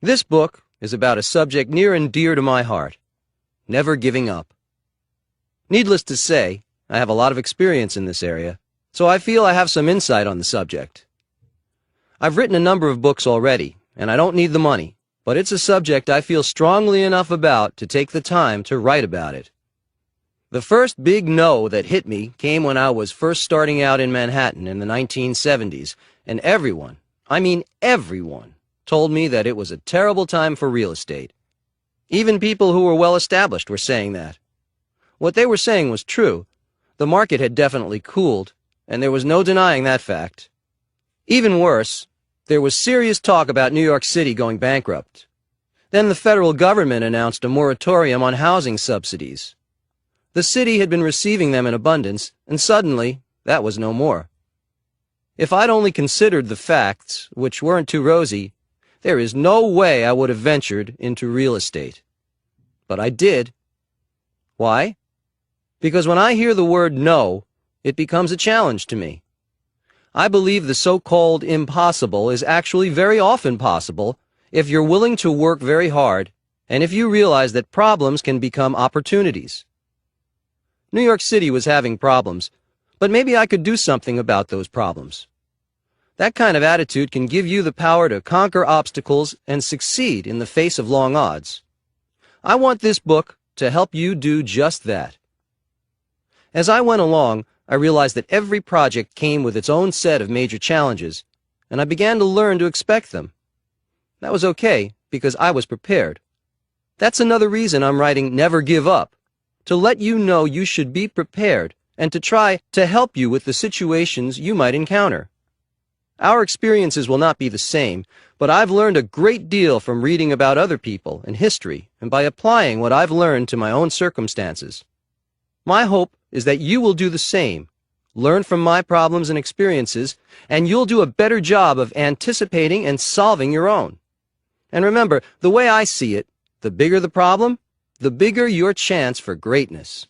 This book is about a subject near and dear to my heart: never giving up. Needless to say, I have a lot of experience in this area, so I feel I have some insight on the subject. I've written a number of books already, and I don't need the money, but it's a subject I feel strongly enough about to take the time to write about it. The first big no that hit me came when I was first starting out in Manhattan in the 1970s, and everyone, I mean everyone, told me that it was a terrible time for real estate. Even people who were well established were saying that. What they were saying was true. The market had definitely cooled, and there was no denying that fact. Even worse, there was serious talk about New York City going bankrupt. Then the federal government announced a moratorium on housing subsidies. The city had been receiving them in abundance, and suddenly, that was no more. If I'd only considered the facts, which weren't too rosy, there is no way I would have ventured into real estate. But I did. Why? Because when I hear the word no, it becomes a challenge to me. I believe the so-called impossible is actually very often possible if you're willing to work very hard and if you realize that problems can become opportunities. New York City was having problems, but maybe I could do something about those problems. That kind of attitude can give you the power to conquer obstacles and succeed in the face of long odds. I want this book to help you do just that. As I went along, I realized that every project came with its own set of major challenges, and I began to learn to expect them. That was okay, because I was prepared. That's another reason I'm writing Never Give Up, to let you know you should be prepared and to try to help you with the situations you might encounter. Our experiences will not be the same, but I've learned a great deal from reading about other people and history and by applying what I've learned to my own circumstances. My hope is that you will do the same, learn from my problems and experiences, and you'll do a better job of anticipating and solving your own. And remember, the way I see it, the bigger the problem, the bigger your chance for greatness.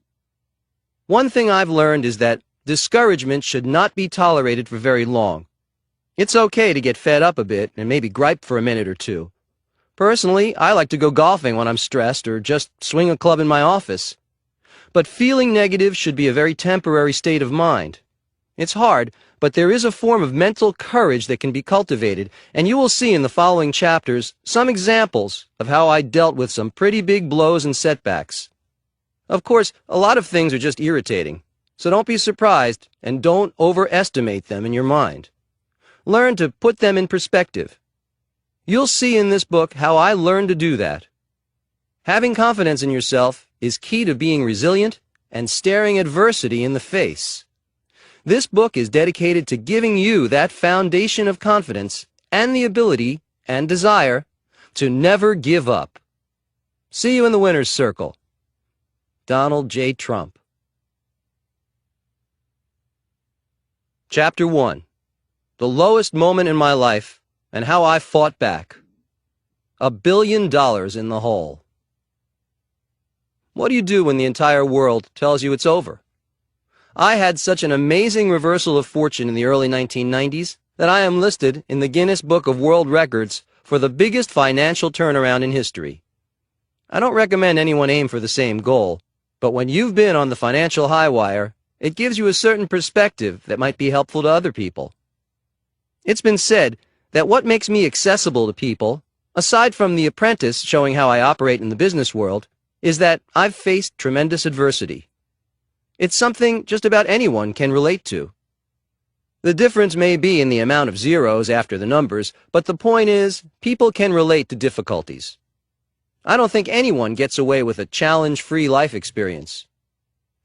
One thing I've learned is that discouragement should not be tolerated for very long. It's okay to get fed up a bit and maybe gripe for a minute or two. Personally, I like to go golfing when I'm stressed or just swing a club in my office. But feeling negative should be a very temporary state of mind. It's hard, but there is a form of mental courage that can be cultivated, and you will see in the following chapters some examples of how I dealt with some pretty big blows and setbacks. Of course, a lot of things are just irritating, so don't be surprised and don't overestimate them in your mind. Learn to put them in perspective. You'll see in this book how I learned to do that. Having confidence in yourself is key to being resilient and staring adversity in the face. This book is dedicated to giving you that foundation of confidence and the ability and desire to never give up. See you in the winner's circle. Donald J. Trump. Chapter 1. The lowest moment in my life and how I fought back. $1 billion in the hole. What do you do when the entire world tells you it's over? I had such an amazing reversal of fortune in the early 1990s that I am listed in the Guinness Book of World Records for the biggest financial turnaround in history. I don't recommend anyone aim for the same goal, but when you've been on the financial high wire, it gives you a certain perspective that might be helpful to other people. It's been said that what makes me accessible to people, aside from The Apprentice showing how I operate in the business world, is that I've faced tremendous adversity. It's something just about anyone can relate to. The difference may be in the amount of zeros after the numbers, but the point is, people can relate to difficulties. I don't think anyone gets away with a challenge-free life experience.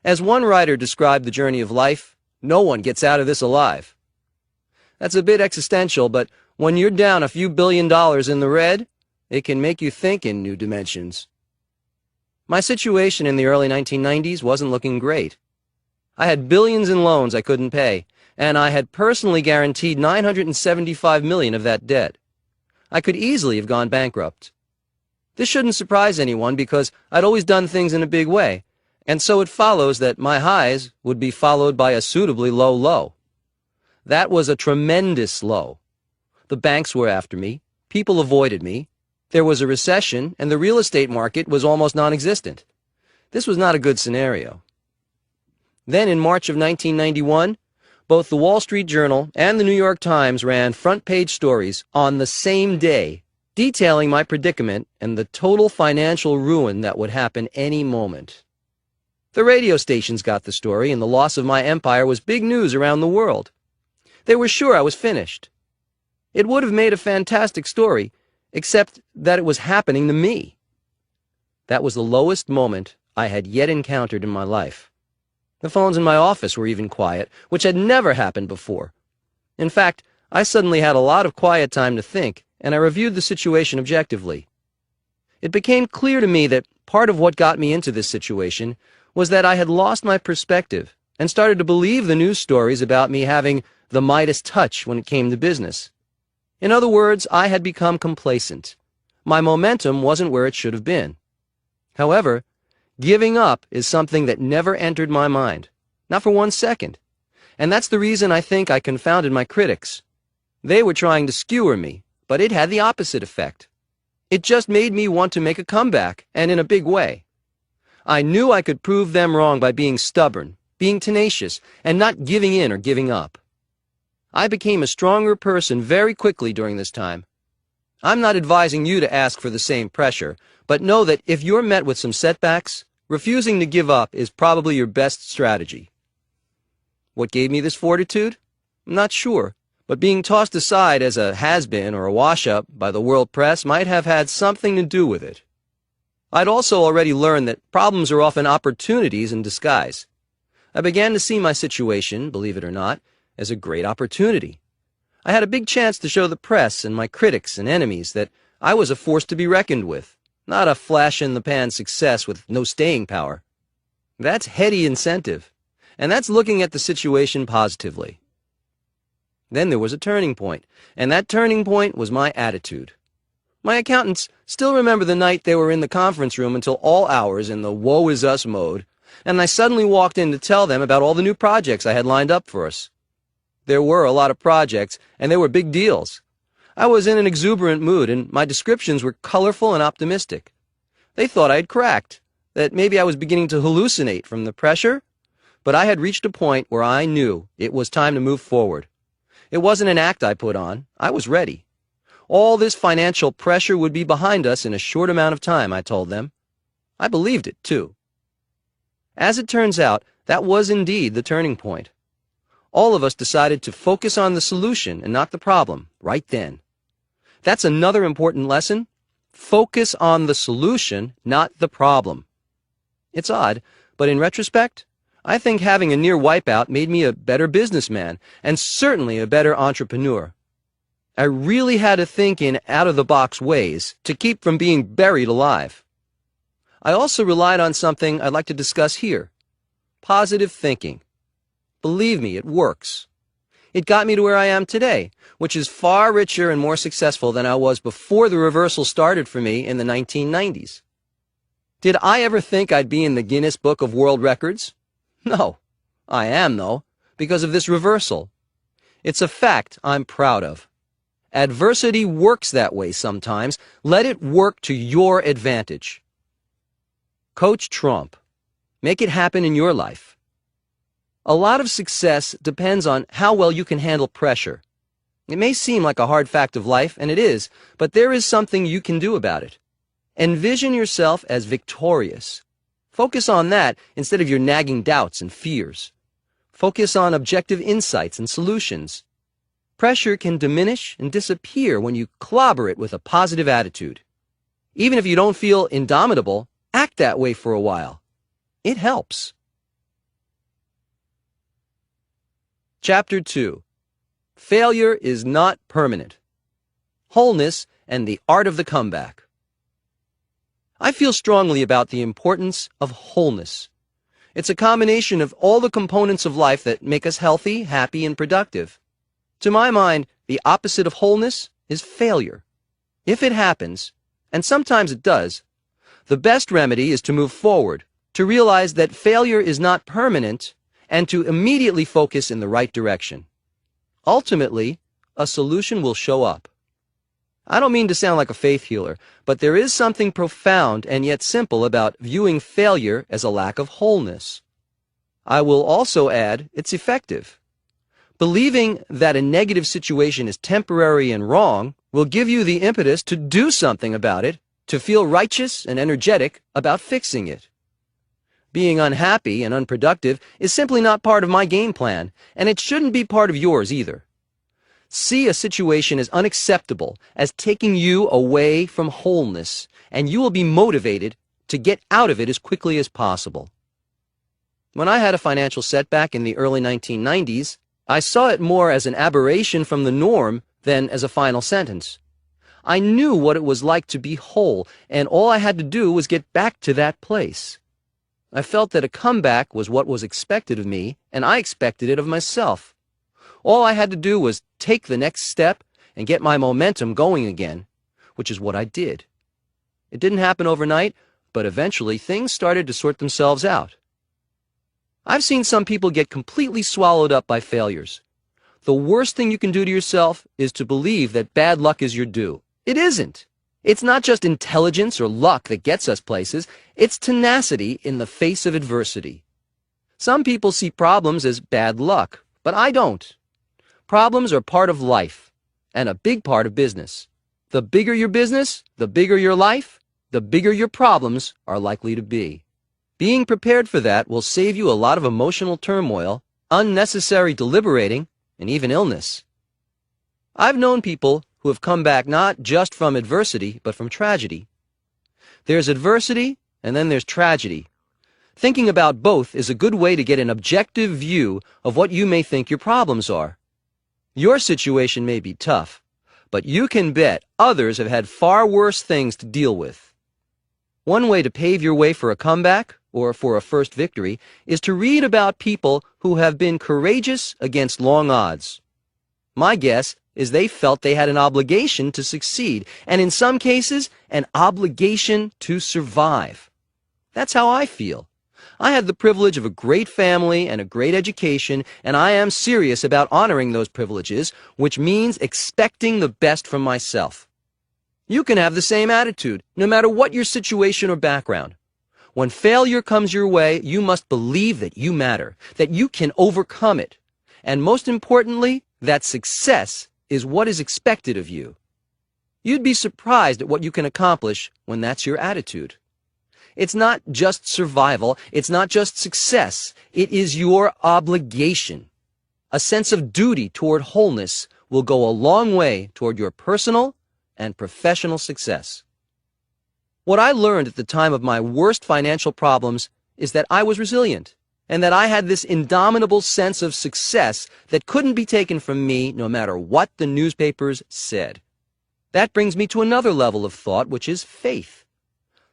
As one writer described the journey of life, no one gets out of this alive. That's a bit existential, but when you're down a few $1 billion in the red, it can make you think in new dimensions. My situation in the early 1990s wasn't looking great. I had billions in loans I couldn't pay, and I had personally guaranteed $975 million of that debt. I could easily have gone bankrupt. This shouldn't surprise anyone because I'd always done things in a big way, and so it follows that my highs would be followed by a suitably low low. That was a tremendous low. The banks were after me, people avoided me, There was a recession, and the real estate market was almost non-existent. This was not a good scenario. Then in March of 1991, both the Wall Street Journal and the New York Times ran front-page stories on the same day, detailing my predicament and the total financial ruin that would happen any moment. The radio stations got the story, and the loss of my empire was big news around the world. They were sure I was finished. It would have made a fantastic story, except that it was happening to me. That was the lowest moment I had yet encountered in my life. The phones in my office were even quiet, which had never happened before. In fact, I suddenly had a lot of quiet time to think, and I reviewed the situation objectively. It became clear to me that part of what got me into this situation was that I had lost my perspective and started to believe the news stories about me having the Midas touch when it came to business. In other words, I had become complacent. My momentum wasn't where it should have been. However, giving up is something that never entered my mind, not for 1 second. And that's the reason I think I confounded my critics. They were trying to skewer me, but it had the opposite effect. It just made me want to make a comeback, and in a big way. I knew I could prove them wrong by being stubborn, being tenacious, and not giving in or giving up. I became a stronger person very quickly during this time. I'm not advising you to ask for the same pressure, but know that if you're met with some setbacks, refusing to give up is probably your best strategy. What gave me this fortitude? I'm not sure, but being tossed aside as a has-been or a wash-up by the world press might have had something to do with it. I'd also already learned that problems are often opportunities in disguise. I began to see my situation, believe it or not, as a great opportunity. I had a big chance to show the press and my critics and enemies that I was a force to be reckoned with, not a flash-in-the-pan success with no staying power. That's heady incentive, and that's looking at the situation positively. Then there was a turning point, and that turning point was my attitude. My accountants still remember the night they were in the conference room until all hours in the woe-is-us mode, and I suddenly walked in to tell them about all the new projects I had lined up for us. There were a lot of projects, and they were big deals. I was in an exuberant mood, and my descriptions were colorful and optimistic. They thought I had cracked, that maybe I was beginning to hallucinate from the pressure, but I had reached a point where I knew it was time to move forward. It wasn't an act I put on. I was ready. All this financial pressure would be behind us in a short amount of time, I told them. I believed it, too. As it turns out, that was indeed the turning point. All of us decided to focus on the solution and not the problem, right then. That's another important lesson. Focus on the solution, not the problem. It's odd, but in retrospect, I think having a near wipeout made me a better businessman and certainly a better entrepreneur. I really had to think in out-of-the-box ways to keep from being buried alive. I also relied on something I'd like to discuss here: positive thinking. Believe me, it works. It got me to where I am today, which is far richer and more successful than I was before the reversal started for me in the 1990s. Did I ever think I'd be in the Guinness Book of World Records? No. I am, though, because of this reversal. It's a fact I'm proud of. Adversity works that way sometimes. Let it work to your advantage. Coach Trump. Make it happen in your life. A lot of success depends on how well you can handle pressure. It may seem like a hard fact of life, and it is, but there is something you can do about it. Envision yourself as victorious. Focus on that instead of your nagging doubts and fears. Focus on objective insights and solutions. Pressure can diminish and disappear when you clobber it with a positive attitude. Even if you don't feel indomitable, act that way for a while. It helps. Chapter 2. Failure is not permanent. Wholeness and the art of the comeback. I feel strongly about the importance of wholeness. It's a combination of all the components of life that make us healthy, happy, and productive. To my mind, the opposite of wholeness is failure. If it happens, and sometimes it does, the best remedy is to move forward, to realize that failure is not permanent, and to immediately focus in the right direction. Ultimately, a solution will show up. I don't mean to sound like a faith healer, but there is something profound and yet simple about viewing failure as a lack of wholeness. I will also add it's effective. Believing that a negative situation is temporary and wrong will give you the impetus to do something about it, to feel righteous and energetic about fixing it. Being unhappy and unproductive is simply not part of my game plan, and it shouldn't be part of yours either. See a situation as unacceptable, as taking you away from wholeness, and you will be motivated to get out of it as quickly as possible. When I had a financial setback in the early 1990s, I saw it more as an aberration from the norm than as a final sentence. I knew what it was like to be whole, and all I had to do was get back to that place. I felt that a comeback was what was expected of me, and I expected it of myself. All I had to do was take the next step and get my momentum going again, which is what I did. It didn't happen overnight, but eventually things started to sort themselves out. I've seen some people get completely swallowed up by failures. The worst thing you can do to yourself is to believe that bad luck is your due. It isn't. It's not just intelligence or luck that gets us places, it's tenacity in the face of adversity. Some people see problems as bad luck, but I don't. Problems are part of life, and a big part of business. The bigger your business, the bigger your life, the bigger your problems are likely to be. Being prepared for that will save you a lot of emotional turmoil, unnecessary deliberating, and even illness. I've known people who have come back not just from adversity, but from tragedy. There's adversity, and then there's tragedy. Thinking about both is a good way to get an objective view of what you may think your problems are. Your situation may be tough, but you can bet others have had far worse things to deal with. One way to pave your way for a comeback, or for a first victory, is to read about people who have been courageous against long odds. My guess is they felt they had an obligation to succeed, and in some cases, an obligation to survive. That's how I feel. I had the privilege of a great family and a great education, and I am serious about honoring those privileges, which means expecting the best from myself. You can have the same attitude, no matter what your situation or background. When failure comes your way, you must believe that you matter, that you can overcome it, and most importantly, that success is what is expected of you. You'd be surprised at what you can accomplish when that's your attitude. It's not just survival, it's not just success, it is your obligation. A sense of duty toward wholeness will go a long way toward your personal and professional success. What I learned at the time of my worst financial problems is that I was resilient, and that I had this indomitable sense of success that couldn't be taken from me no matter what the newspapers said. That brings me to another level of thought, which is faith.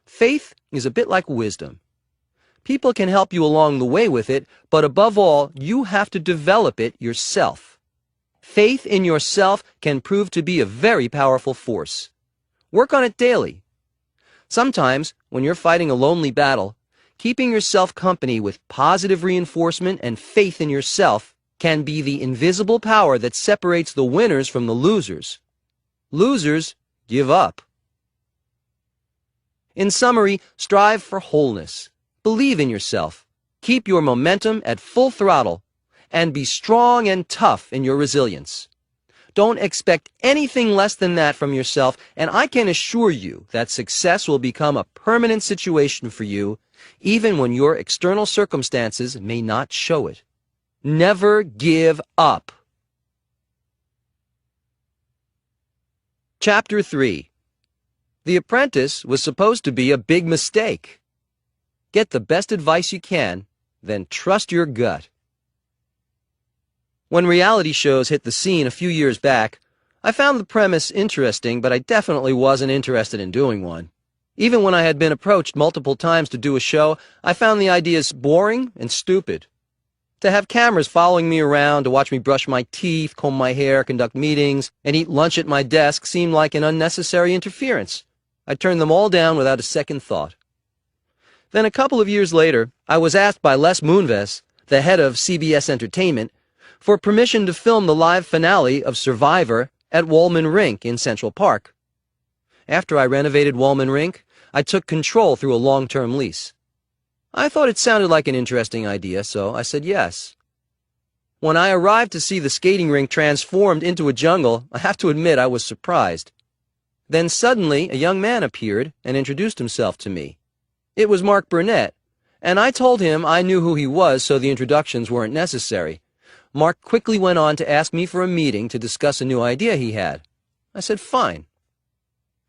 Faith is a bit like wisdom. People can help you along the way with it, but above all, you have to develop it yourself. Faith in yourself can prove to be a very powerful force. Work on it daily. Sometimes, when you're fighting a lonely battle, keeping yourself company with positive reinforcement and faith in yourself can be the invisible power that separates the winners from the losers. Losers give up. In summary, strive for wholeness. Believe in yourself. Keep your momentum at full throttle, and be strong and tough in your resilience. Don't expect anything less than that from yourself, and I can assure you that success will become a permanent situation for you, even when your external circumstances may not show it. Never give up. Chapter 3. The Apprentice was supposed to be a big mistake. Get the best advice you can, then trust your gut. When reality shows hit the scene a few years back, I found the premise interesting, but I definitely wasn't interested in doing one. Even when I had been approached multiple times to do a show, I found the ideas boring and stupid. To have cameras following me around, to watch me brush my teeth, comb my hair, conduct meetings, and eat lunch at my desk seemed like an unnecessary interference. I turned them all down without a second thought. Then a couple of years later, I was asked by Les Moonves, the head of CBS Entertainment, for permission to film the live finale of Survivor at Wollman Rink in Central Park, After I renovated Wollman Rink, I took control through a long-term lease. I thought it sounded like an interesting idea, so I said yes. When I arrived to see the skating rink transformed into a jungle, I have to admit I was surprised. Then suddenly, a young man appeared and introduced himself to me. It was Mark Burnett, and I told him I knew who he was, so the introductions weren't necessary. Mark quickly went on to ask me for a meeting to discuss a new idea he had. I said fine.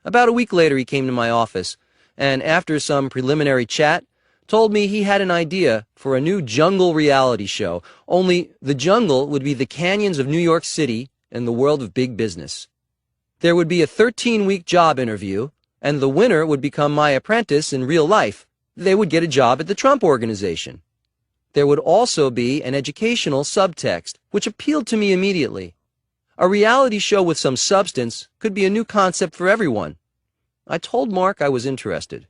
About a week later, he came to my office, and after some preliminary chat, told me he had an idea for a new jungle reality show, only the jungle would be the canyons of New York City and the world of big business. There would be a 13-week job interview, and the winner would become my apprentice in real life. They would get a job at the Trump Organization. There would also be an educational subtext, which appealed to me immediately. A reality show with some substance could be a new concept for everyone. I told Mark I was interested.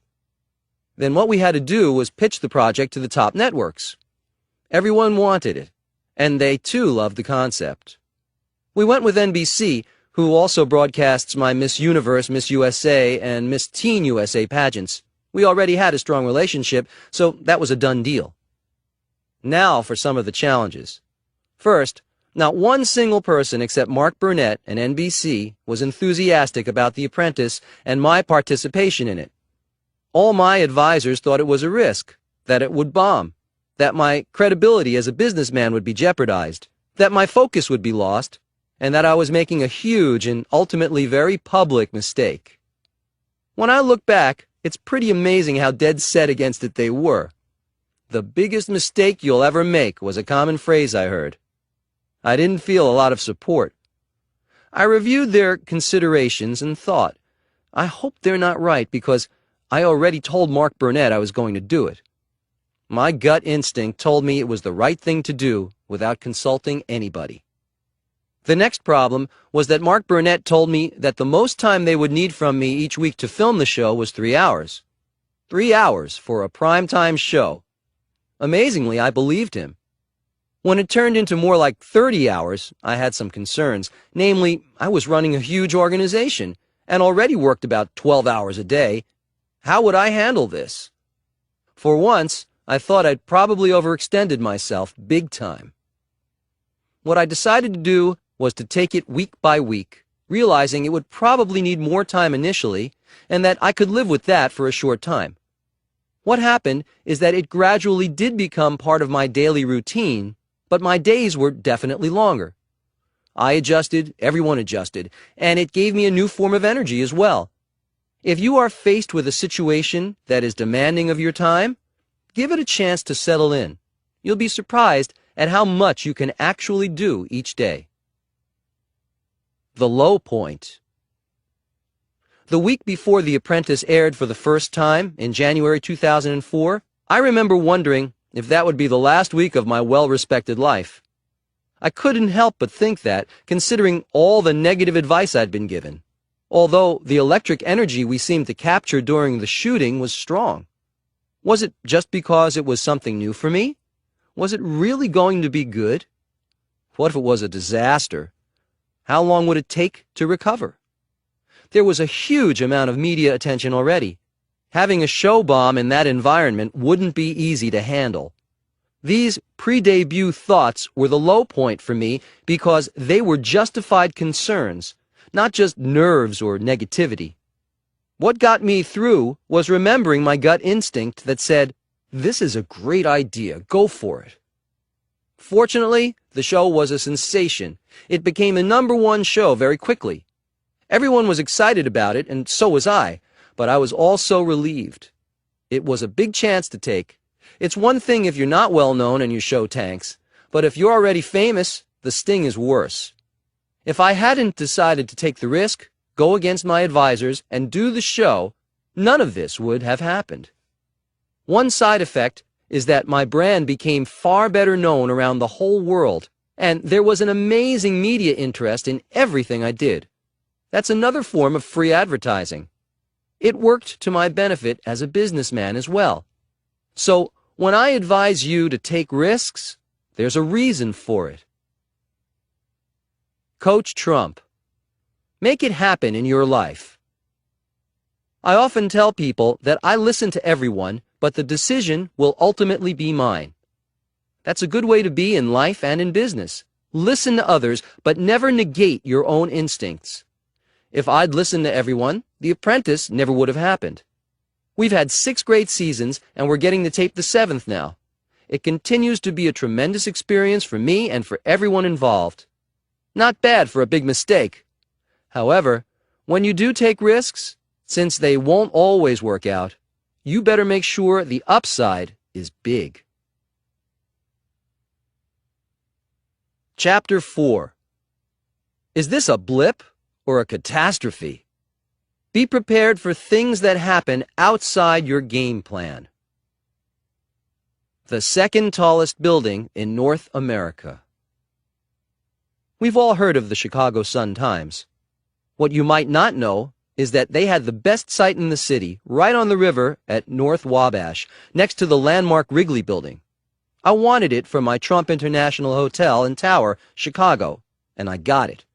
Then what we had to do was pitch the project to the top networks. Everyone wanted it, and they too loved the concept. We went with NBC, who also broadcasts my Miss Universe, Miss USA, and Miss Teen USA pageants. We already had a strong relationship, so that was a done deal. Now for some of the challenges. First, not one single person except Mark Burnett and NBC was enthusiastic about The Apprentice and my participation in it. All my advisors thought it was a risk, that it would bomb, that my credibility as a businessman would be jeopardized, that my focus would be lost, and that I was making a huge and ultimately very public mistake. When I look back, it's pretty amazing how dead set against it they were. The biggest mistake you'll ever make was a common phrase I heard. I didn't feel a lot of support. I reviewed their considerations and thought, I hope they're not right because I already told Mark Burnett I was going to do it. My gut instinct told me it was the right thing to do without consulting anybody. The next problem was that Mark Burnett told me that the most time they would need from me each week to film the show was 3 hours. 3 hours for a primetime show. Amazingly, I believed him. When it turned into more like 30 hours, I had some concerns. Namely, I was running a huge organization and already worked about 12 hours a day. How would I handle this? For once, I thought I'd probably overextended myself big time. What I decided to do was to take it week by week, realizing it would probably need more time initially, and that I could live with that for a short time. What happened is that it gradually did become part of my daily routine, but my days were definitely longer. I adjusted, everyone adjusted, and it gave me a new form of energy as well. If you are faced with a situation that is demanding of your time, give it a chance to settle in. You'll be surprised at how much you can actually do each day. The low point. The week before The Apprentice aired for the first time in January 2004, I remember wondering if that would be the last week of my well-respected life. I couldn't help but think that, considering all the negative advice I'd been given, although the electric energy we seemed to capture during the shooting was strong. Was it just because it was something new for me? Was it really going to be good? What if it was a disaster? How long would it take to recover? There was a huge amount of media attention already. Having a show bomb in that environment wouldn't be easy to handle. These pre-debut thoughts were the low point for me because they were justified concerns, not just nerves or negativity. What got me through was remembering my gut instinct that said, "This is a great idea, go for it." Fortunately, the show was a sensation. It became the #1 show very quickly. Everyone was excited about it, and so was I, but I was also relieved. It was a big chance to take. It's one thing if you're not well known and your show tanks, but if you're already famous, the sting is worse. If I hadn't decided to take the risk, go against my advisors, and do the show, none of this would have happened. One side effect is that my brand became far better known around the whole world, and there was an amazing media interest in everything I did. That's another form of free advertising. It worked to my benefit as a businessman as well. So, when I advise you to take risks, there's a reason for it. Coach Trump. Make it happen in your life. I often tell people that I listen to everyone, but the decision will ultimately be mine. That's a good way to be in life and in business. Listen to others, but never negate your own instincts. If I'd listened to everyone, The Apprentice never would have happened. We've had 6 great seasons, and we're getting to tape the 7th now. It continues to be a tremendous experience for me and for everyone involved. Not bad for a big mistake. However, when you do take risks, since they won't always work out, you better make sure the upside is big. Chapter 4. Is this a blip or a catastrophe? Be prepared for things that happen outside your game plan. The second tallest building in North America. We've all heard of the Chicago Sun-Times. What you might not know is that they had the best site in the city, right on the river at North Wabash, next to the landmark Wrigley Building. I wanted it for my Trump International Hotel and Tower, Chicago, and I got it.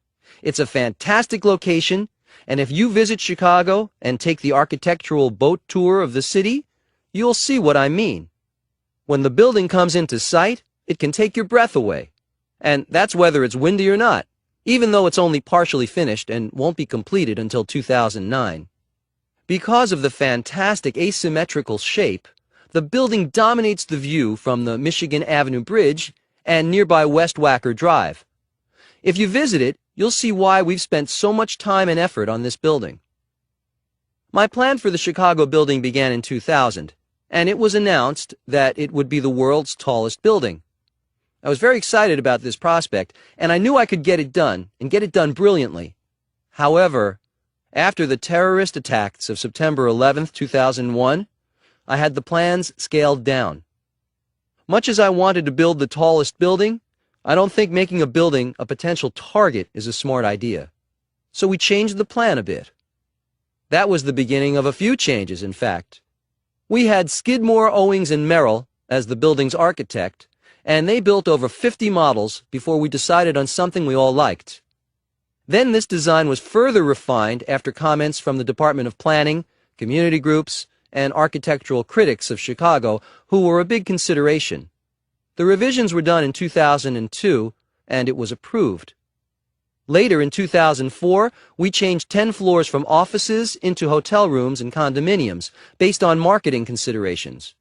It's a fantastic location, and if you visit Chicago and take the architectural boat tour of the city, you'll see what I mean. When the building comes into sight, it can take your breath away. And that's whether it's windy or not, even though it's only partially finished and won't be completed until 2009. Because of the fantastic asymmetrical shape, the building dominates the view from the Michigan Avenue Bridge and nearby West Wacker Drive. If you visit it, you'll see why we've spent so much time and effort on this building. My plan for the Chicago building began in 2000, and it was announced that it would be the world's tallest building. I was very excited about this prospect, and I knew I could get it done, and get it done brilliantly. However, after the terrorist attacks of September 11, 2001, I had the plans scaled down. Much as I wanted to build the tallest building, I don't think making a building a potential target is a smart idea. So we changed the plan a bit. That was the beginning of a few changes, in fact. We had Skidmore, Owings & Merrill as the building's architect, and they built over 50 models before we decided on something we all liked. Then this design was further refined after comments from the Department of Planning, community groups, and architectural critics of Chicago, who were a big consideration. The revisions were done in 2002, and it was approved. Later, in 2004, we changed 10 floors from offices into hotel rooms and condominiums, based on marketing considerations.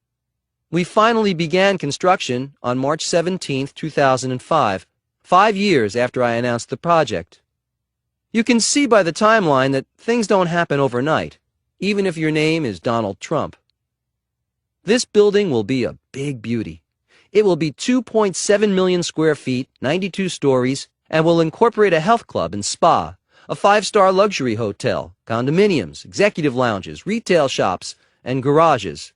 We finally began construction on March 17, 2005, 5 years after I announced the project. You can see by the timeline that things don't happen overnight, even if your name is Donald Trump. This building will be a big beauty. It will be 2.7 million square feet, 92 stories, and will incorporate a health club and spa, a 5-star luxury hotel, condominiums, executive lounges, retail shops, and garages.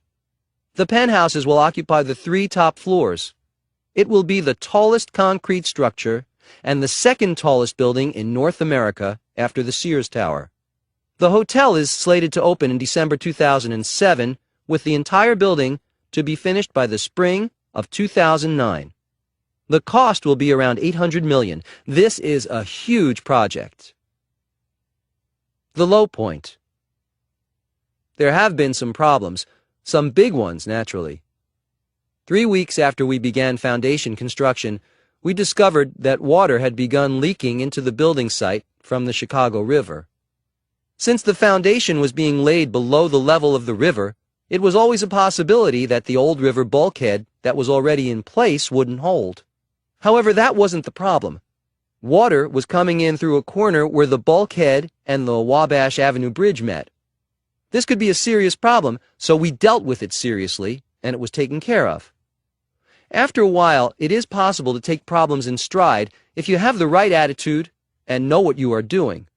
The penthouses will occupy the 3 top floors. It will be the tallest concrete structure and the second tallest building in North America after the Sears Tower. The hotel is slated to open in December 2007, with the entire building to be finished by the spring of 2009. The cost will be around $800 million. This is a huge project. The low point. There have been some problems, some big ones, naturally. 3 weeks after we began foundation construction, we discovered that water had begun leaking into the building site from the Chicago River. Since the foundation was being laid below the level of the river, it was always a possibility that the old river bulkhead that was already in place wouldn't hold. However, that wasn't the problem. Water was coming in through a corner where the bulkhead and the Wabash Avenue Bridge met. This could be a serious problem, so we dealt with it seriously, and it was taken care of. After a while, it is possible to take problems in stride if you have the right attitude and know what you are doing.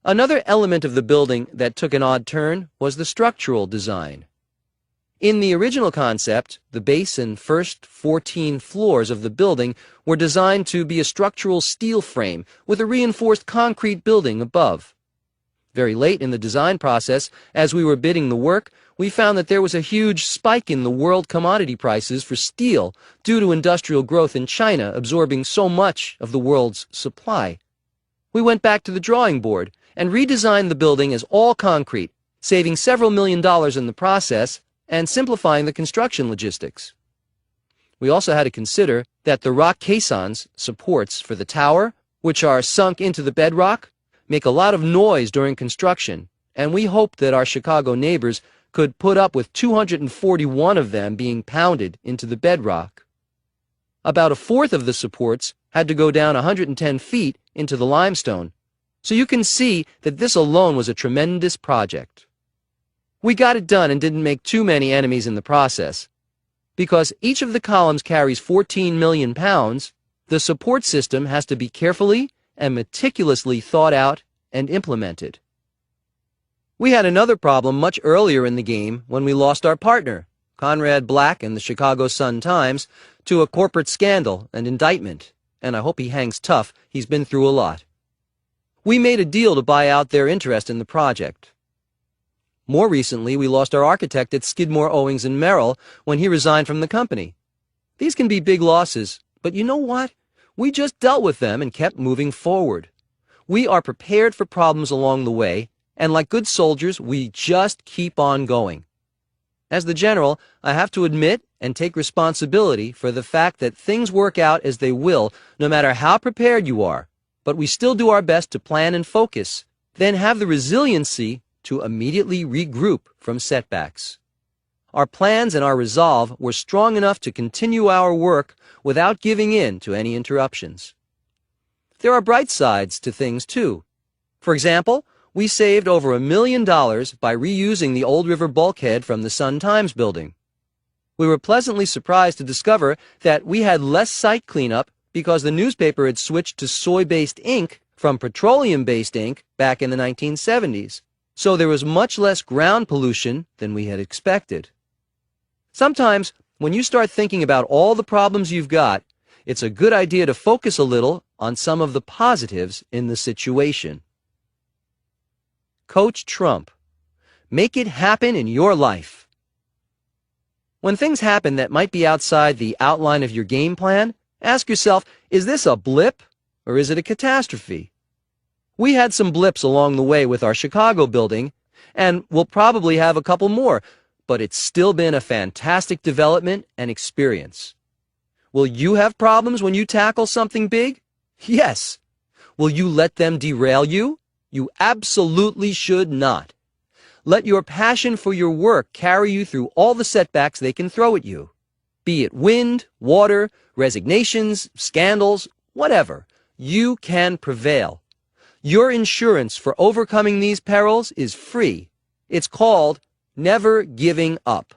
Another element of the building that took an odd turn was the structural design. In the original concept, the base and first 14 floors of the building were designed to be a structural steel frame with a reinforced concrete building above. Very late in the design process, as we were bidding the work, we found that there was a huge spike in the world commodity prices for steel due to industrial growth in China absorbing so much of the world's supply. We went back to the drawing board and redesigned the building as all concrete, saving several $1,000,000 in the process and simplifying the construction logistics. We also had to consider that the rock caissons, supports for the tower, which are sunk into the bedrock, make a lot of noise during construction, and we hoped that our Chicago neighbors could put up with 241 of them being pounded into the bedrock. About a fourth of the supports had to go down 110 feet into the limestone, so you can see that this alone was a tremendous project. We got it done and didn't make too many enemies in the process. Because each of the columns carries 14 million pounds, the support system has to be carefully and meticulously thought out and implemented. We had another problem much earlier in the game when we lost our partner, Conrad Black and the Chicago Sun-Times, to a corporate scandal and indictment, and I hope he hangs tough. He's been through a lot. We made a deal to buy out their interest in the project. More recently, we lost our architect at Skidmore, Owings & Merrill when he resigned from the company. These can be big losses, but you know what? We just dealt with them and kept moving forward. We are prepared for problems along the way, and like good soldiers, we just keep on going. As the general, I have to admit and take responsibility for the fact that things work out as they will, no matter how prepared you are, but we still do our best to plan and focus, then have the resiliency to immediately regroup from setbacks. Our plans and our resolve were strong enough to continue our work without giving in to any interruptions. There are bright sides to things, too. For example, we saved over $1 million by reusing the Old River bulkhead from the Sun-Times building. We were pleasantly surprised to discover that we had less site cleanup because the newspaper had switched to soy-based ink from petroleum-based ink back in the 1970s. So there was much less ground pollution than we had expected. Sometimes, when you start thinking about all the problems you've got, it's a good idea to focus a little on some of the positives in the situation. Coach Trump. Make it happen in your life. When things happen that might be outside the outline of your game plan, ask yourself, is this a blip or is it a catastrophe? We had some blips along the way with our Chicago building, and we'll probably have a couple more, but it's still been a fantastic development and experience. Will you have problems when you tackle something big? Yes. Will you let them derail you? You absolutely should not. Let your passion for your work carry you through all the setbacks they can throw at you. Be it wind, water, resignations, scandals, whatever, you can prevail. Your insurance for overcoming these perils is free. It's called never giving up.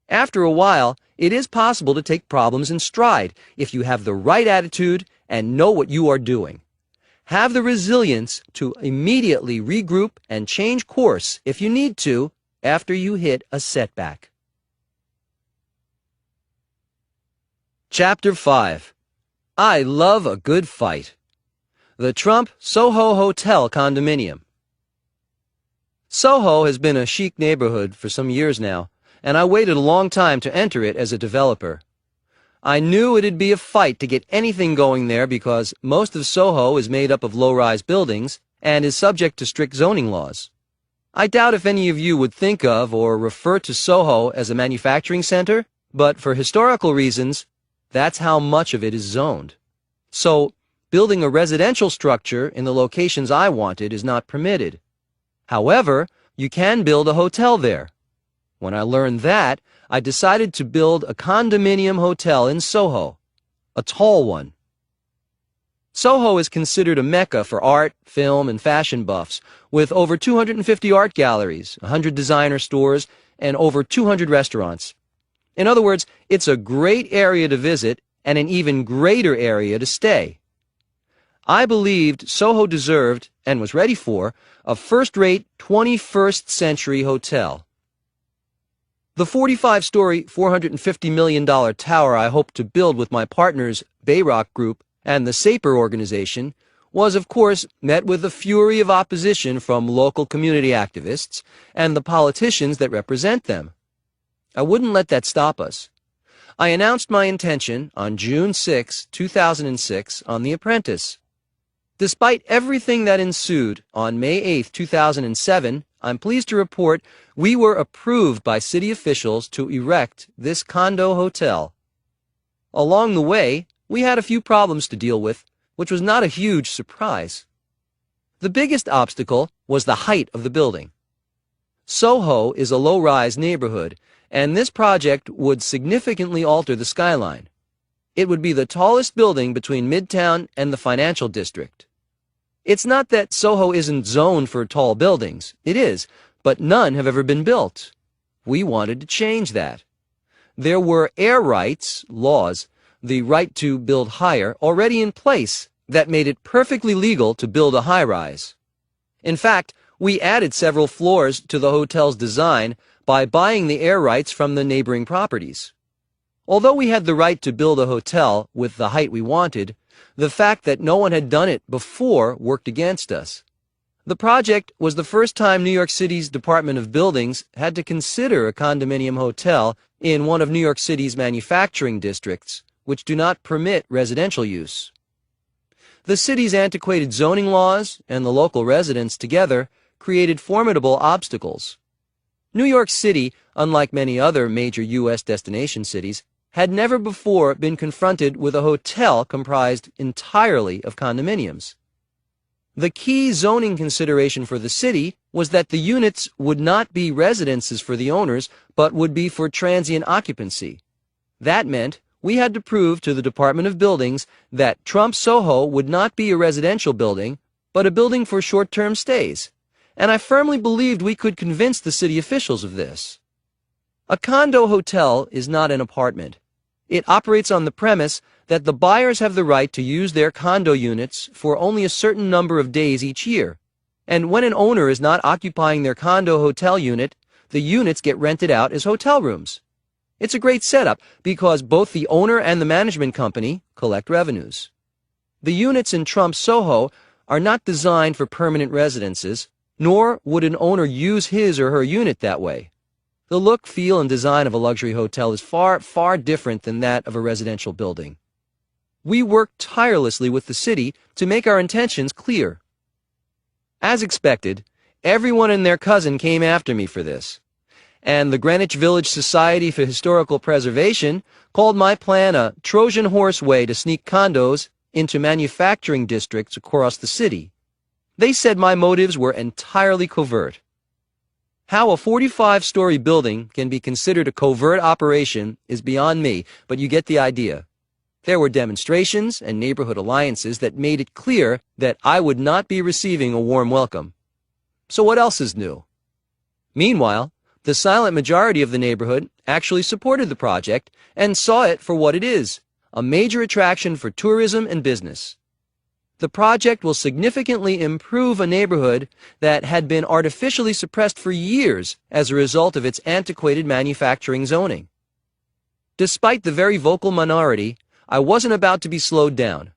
After a while, it is possible to take problems in stride if you have the right attitude and know what you are doing. Have the resilience to immediately regroup and change course if you need to after you hit a setback. Chapter 5. I love a good fight. The Trump Soho Hotel Condominium. Soho has been a chic neighborhood for some years now, and I waited a long time to enter it as a developer. I knew it'd be a fight to get anything going there because most of Soho is made up of low-rise buildings and is subject to strict zoning laws. I doubt if any of you would think of or refer to Soho as a manufacturing center, but for historical reasons, that's how much of it is zoned. So, building a residential structure in the locations I wanted is not permitted. However, you can build a hotel there. When I learned that, I decided to build a condominium hotel in Soho, a tall one. Soho is considered a mecca for art, film, and fashion buffs, with over 250 art galleries, 100 designer stores, and over 200 restaurants. In other words, it's a great area to visit and an even greater area to stay. I believed Soho deserved, and was ready for, a first-rate 21st century hotel. The 45-story, $450 million tower I hoped to build with my partners Bayrock Group and the Saper organization was, of course, met with a fury of opposition from local community activists and the politicians that represent them. I wouldn't let that stop us. I announced my intention on June 6, 2006, on The Apprentice. Despite everything that ensued, on May 8, 2007, I'm pleased to report we were approved by city officials to erect this condo hotel. Along the way, we had a few problems to deal with, which was not a huge surprise. The biggest obstacle was the height of the building. Soho is a low-rise neighborhood, and this project would significantly alter the skyline. It would be the tallest building between Midtown and the financial district. It's not that Soho isn't zoned for tall buildings. It is, but none have ever been built. We wanted to change that. There were air rights, laws, the right to build higher, already in place that made it perfectly legal to build a high-rise. In fact, we added several floors to the hotel's design by buying the air rights from the neighboring properties. Although we had the right to build a hotel with the height we wanted, the fact that no one had done it before worked against us. The project was the first time New York City's Department of Buildings had to consider a condominium hotel in one of New York City's manufacturing districts, which do not permit residential use. The city's antiquated zoning laws and the local residents together created formidable obstacles. New York City, unlike many other major U.S. destination cities, had never before been confronted with a hotel comprised entirely of condominiums. The key zoning consideration for the city was that the units would not be residences for the owners, but would be for transient occupancy. That meant we had to prove to the Department of Buildings that Trump Soho would not be a residential building, but a building for short-term stays. And I firmly believed we could convince the city officials of this. A condo hotel is not an apartment. It operates on the premise that the buyers have the right to use their condo units for only a certain number of days each year. And when an owner is not occupying their condo hotel unit, the units get rented out as hotel rooms. It's a great setup because both the owner and the management company collect revenues. The units in Trump Soho are not designed for permanent residences, nor would an owner use his or her unit that way. The look, feel, and design of a luxury hotel is far, far different than that of a residential building. We worked tirelessly with the city to make our intentions clear. As expected, everyone and their cousin came after me for this, and the Greenwich Village Society for Historical Preservation called my plan a Trojan horse way to sneak condos into manufacturing districts across the city. They said my motives were entirely covert. How a 45-story building can be considered a covert operation is beyond me, but you get the idea. There were demonstrations and neighborhood alliances that made it clear that I would not be receiving a warm welcome. So what else is new? Meanwhile, the silent majority of the neighborhood actually supported the project and saw it for what it is, a major attraction for tourism and business. The project will significantly improve a neighborhood that had been artificially suppressed for years as a result of its antiquated manufacturing zoning. Despite the very vocal minority, I wasn't about to be slowed down.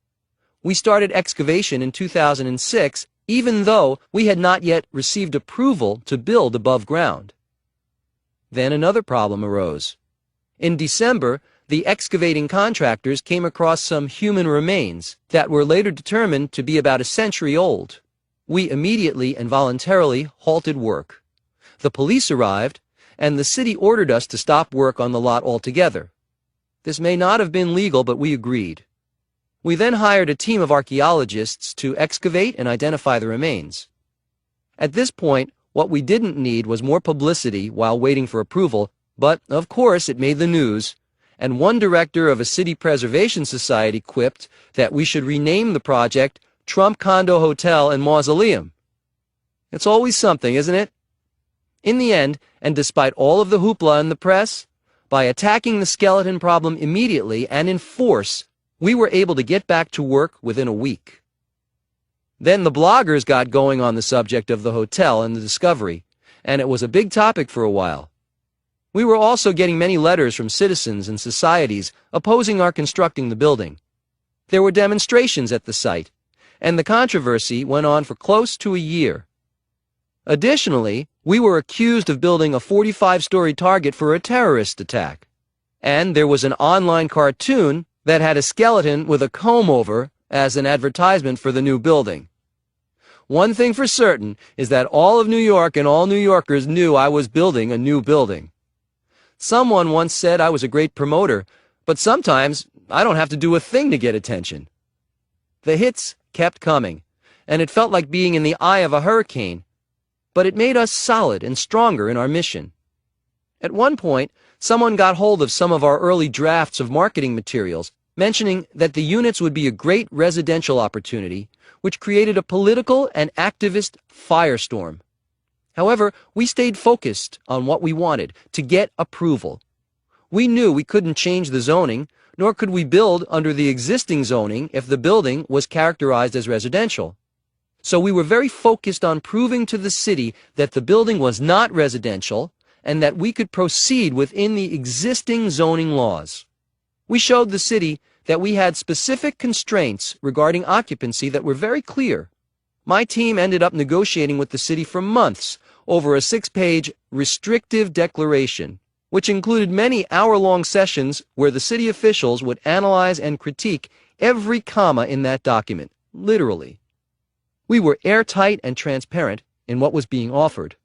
We started excavation in 2006, even though we had not yet received approval to build above ground. Then another problem arose. In December, the excavating contractors came across some human remains that were later determined to be about a century old. We immediately and voluntarily halted work. The police arrived, and the city ordered us to stop work on the lot altogether. This may not have been legal, but we agreed. We then hired a team of archaeologists to excavate and identify the remains. At this point, what we didn't need was more publicity while waiting for approval, but, of course, it made the news, and one director of a city preservation society quipped that we should rename the project Trump Condo Hotel and Mausoleum. It's always something, isn't it? In the end, and despite all of the hoopla in the press, by attacking the skeleton problem immediately and in force, we were able to get back to work within a week. Then the bloggers got going on the subject of the hotel and the discovery, and it was a big topic for a while. We were also getting many letters from citizens and societies opposing our constructing the building. There were demonstrations at the site, and the controversy went on for close to a year. Additionally, we were accused of building a 45-story target for a terrorist attack. And there was an online cartoon that had a skeleton with a comb over as an advertisement for the new building. One thing for certain is that all of New York and all New Yorkers knew I was building a new building. Someone once said I was a great promoter, but sometimes I don't have to do a thing to get attention. The hits kept coming, and it felt like being in the eye of a hurricane, but it made us solid and stronger in our mission. At one point, someone got hold of some of our early drafts of marketing materials, mentioning that the units would be a great residential opportunity, which created a political and activist firestorm. However, we stayed focused on what we wanted, to get approval. We knew we couldn't change the zoning, nor could we build under the existing zoning if the building was characterized as residential. So we were very focused on proving to the city that the building was not residential and that we could proceed within the existing zoning laws. We showed the city that we had specific constraints regarding occupancy that were very clear. My team ended up negotiating with the city for months over a 6-page restrictive declaration, which included many hour-long sessions where the city officials would analyze and critique every comma in that document, literally. We were airtight and transparent in what was being offered.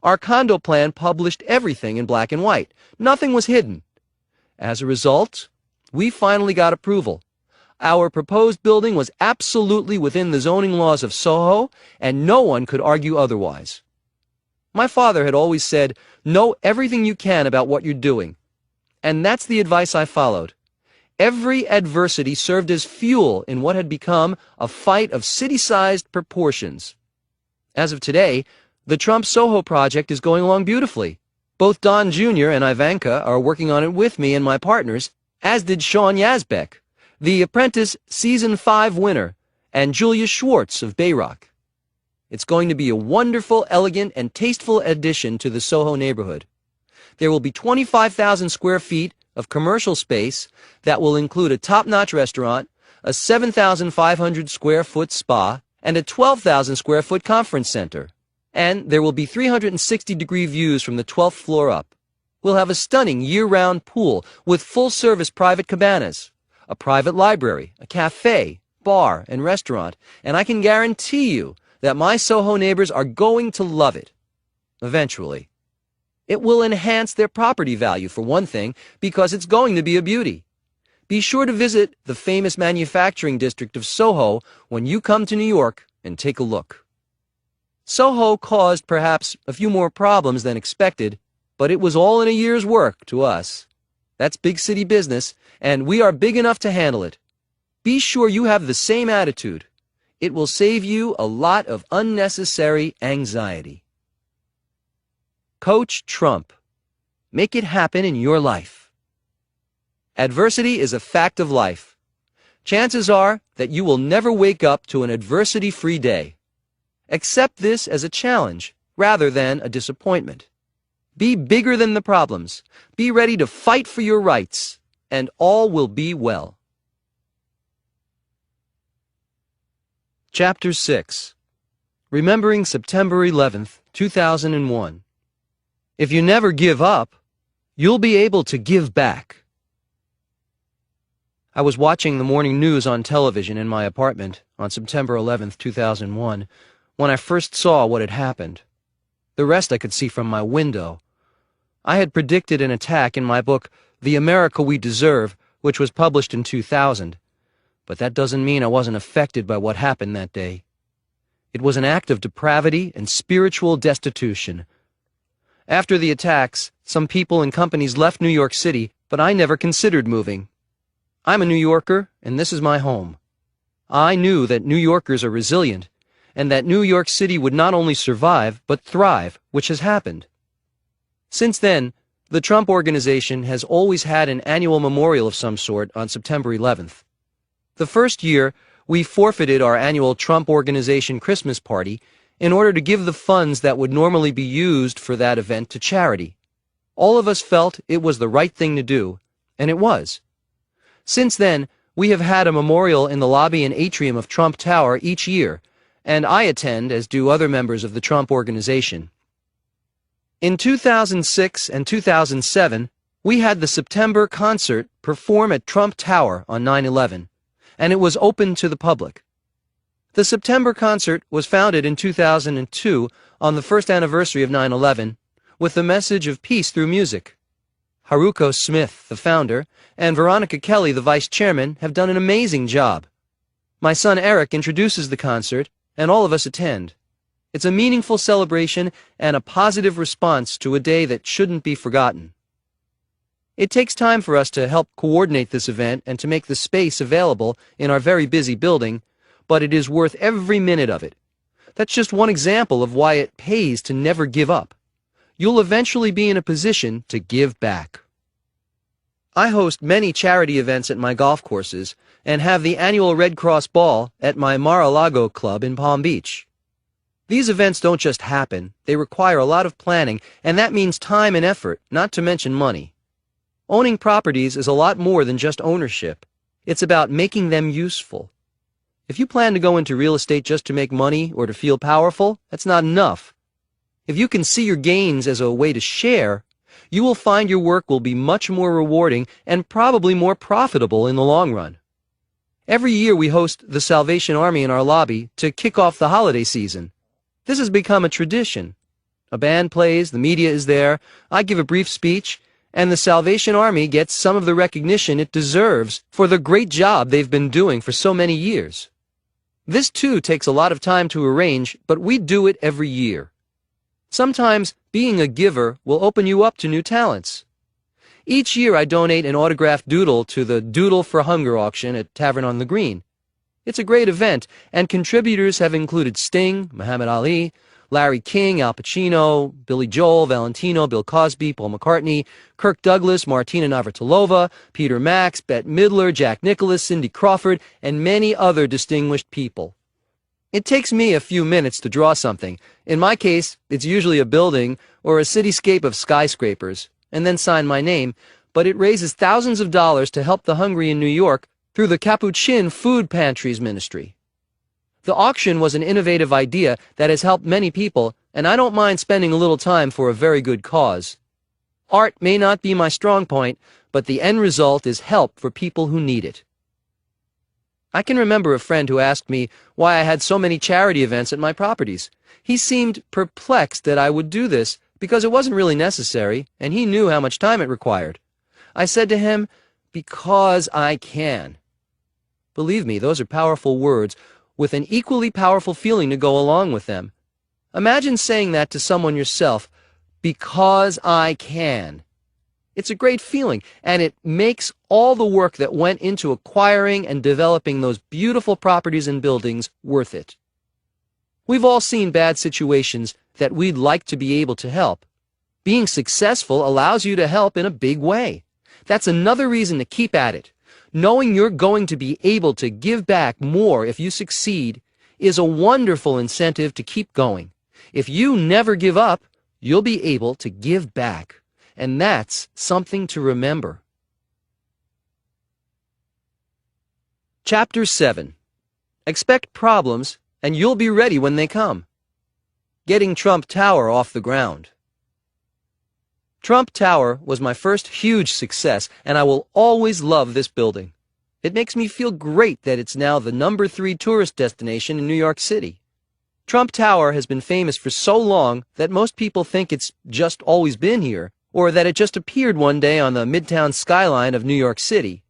Our condo plan published everything in black and white. Nothing was hidden. As a result, we finally got approval. Our proposed building was absolutely within the zoning laws of Soho, and no one could argue otherwise. My father had always said, "Know everything you can about what you're doing." And that's the advice I followed. Every adversity served as fuel in what had become a fight of city-sized proportions. As of today, the Trump Soho project is going along beautifully. Both Don Jr. and Ivanka are working on it with me and my partners, as did Sean Yazbek, the Apprentice Season 5 winner, and Julia Schwartz of Bayrock. It's going to be a wonderful, elegant, and tasteful addition to the Soho neighborhood. There will be 25,000 square feet of commercial space that will include a top-notch restaurant, a 7,500 square foot spa, and a 12,000 square foot conference center. And there will be 360-degree views from the 12th floor up. We'll have a stunning year-round pool with full-service private cabanas, a private library, a cafe, bar, and restaurant, and I can guarantee you that my Soho neighbors are going to love it. Eventually. It will enhance their property value, for one thing, because it's going to be a beauty. Be sure to visit the famous manufacturing district of Soho when you come to New York and take a look. Soho caused perhaps a few more problems than expected, but it was all in a year's work to us. That's big city business, and we are big enough to handle it. Be sure you have the same attitude. It will save you a lot of unnecessary anxiety. Coach Trump. Make it happen in your life. Adversity is a fact of life. Chances are that you will never wake up to an adversity-free day. Accept this as a challenge rather than a disappointment. Be bigger than the problems. Be ready to fight for your rights, and all will be well. Chapter 6. Remembering September 11th, 2001. If you never give up, you'll be able to give back. I was watching the morning news on television in my apartment on September 11th, 2001, when I first saw what had happened. The rest I could see from my window. I had predicted an attack in my book, The America We Deserve, which was published in 2000. But that doesn't mean I wasn't affected by what happened that day. It was an act of depravity and spiritual destitution. After the attacks, some people and companies left New York City, but I never considered moving. I'm a New Yorker, and this is my home. I knew that New Yorkers are resilient, and that New York City would not only survive, but thrive, which has happened. Since then, the Trump Organization has always had an annual memorial of some sort on September 11th. The first year, we forfeited our annual Trump Organization Christmas party in order to give the funds that would normally be used for that event to charity. All of us felt it was the right thing to do, and it was. Since then, we have had a memorial in the lobby and atrium of Trump Tower each year, and I attend, as do other members of the Trump Organization. In 2006 and 2007, we had the September concert perform at Trump Tower on 9/11, and it was open to the public. The September concert was founded in 2002 on the first anniversary of 9/11 with the message of peace through music. Haruko Smith, the founder, and Veronica Kelly, the vice chairman, have done an amazing job. My son Eric introduces the concert, and all of us attend. It's a meaningful celebration and a positive response to a day that shouldn't be forgotten. It takes time for us to help coordinate this event and to make the space available in our very busy building, but it is worth every minute of it. That's just one example of why it pays to never give up. You'll eventually be in a position to give back. I host many charity events at my golf courses and have the annual Red Cross Ball at my Mar-a-Lago club in Palm Beach. These events don't just happen, they require a lot of planning, and that means time and effort, not to mention money. Owning properties is a lot more than just ownership. It's about making them useful. If you plan to go into real estate just to make money or to feel powerful, that's not enough. If you can see your gains as a way to share, you will find your work will be much more rewarding and probably more profitable in the long run. Every year we host the Salvation Army in our lobby to kick off the holiday season. This has become a tradition. A band plays, the media is there, I give a brief speech, and the Salvation Army gets some of the recognition it deserves for the great job they've been doing for so many years. This too takes a lot of time to arrange, but we do it every year. Sometimes being a giver will open you up to new talents. Each year I donate an autographed doodle to the Doodle for Hunger auction at Tavern on the Green. It's a great event, and contributors have included Sting, Muhammad Ali, Larry King, Al Pacino, Billy Joel, Valentino, Bill Cosby, Paul McCartney, Kirk Douglas, Martina Navratilova, Peter Max, Bette Midler, Jack Nicklaus, Cindy Crawford, and many other distinguished people. It takes me a few minutes to draw something. In my case, it's usually a building or a cityscape of skyscrapers, and then sign my name, but it raises thousands of dollars to help the hungry in New York through the Capuchin Food Pantries Ministry. The auction was an innovative idea that has helped many people, and I don't mind spending a little time for a very good cause. Art may not be my strong point, but the end result is help for people who need it. I can remember a friend who asked me why I had so many charity events at my properties. He seemed perplexed that I would do this because it wasn't really necessary, and he knew how much time it required. I said to him, "Because I can." Believe me, those are powerful words, with an equally powerful feeling to go along with them. Imagine saying that to someone yourself, "Because I can." It's a great feeling, and it makes all the work that went into acquiring and developing those beautiful properties and buildings worth it. We've all seen bad situations that we'd like to be able to help. Being successful allows you to help in a big way. That's another reason to keep at it. Knowing you're going to be able to give back more if you succeed is a wonderful incentive to keep going. If you never give up, you'll be able to give back. And that's something to remember. Chapter 7. Expect problems, and you'll be ready when they come. Getting Trump Tower off the ground. Trump Tower was my first huge success, and I will always love this building. It makes me feel great that it's now the number 3 tourist destination in New York City. Trump Tower has been famous for so long that most people think it's just always been here, or that it just appeared one day on the Midtown skyline of New York City.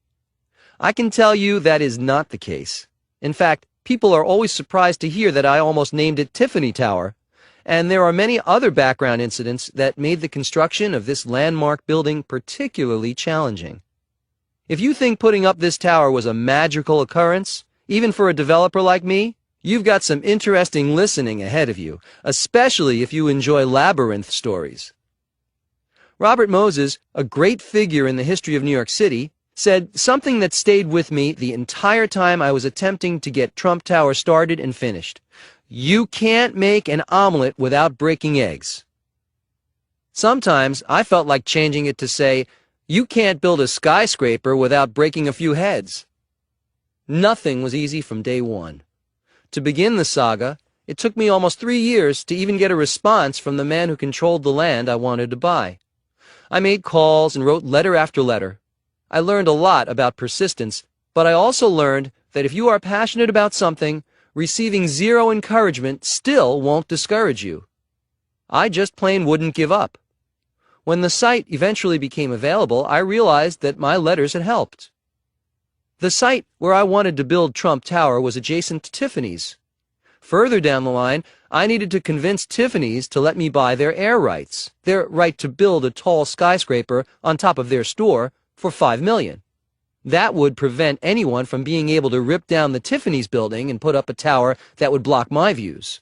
I can tell you that is not the case. In fact, people are always surprised to hear that I almost named it Tiffany Tower, and there are many other background incidents that made the construction of this landmark building particularly challenging. If you think putting up this tower was a magical occurrence, even for a developer like me, you've got some interesting listening ahead of you, especially if you enjoy labyrinth stories. Robert Moses, a great figure in the history of New York City, said something that stayed with me the entire time I was attempting to get Trump Tower started and finished. You can't make an omelet without breaking eggs. Sometimes I felt like changing it to say, you can't build a skyscraper without breaking a few heads. Nothing was easy from day one. To begin the saga, it took me almost 3 years to even get a response from the man who controlled the land I wanted to buy. I made calls and wrote letter after letter. I learned a lot about persistence, but I also learned that if you are passionate about something, receiving zero encouragement still won't discourage you. I just plain wouldn't give up. When the site eventually became available, I realized that my letters had helped. The site where I wanted to build Trump Tower was adjacent to Tiffany's. Further down the line, I needed to convince Tiffany's to let me buy their air rights, their right to build a tall skyscraper on top of their store, for $5 million. That would prevent anyone from being able to rip down the Tiffany's building and put up a tower that would block my views.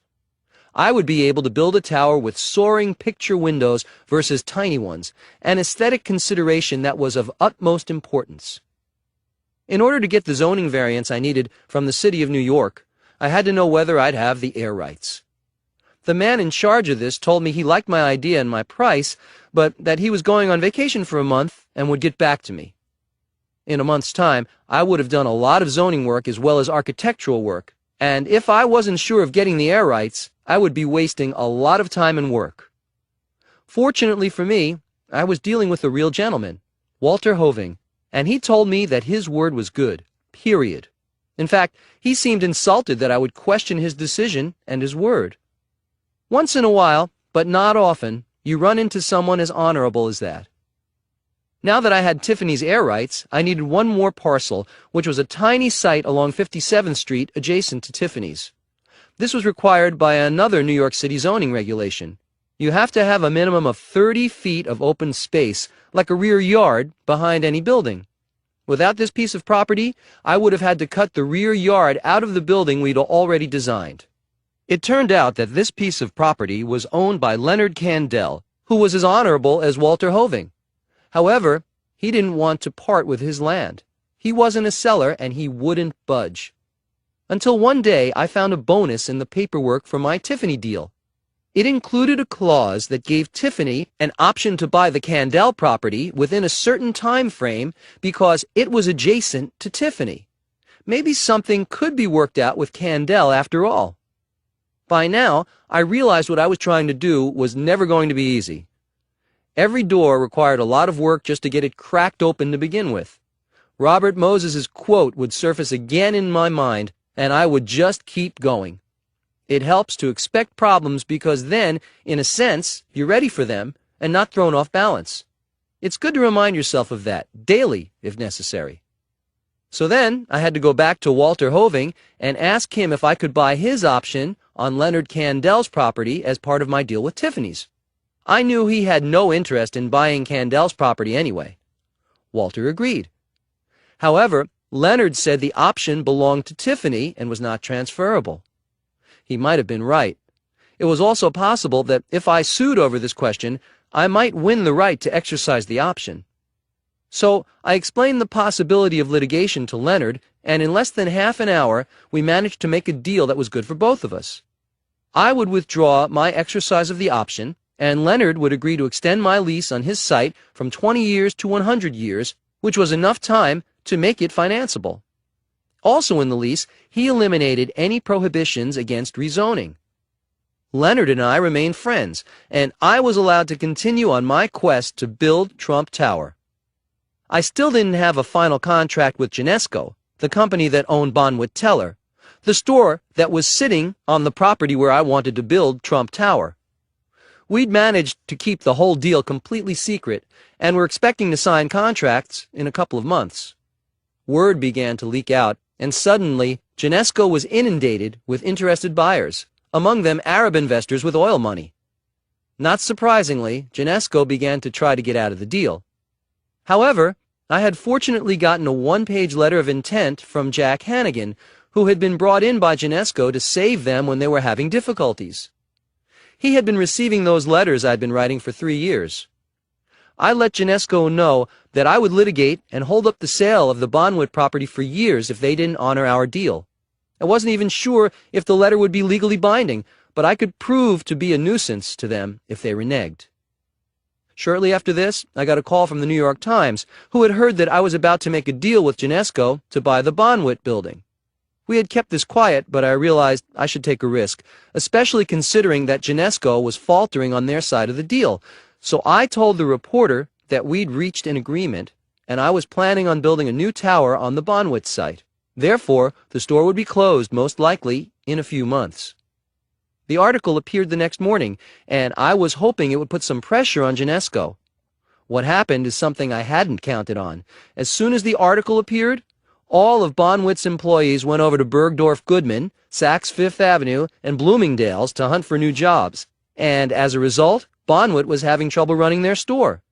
I would be able to build a tower with soaring picture windows versus tiny ones, an aesthetic consideration that was of utmost importance. In order to get the zoning variance I needed from the city of New York, I had to know whether I'd have the air rights. The man in charge of this told me he liked my idea and my price, but that he was going on vacation for a month and would get back to me. In a month's time, I would have done a lot of zoning work as well as architectural work, and if I wasn't sure of getting the air rights, I would be wasting a lot of time and work. Fortunately for me, I was dealing with a real gentleman, Walter Hoving, and he told me that his word was good, period. In fact, he seemed insulted that I would question his decision and his word. Once in a while, but not often, you run into someone as honorable as that. Now that I had Tiffany's air rights, I needed one more parcel, which was a tiny site along 57th Street adjacent to Tiffany's. This was required by another New York City zoning regulation. You have to have a minimum of 30 feet of open space, like a rear yard, behind any building. Without this piece of property, I would have had to cut the rear yard out of the building we'd already designed. It turned out that this piece of property was owned by Leonard Candell, who was as honorable as Walter Hoving. However, he didn't want to part with his land. He wasn't a seller, and he wouldn't budge. Until one day, I found a bonus in the paperwork for my Tiffany deal. It included a clause that gave Tiffany an option to buy the Candell property within a certain time frame because it was adjacent to Tiffany. Maybe something could be worked out with Candell after all. By now, I realized what I was trying to do was never going to be easy. Every door required a lot of work just to get it cracked open to begin with. Robert Moses's quote would surface again in my mind, and I would just keep going. It helps to expect problems because then, in a sense, you're ready for them and not thrown off balance. It's good to remind yourself of that, daily, if necessary. So then, I had to go back to Walter Hoving and ask him if I could buy his option on Leonard Candell's property as part of my deal with Tiffany's. I knew he had no interest in buying Candell's property anyway. Walter agreed. However, Leonard said the option belonged to Tiffany and was not transferable. He might have been right. It was also possible that if I sued over this question, I might win the right to exercise the option. So I explained the possibility of litigation to Leonard, and in less than half an hour, we managed to make a deal that was good for both of us. I would withdraw my exercise of the option, and Leonard would agree to extend my lease on his site from 20 years to 100 years, which was enough time to make it financeable. Also in the lease, he eliminated any prohibitions against rezoning. Leonard and I remained friends, and I was allowed to continue on my quest to build Trump Tower. I still didn't have a final contract with Genesco, the company that owned Bonwit Teller, the store that was sitting on the property where I wanted to build Trump Tower. We'd managed to keep the whole deal completely secret, and were expecting to sign contracts in a couple of months. Word began to leak out, and suddenly, Genesco was inundated with interested buyers, among them Arab investors with oil money. Not surprisingly, Genesco began to try to get out of the deal. However, I had fortunately gotten a one-page letter of intent from Jack Hannigan, who had been brought in by Genesco to save them when they were having difficulties. He had been receiving those letters I'd been writing for 3 years. I let Genesco know that I would litigate and hold up the sale of the Bonwit property for years if they didn't honor our deal. I wasn't even sure if the letter would be legally binding, but I could prove to be a nuisance to them if they reneged. Shortly after this, I got a call from the New York Times, who had heard that I was about to make a deal with Genesco to buy the Bonwit building. We had kept this quiet, but I realized I should take a risk, especially considering that Genesco was faltering on their side of the deal. So I told the reporter that we'd reached an agreement, and I was planning on building a new tower on the Bonwit site. Therefore, the store would be closed, most likely, in a few months. The article appeared the next morning, and I was hoping it would put some pressure on Genesco. What happened is something I hadn't counted on. As soon as the article appeared, all of Bonwit's employees went over to Bergdorf Goodman, Saks Fifth Avenue, and Bloomingdale's to hunt for new jobs. And as a result, Bonwit was having trouble running their store.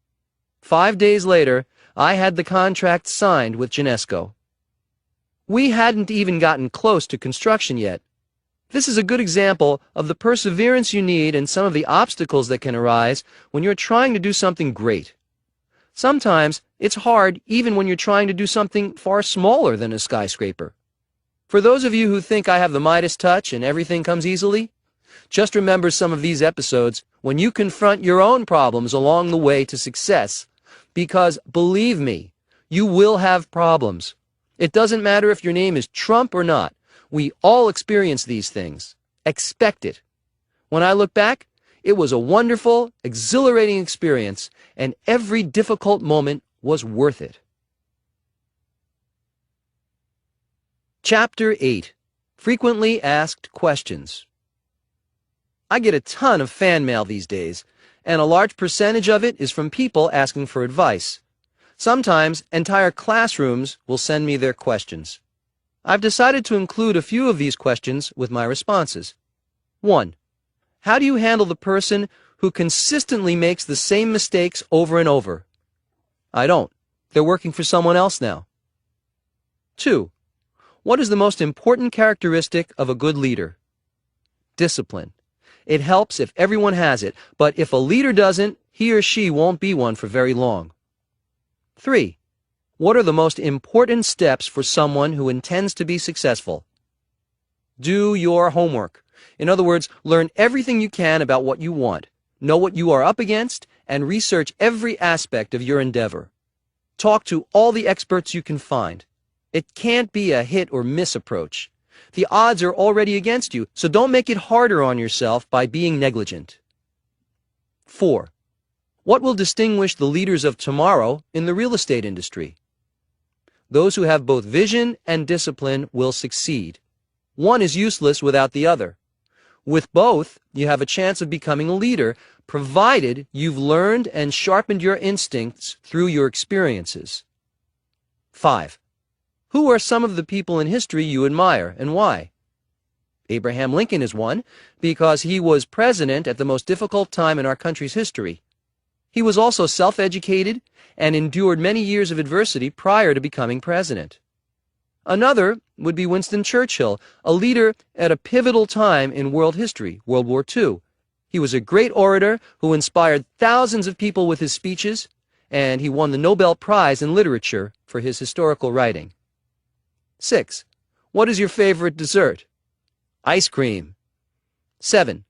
5 days later, I had the contract signed with Genesco. We hadn't even gotten close to construction yet. This is a good example of the perseverance you need and some of the obstacles that can arise when you're trying to do something great. Sometimes it's hard even when you're trying to do something far smaller than a skyscraper. For those of you who think I have the Midas touch and everything comes easily, just remember some of these episodes when you confront your own problems along the way to success, because believe me, you will have problems. It doesn't matter if your name is Trump or not. We all experience these things. Expect it. When I look back, it was a wonderful, exhilarating experience, and every difficult moment was worth it. Chapter 8. Frequently Asked Questions. I get a ton of fan mail these days, and a large percentage of it is from people asking for advice. Sometimes entire classrooms will send me their questions. I've decided to include a few of these questions with my responses. 1. How do you handle the person who consistently makes the same mistakes over and over? I don't. They're working for someone else now. 2. What is the most important characteristic of a good leader? Discipline. It helps if everyone has it, but if a leader doesn't, he or she won't be one for very long. 3. What are the most important steps for someone who intends to be successful? Do your homework. In other words, learn everything you can about what you want, know what you are up against, and research every aspect of your endeavor. Talk to all the experts you can find. It can't be a hit or miss approach. The odds are already against you, so don't make it harder on yourself by being negligent. 4. What will distinguish the leaders of tomorrow in the real estate industry? Those who have both vision and discipline will succeed. One is useless without the other. With both, you have a chance of becoming a leader, provided you've learned and sharpened your instincts through your experiences. 5. Who are some of the people in history you admire, and why? Abraham Lincoln is one, because he was president at the most difficult time in our country's history. He was also self-educated and endured many years of adversity prior to becoming president. Another would be Winston Churchill, a leader at a pivotal time in world history, World War II. He was a great orator who inspired thousands of people with his speeches, and he won the Nobel Prize in Literature for his historical writing. 6. What is your favorite dessert? Ice cream. 7.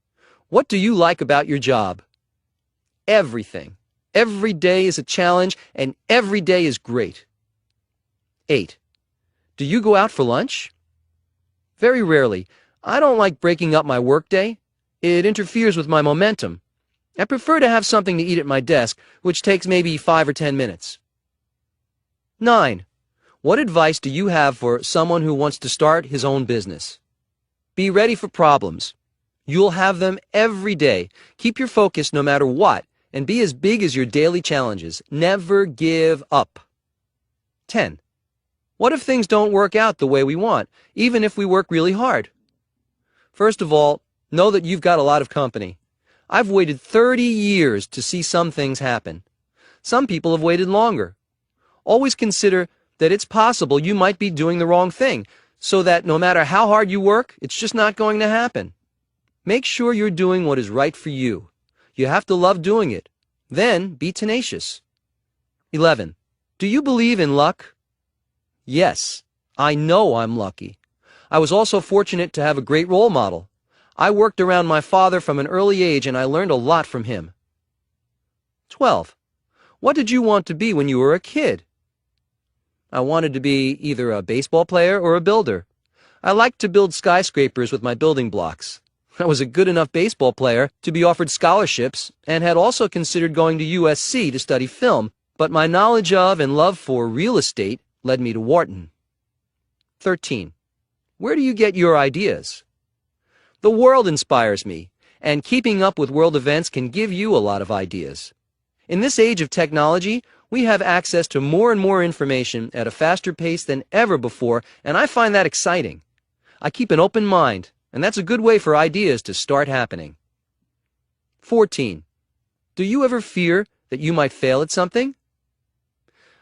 What do you like about your job? Everything. Every day is a challenge, and every day is great. 8. Do you go out for lunch? Very rarely. I don't like breaking up my workday. It interferes with my momentum. I prefer to have something to eat at my desk, which takes maybe 5 or 10 minutes. 9. What advice do you have for someone who wants to start his own business? Be ready for problems. You'll have them every day. Keep your focus no matter what, and be as big as your daily challenges. Never give up. 10. What if things don't work out the way we want, even if we work really hard? First of all, know that you've got a lot of company. I've waited 30 years to see some things happen. Some people have waited longer. Always consider that it's possible you might be doing the wrong thing, so that no matter how hard you work, it's just not going to happen. Make sure you're doing what is right for you. You have to love doing it. Then be tenacious. 11. Do you believe in luck? Yes, I know I'm lucky. I was also fortunate to have a great role model. I worked around my father from an early age, and I learned a lot from him. 12. What did you want to be when you were a kid? I wanted to be either a baseball player or a builder. I liked to build skyscrapers with my building blocks. I was a good enough baseball player to be offered scholarships and had also considered going to USC to study film, but my knowledge of and love for real estate led me to Wharton. 13. Where do you get your ideas? The world inspires me, and keeping up with world events can give you a lot of ideas. In this age of technology, we have access to more and more information at a faster pace than ever before, and I find that exciting. I keep an open mind, and that's a good way for ideas to start happening. 14. Do you ever fear that you might fail at something?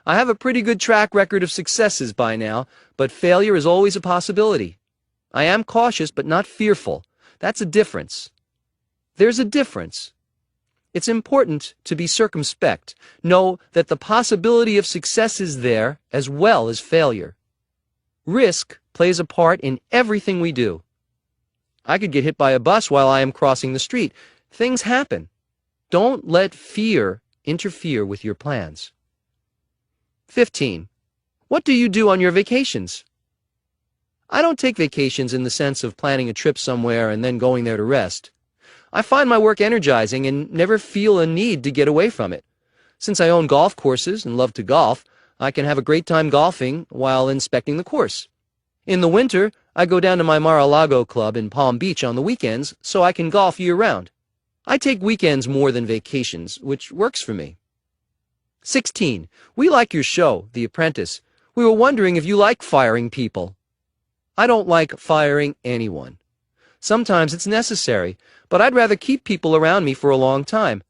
I have a pretty good track record of successes by now, but failure is always a possibility. I am cautious but not fearful. That's a difference. There's a difference. It's important to be circumspect. Know that the possibility of success is there as well as failure. Risk plays a part in everything we do. I could get hit by a bus while I am crossing the street. Things happen. Don't let fear interfere with your plans. 15. What do you do on your vacations? I don't take vacations in the sense of planning a trip somewhere and then going there to rest. I find my work energizing and never feel a need to get away from it. Since I own golf courses and love to golf, I can have a great time golfing while inspecting the course. In the winter, I go down to my Mar-a-Lago club in Palm Beach on the weekends so I can golf year-round. I take weekends more than vacations, which works for me. 16. We like your show, The Apprentice. We were wondering if you like firing people. I don't like firing anyone. Sometimes it's necessary, but I'd rather keep people around me for a long time.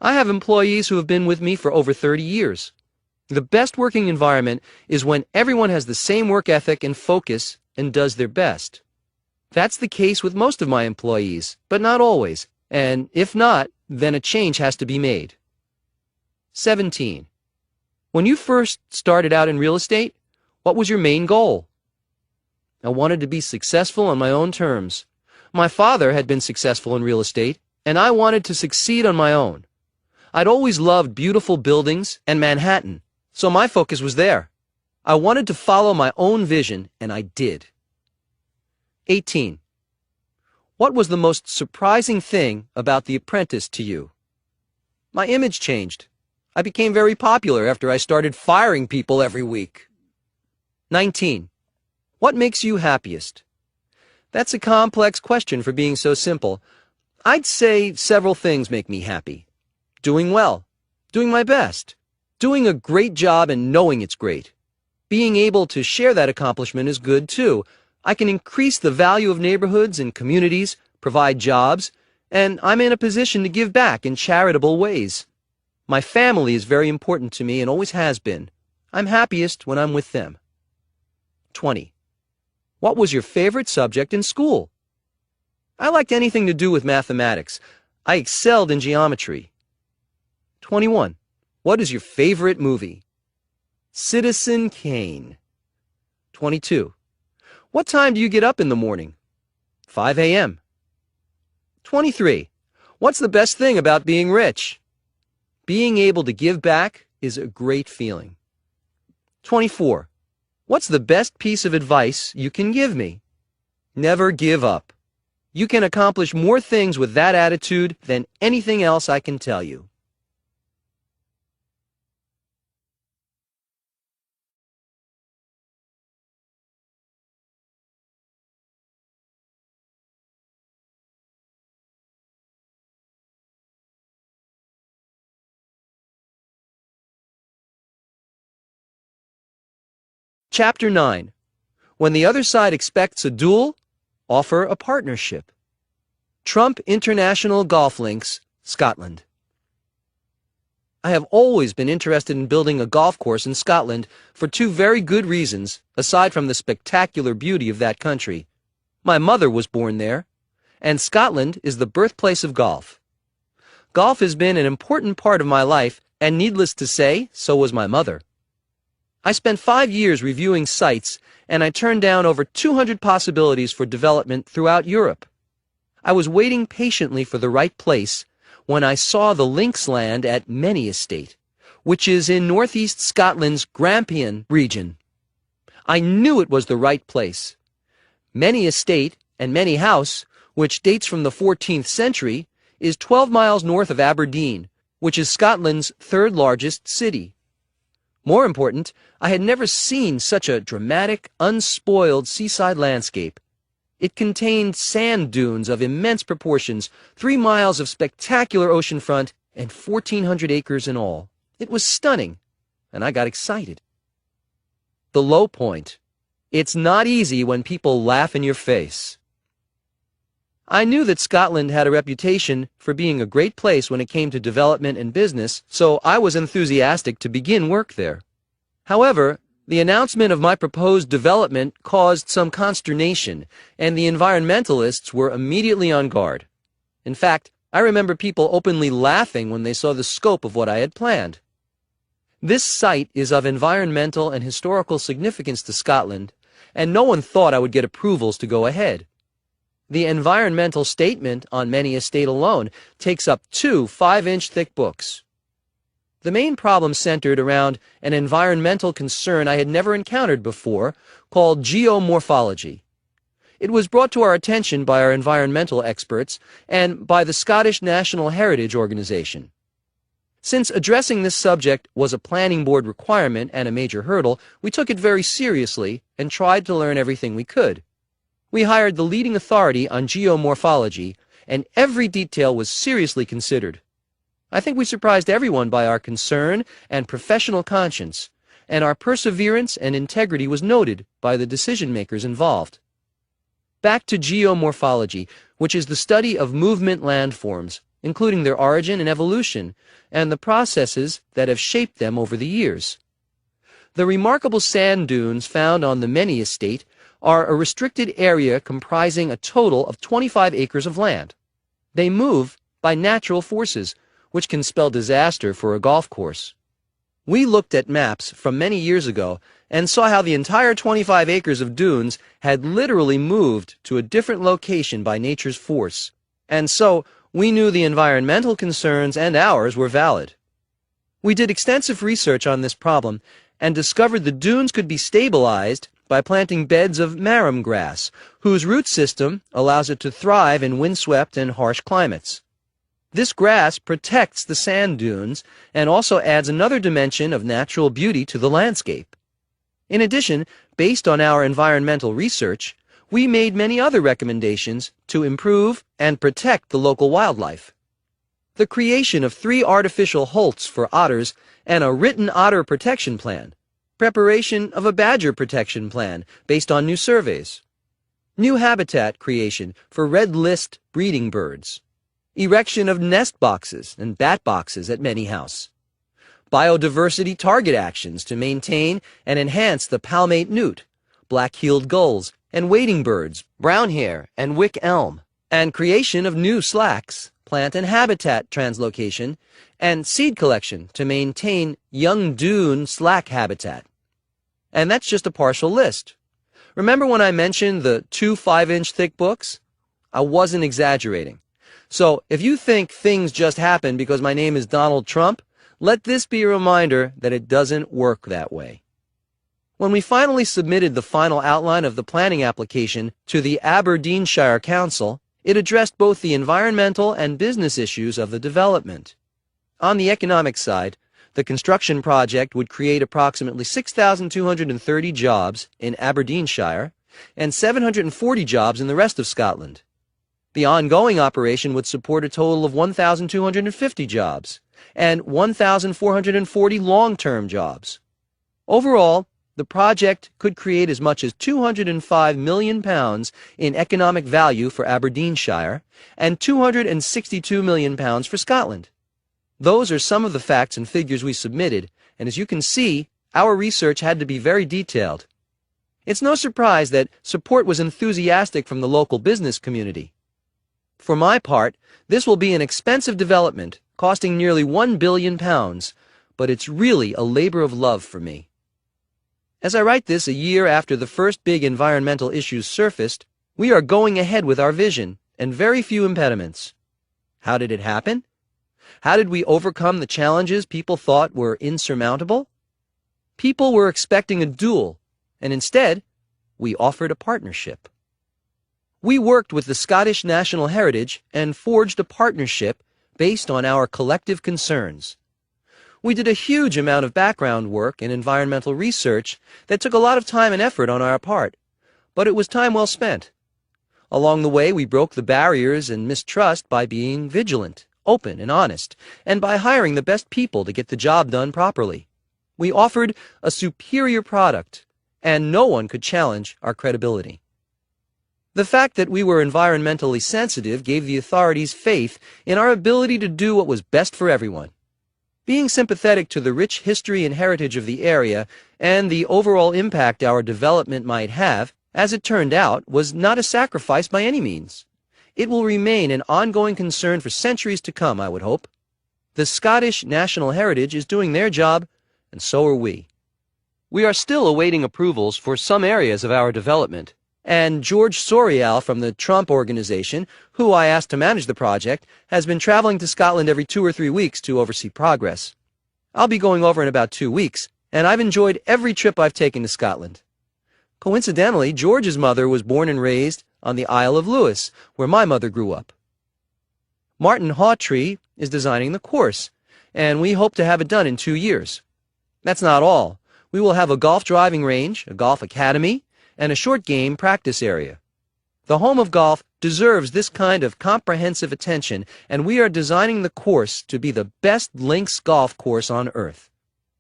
I have employees who have been with me for over 30 years. The best working environment is when everyone has the same work ethic and focus and does their best. That's the case with most of my employees, but not always, and if not, then a change has to be made. 17. When you first started out in real estate, what was your main goal? I wanted to be successful on my own terms. My father had been successful in real estate, and I wanted to succeed on my own. I'd always loved beautiful buildings and Manhattan, so my focus was there. I wanted to follow my own vision, and I did. 18. What was the most surprising thing about The Apprentice to you? My image changed. I became very popular after I started firing people every week. 19. What makes you happiest? That's a complex question for being so simple. I'd say several things make me happy. Doing well, doing my best, doing a great job and knowing it's great. Being able to share that accomplishment is good too. I can increase the value of neighborhoods and communities, provide jobs, and I'm in a position to give back in charitable ways. My family is very important to me and always has been. I'm happiest when I'm with them. 20. What was your favorite subject in school? I liked anything to do with mathematics. I excelled in geometry. 21. What is your favorite movie? Citizen Kane. 22. What time do you get up in the morning? 5 a.m. 23. What's the best thing about being rich? Being able to give back is a great feeling. 24. What's the best piece of advice you can give me? Never give up. You can accomplish more things with that attitude than anything else I can tell you. Chapter 9. When the other side expects a duel, offer a partnership. Trump International Golf Links, Scotland. I have always been interested in building a golf course in Scotland for two very good reasons, aside from the spectacular beauty of that country. My mother was born there, and Scotland is the birthplace of golf. Golf has been an important part of my life, and needless to say, so was my mother. I spent 5 years reviewing sites, and I turned down over 200 possibilities for development throughout Europe. I was waiting patiently for the right place when I saw the links land at Many Estate, which is in northeast Scotland's Grampian region. I knew it was the right place. Many Estate and Many House, which dates from the 14th century, is 12 miles north of Aberdeen, which is Scotland's third largest city. More important, I had never seen such a dramatic, unspoiled seaside landscape. It contained sand dunes of immense proportions, 3 miles of spectacular oceanfront, and 1,400 acres in all. It was stunning, and I got excited. The low point. It's not easy when people laugh in your face. I knew that Scotland had a reputation for being a great place when it came to development and business, so I was enthusiastic to begin work there. However, the announcement of my proposed development caused some consternation, and the environmentalists were immediately on guard. In fact, I remember people openly laughing when they saw the scope of what I had planned. This site is of environmental and historical significance to Scotland, and no one thought I would get approvals to go ahead. The environmental statement on many estate alone takes up 2 5-inch thick books. The main problem centered around an environmental concern I had never encountered before, called geomorphology. It was brought to our attention by our environmental experts and by the Scottish National Heritage Organization. Since addressing this subject was a planning board requirement and a major hurdle, we took it very seriously and tried to learn everything we could. We hired the leading authority on geomorphology, and every detail was seriously considered. I think we surprised everyone by our concern and professional conscience, and our perseverance and integrity was noted by the decision-makers involved. Back to geomorphology, which is the study of movement landforms, including their origin and evolution, and the processes that have shaped them over the years. The remarkable sand dunes found on the Many estate are a restricted area comprising a total of 25 acres of land. They move by natural forces, which can spell disaster for a golf course. We looked at maps from many years ago and saw how the entire 25 acres of dunes had literally moved to a different location by nature's force, and so we knew the environmental concerns and ours were valid. We did extensive research on this problem and discovered the dunes could be stabilized by planting beds of marram grass, whose root system allows it to thrive in windswept and harsh climates. This grass protects the sand dunes and also adds another dimension of natural beauty to the landscape. In addition, based on our environmental research, we made many other recommendations to improve and protect the local wildlife. The creation of 3 artificial holts for otters and a written otter protection plan, preparation of a badger protection plan based on new surveys, new habitat creation for red list breeding birds, erection of nest boxes and bat boxes at many houses, biodiversity target actions to maintain and enhance the palmate newt, black-heeled gulls, and wading birds, brown hare, and wick elm, and creation of new slacks, plant and habitat translocation, and seed collection to maintain young dune slack habitat. And that's just a partial list. Remember when I mentioned the 2 5-inch thick books? I wasn't exaggerating. So if you think things just happen because my name is Donald Trump, let this be a reminder that it doesn't work that way. When we finally submitted the final outline of the planning application to the Aberdeenshire Council, it addressed both the environmental and business issues of the development. On the economic side, the construction project would create approximately 6,230 jobs in Aberdeenshire and 740 jobs in the rest of Scotland. The ongoing operation would support a total of 1,250 jobs and 1,440 long-term jobs. Overall, the project could create as much as £205 million in economic value for Aberdeenshire and £262 million for Scotland. Those are some of the facts and figures we submitted, and as you can see, our research had to be very detailed. It's no surprise that support was enthusiastic from the local business community. For my part, this will be an expensive development, costing nearly £1 billion, but it's really a labor of love for me. As I write this a year after the first big environmental issues surfaced, we are going ahead with our vision and very few impediments. How did it happen? How did we overcome the challenges people thought were insurmountable? People were expecting a duel, and instead, we offered a partnership. We worked with the Scottish National Heritage and forged a partnership based on our collective concerns. We did a huge amount of background work and environmental research that took a lot of time and effort on our part, but it was time well spent. Along the way, we broke the barriers and mistrust by being vigilant, open, and honest, and by hiring the best people to get the job done properly. We offered a superior product, and no one could challenge our credibility. The fact that we were environmentally sensitive gave the authorities faith in our ability to do what was best for everyone. Being sympathetic to the rich history and heritage of the area and the overall impact our development might have, as it turned out, was not a sacrifice by any means. It will remain an ongoing concern for centuries to come, I would hope. The Scottish National Heritage is doing their job, and so are we. We are still awaiting approvals for some areas of our development, and George Sorial from the Trump Organization, who I asked to manage the project, has been traveling to Scotland every 2 or 3 weeks to oversee progress. I'll be going over in about 2 weeks, and I've enjoyed every trip I've taken to Scotland. Coincidentally, George's mother was born and raised on the Isle of Lewis, where my mother grew up. Martin Hawtree is designing the course, and we hope to have it done in 2 years. That's not all. We will have a golf driving range, a golf academy, and a short game practice area. The home of golf deserves this kind of comprehensive attention, and we are designing the course to be the best links golf course on earth.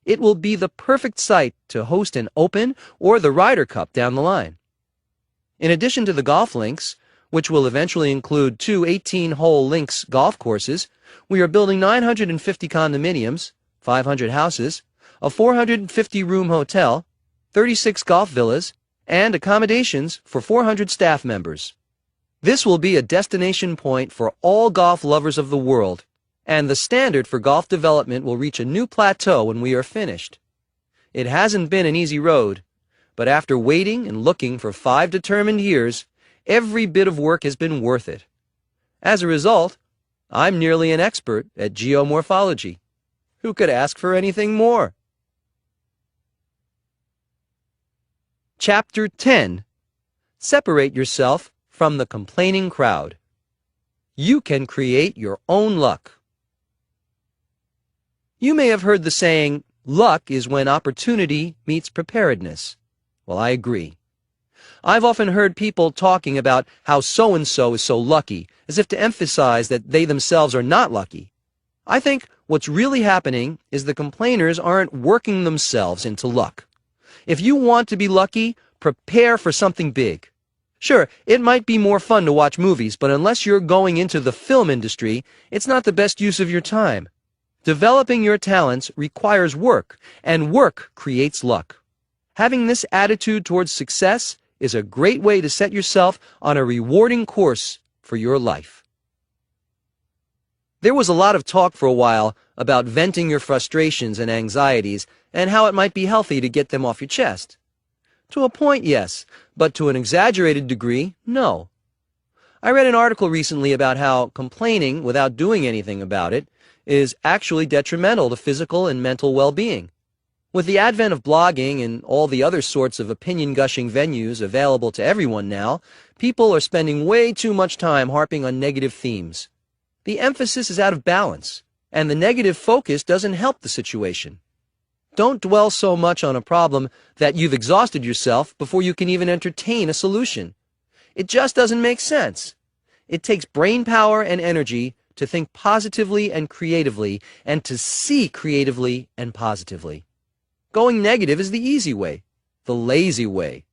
It will be the perfect site to host an Open or the Ryder Cup down the line. In addition to the golf links, which will eventually include 2 18-hole links golf courses, we are building 950 condominiums, 500 houses, a 450-room hotel, 36 golf villas, and accommodations for 400 staff members. This will be a destination point for all golf lovers of the world, and the standard for golf development will reach a new plateau when we are finished. It hasn't been an easy road, but after waiting and looking for 5 determined years, every bit of work has been worth it. As a result, I'm nearly an expert at geomorphology. Who could ask for anything more? Chapter 10. Separate yourself from the complaining crowd. You can create your own luck. You may have heard the saying, luck is when opportunity meets preparedness. Well, I agree. I've often heard people talking about how so-and-so is so lucky, as if to emphasize that they themselves are not lucky. I think what's really happening is the complainers aren't working themselves into luck. If you want to be lucky, prepare for something big. Sure, it might be more fun to watch movies, but unless you're going into the film industry, it's not the best use of your time. Developing your talents requires work, and work creates luck. Having this attitude towards success is a great way to set yourself on a rewarding course for your life. There was a lot of talk for a while about venting your frustrations and anxieties and how it might be healthy to get them off your chest. To a point, yes, but to an exaggerated degree, no. I read an article recently about how complaining without doing anything about it is actually detrimental to physical and mental well-being. With the advent of blogging and all the other sorts of opinion-gushing venues available to everyone now, people are spending way too much time harping on negative themes. The emphasis is out of balance, and the negative focus doesn't help the situation. Don't dwell so much on a problem that you've exhausted yourself before you can even entertain a solution. It just doesn't make sense. It takes brain power and energy to think positively and creatively, and to see creatively and positively. Going negative is the easy way, the lazy way.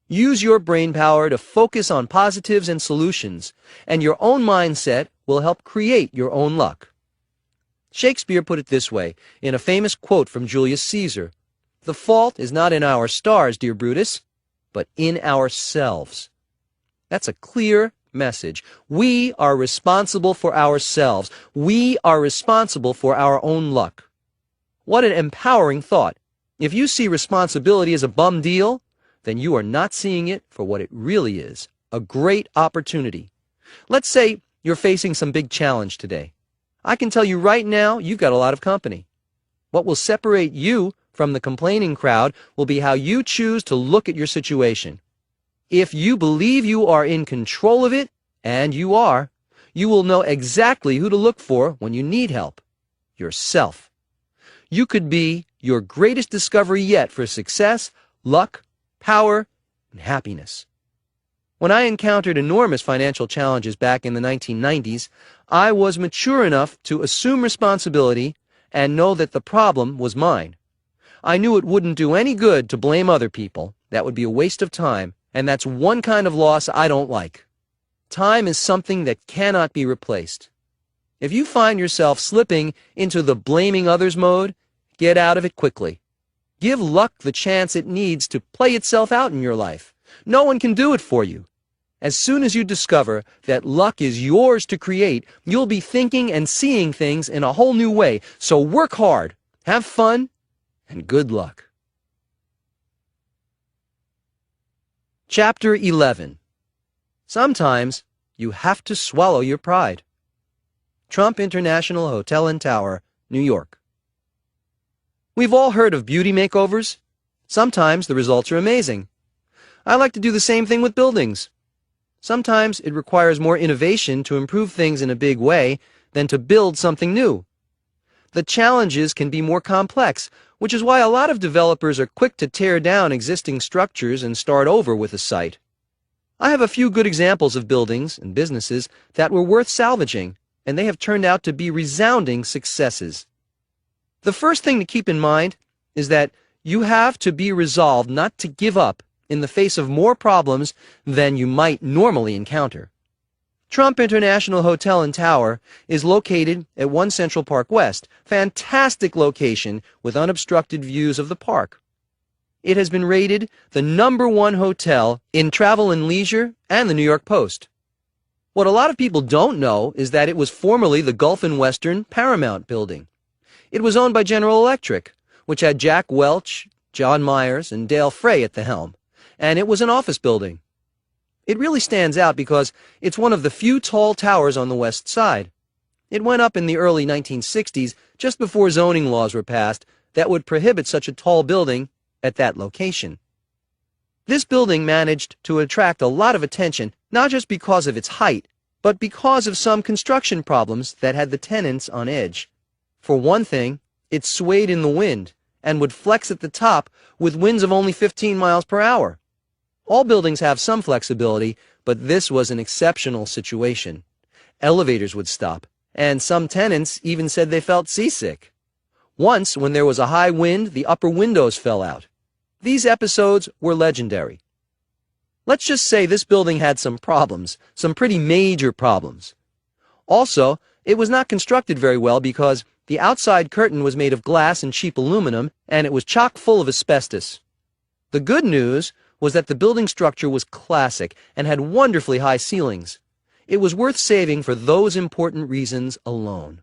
Use your brain power to focus on positives and solutions, and your own mindset will help create your own luck. Shakespeare put it this way in a famous quote from Julius Caesar: "The fault is not in our stars, dear Brutus, but in ourselves." That's a clear message. We are responsible for ourselves. We are responsible for our own luck. What an empowering thought. If you see responsibility as a bum deal, then you are not seeing it for what it really is, a great opportunity. Let's say you're facing some big challenge today. I can tell you right now, you've got a lot of company. What will separate you from the complaining crowd will be how you choose to look at your situation. If you believe you are in control of it, and you are, you will know exactly who to look for when you need help. Yourself. You could be your greatest discovery yet for success, luck, power, and happiness. When I encountered enormous financial challenges back in the 1990s, I was mature enough to assume responsibility and know that the problem was mine. I knew it wouldn't do any good to blame other people. That would be a waste of time, and that's one kind of loss I don't like. Time is something that cannot be replaced. If you find yourself slipping into the blaming others mode, get out of it quickly. Give luck the chance it needs to play itself out in your life. No one can do it for you. As soon as you discover that luck is yours to create, you'll be thinking and seeing things in a whole new way. So work hard, have fun, and good luck. Chapter 11. Sometimes you have to swallow your pride. Trump International Hotel and Tower, New York. We've all heard of beauty makeovers. Sometimes the results are amazing. I like to do the same thing with buildings. Sometimes it requires more innovation to improve things in a big way than to build something new. The challenges can be more complex, which is why a lot of developers are quick to tear down existing structures and start over with a site. I have a few good examples of buildings and businesses that were worth salvaging, and they have turned out to be resounding successes. The first thing to keep in mind is that you have to be resolved not to give up in the face of more problems than you might normally encounter. Trump International Hotel and Tower is located at 1 Central Park West. Fantastic location with unobstructed views of the park. It has been rated the #1 hotel in Travel and Leisure and the New York Post. What a lot of people don't know is that it was formerly the Gulf and Western Paramount building. It was owned by General Electric, which had Jack Welch, John Myers, and Dale Frey at the helm, and it was an office building. It really stands out because it's one of the few tall towers on the west side. It went up in the early 1960s, just before zoning laws were passed that would prohibit such a tall building at that location. This building managed to attract a lot of attention, not just because of its height, but because of some construction problems that had the tenants on edge. For one thing, it swayed in the wind and would flex at the top with winds of only 15 miles per hour. All buildings have some flexibility, but this was an exceptional situation. Elevators would stop, and some tenants even said they felt seasick. Once, when there was a high wind, the upper windows fell out. These episodes were legendary. Let's just say this building had some problems, some pretty major problems. Also, it was not constructed very well because the outside curtain was made of glass and cheap aluminum, and it was chock full of asbestos. The good news was that the building structure was classic and had wonderfully high ceilings. It was worth saving for those important reasons alone.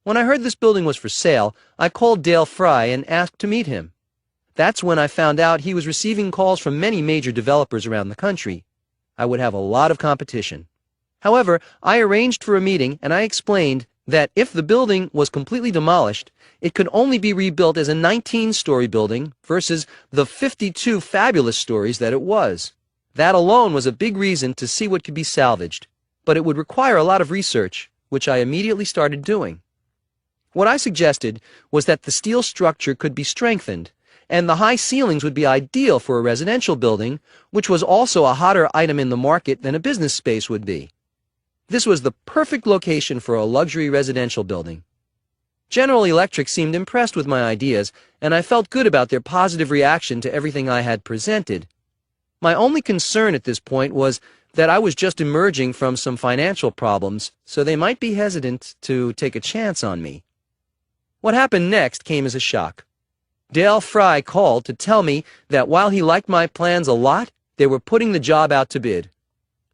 When I heard this building was for sale, I called Dale Frey and asked to meet him. That's when I found out he was receiving calls from many major developers around the country. I would have a lot of competition. However, I arranged for a meeting and I explained that if the building was completely demolished, it could only be rebuilt as a 19-story building versus the 52 fabulous stories that it was. That alone was a big reason to see what could be salvaged, but it would require a lot of research, which I immediately started doing. What I suggested was that the steel structure could be strengthened, and the high ceilings would be ideal for a residential building, which was also a hotter item in the market than a business space would be. This was the perfect location for a luxury residential building. General Electric seemed impressed with my ideas, and I felt good about their positive reaction to everything I had presented. My only concern at this point was that I was just emerging from some financial problems, so they might be hesitant to take a chance on me. What happened next came as a shock. Dale Frey called to tell me that while he liked my plans a lot, they were putting the job out to bid.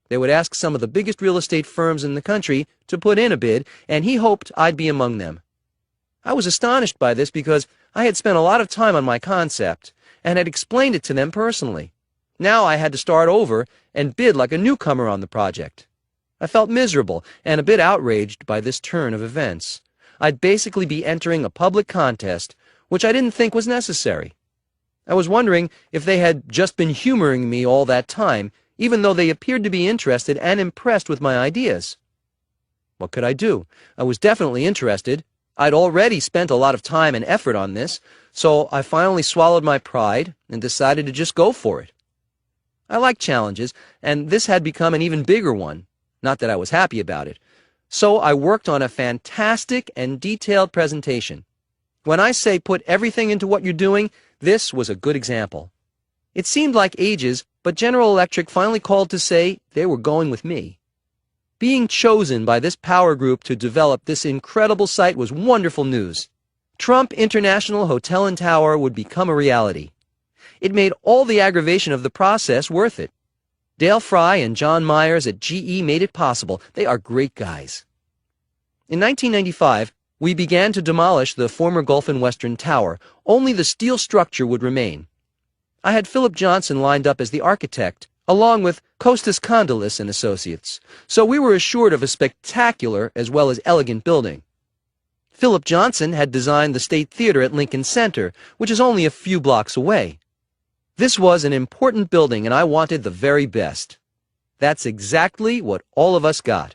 They would ask some of the biggest real estate firms in the country to put in a bid, and he hoped I'd be among them. I was astonished by this because I had spent a lot of time on my concept and had explained it to them personally. Now I had to start over and bid like a newcomer on the project. I felt miserable and a bit outraged by this turn of events. I'd basically be entering a public contest, which I didn't think was necessary. I was wondering if they had just been humoring me all that time, even though they appeared to be interested and impressed with my ideas. What could I do? I was definitely interested. I'd already spent a lot of time and effort on this, so I finally swallowed my pride and decided to just go for it. I like challenges, and this had become an even bigger one. Not that I was happy about it. So I worked on a fantastic and detailed presentation. When I say put everything into what you're doing, this was a good example. It seemed like ages, but General Electric finally called to say they were going with me. Being chosen by this power group to develop this incredible site was wonderful news. Trump International Hotel and Tower would become a reality. It made all the aggravation of the process worth it. Dale Fry and John Myers at GE made it possible. They are great guys. In 1995, we began to demolish the former Gulf and Western Tower. Only the steel structure would remain. I had Philip Johnson lined up as the architect, along with Costas Kondylis and Associates, so we were assured of a spectacular as well as elegant building. Philip Johnson had designed the State Theater at Lincoln Center, which is only a few blocks away. This was an important building, and I wanted the very best. That's exactly what all of us got.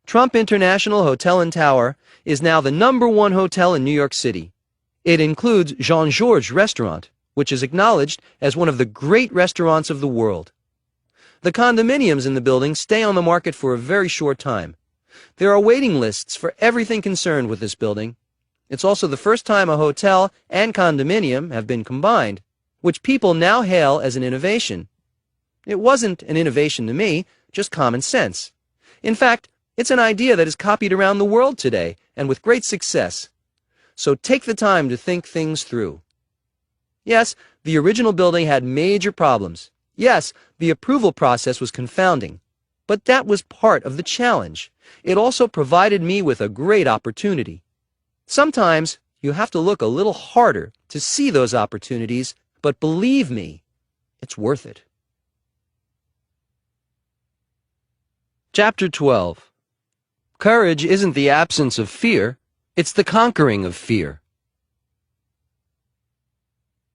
Trump International Hotel and Tower is now the #1 hotel in New York City. It includes Jean-Georges Restaurant, which is acknowledged as one of the great restaurants of the world. The condominiums in the building stay on the market for a very short time. There are waiting lists for everything concerned with this building. It's also the first time a hotel and condominium have been combined, which people now hail as an innovation. It wasn't an innovation to me, just common sense. In fact, it's an idea that is copied around the world today, and with great success. So take the time to think things through. Yes, the original building had major problems. Yes, the approval process was confounding. But that was part of the challenge. It also provided me with a great opportunity. Sometimes you have to look a little harder to see those opportunities, but believe me, it's worth it. Chapter 12. Courage isn't the absence of fear, it's the conquering of fear.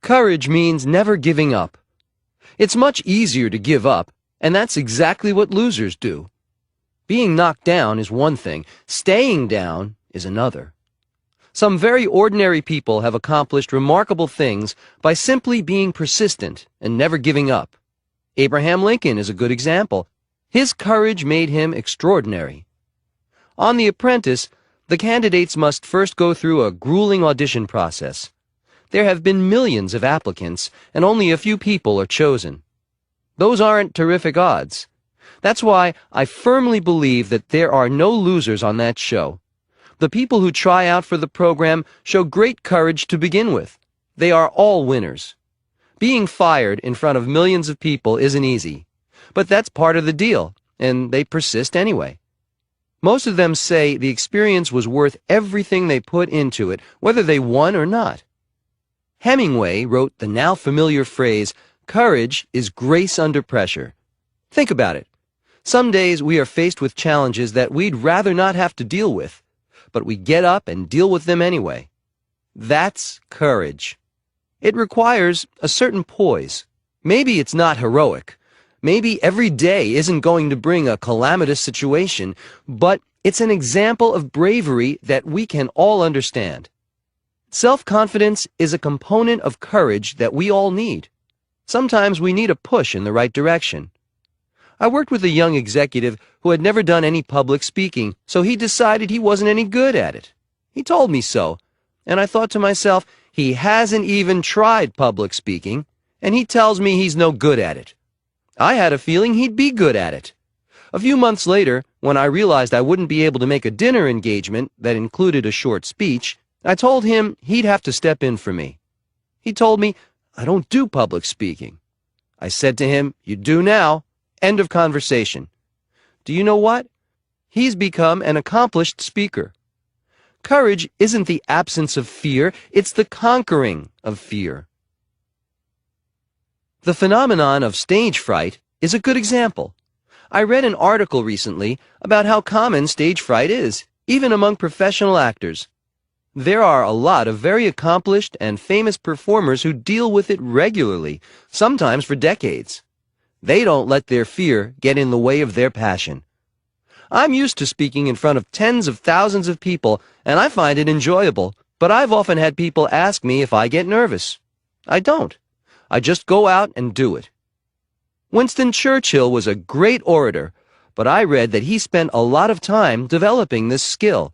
Courage means never giving up. It's much easier to give up, and that's exactly what losers do. Being knocked down is one thing, staying down is another. Some very ordinary people have accomplished remarkable things by simply being persistent and never giving up. Abraham Lincoln is a good example. His courage made him extraordinary. On The Apprentice, the candidates must first go through a grueling audition process. There have been millions of applicants, and only a few people are chosen. Those aren't terrific odds. That's why I firmly believe that there are no losers on that show. The people who try out for the program show great courage to begin with. They are all winners. Being fired in front of millions of people isn't easy, but that's part of the deal, and they persist anyway. Most of them say the experience was worth everything they put into it, whether they won or not. Hemingway wrote the now familiar phrase, "Courage is grace under pressure." Think about it. Some days we are faced with challenges that we'd rather not have to deal with, but we get up and deal with them anyway. That's courage. It requires a certain poise. Maybe it's not heroic. Maybe every day isn't going to bring a calamitous situation, but it's an example of bravery that we can all understand. Self-confidence is a component of courage that we all need. Sometimes we need a push in the right direction. I worked with a young executive who had never done any public speaking, so he decided he wasn't any good at it. He told me so, and I thought to myself, he hasn't even tried public speaking, and he tells me he's no good at it. I had a feeling he'd be good at it. A few months later, when I realized I wouldn't be able to make a dinner engagement that included a short speech, I told him he'd have to step in for me. He told me, "I don't do public speaking." I said to him, "You do now." End of conversation. Do you know what? He's become an accomplished speaker. Courage isn't the absence of fear, it's the conquering of fear. The phenomenon of stage fright is a good example. I read an article recently about how common stage fright is, even among professional actors. There are a lot of very accomplished and famous performers who deal with it regularly, sometimes for decades. They don't let their fear get in the way of their passion. I'm used to speaking in front of tens of thousands of people, and I find it enjoyable, but I've often had people ask me if I get nervous. I don't. I just go out and do it. Winston Churchill was a great orator, but I read that he spent a lot of time developing this skill.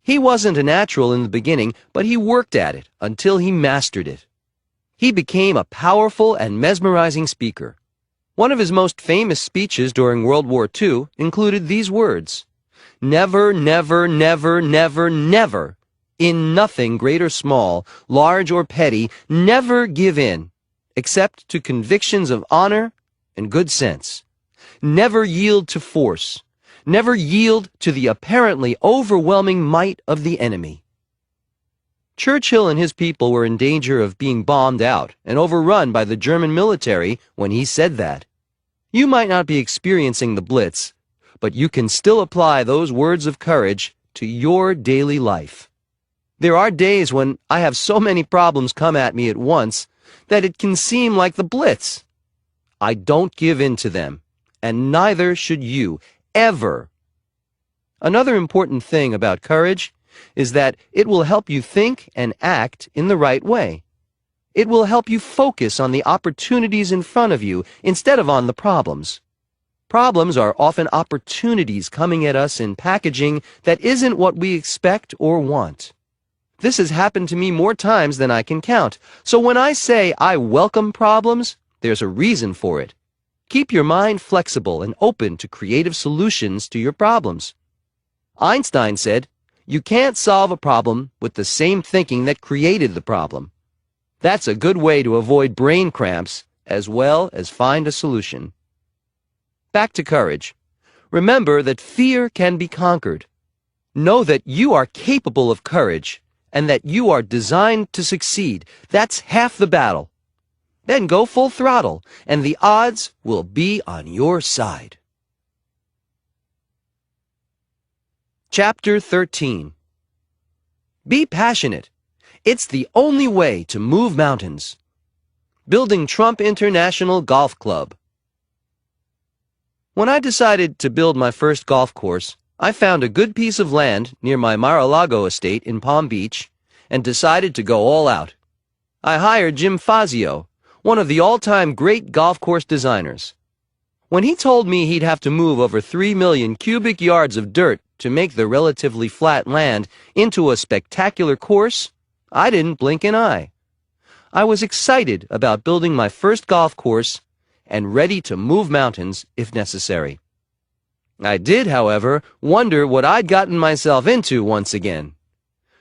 He wasn't a natural in the beginning, but he worked at it until he mastered it. He became a powerful and mesmerizing speaker. One of his most famous speeches during World War II included these words: "Never, never, never, never, never, in nothing great or small, large or petty, never give in, except to convictions of honor and good sense. Never yield to force. Never yield to the apparently overwhelming might of the enemy." Churchill and his people were in danger of being bombed out and overrun by the German military when he said that. You might not be experiencing the Blitz, but you can still apply those words of courage to your daily life. There are days when I have so many problems come at me at once that it can seem like the Blitz. I don't give in to them, and neither should you, ever. Another important thing about courage is that it will help you think and act in the right way. It will help you focus on the opportunities in front of you instead of on the problems. Problems are often opportunities coming at us in packaging that isn't what we expect or want. This has happened to me more times than I can count, so when I say I welcome problems, there's a reason for it. Keep your mind flexible and open to creative solutions to your problems. Einstein said, "You can't solve a problem with the same thinking that created the problem." That's a good way to avoid brain cramps as well as find a solution. Back to courage. Remember that fear can be conquered. Know that you are capable of courage and that you are designed to succeed. That's half the battle. Then go full throttle, and the odds will be on your side. Chapter 13. Be passionate. It's the only way to move mountains. Building Trump International Golf Club. When I decided to build my first golf course, I found a good piece of land near my Mar-a-Lago estate in Palm Beach and decided to go all out. I hired Jim Fazio, one of the all-time great golf course designers. When he told me he'd have to move over 3 million cubic yards of dirt to make the relatively flat land into a spectacular course, I didn't blink an eye. I was excited about building my first golf course and ready to move mountains if necessary. I did, however, wonder what I'd gotten myself into once again.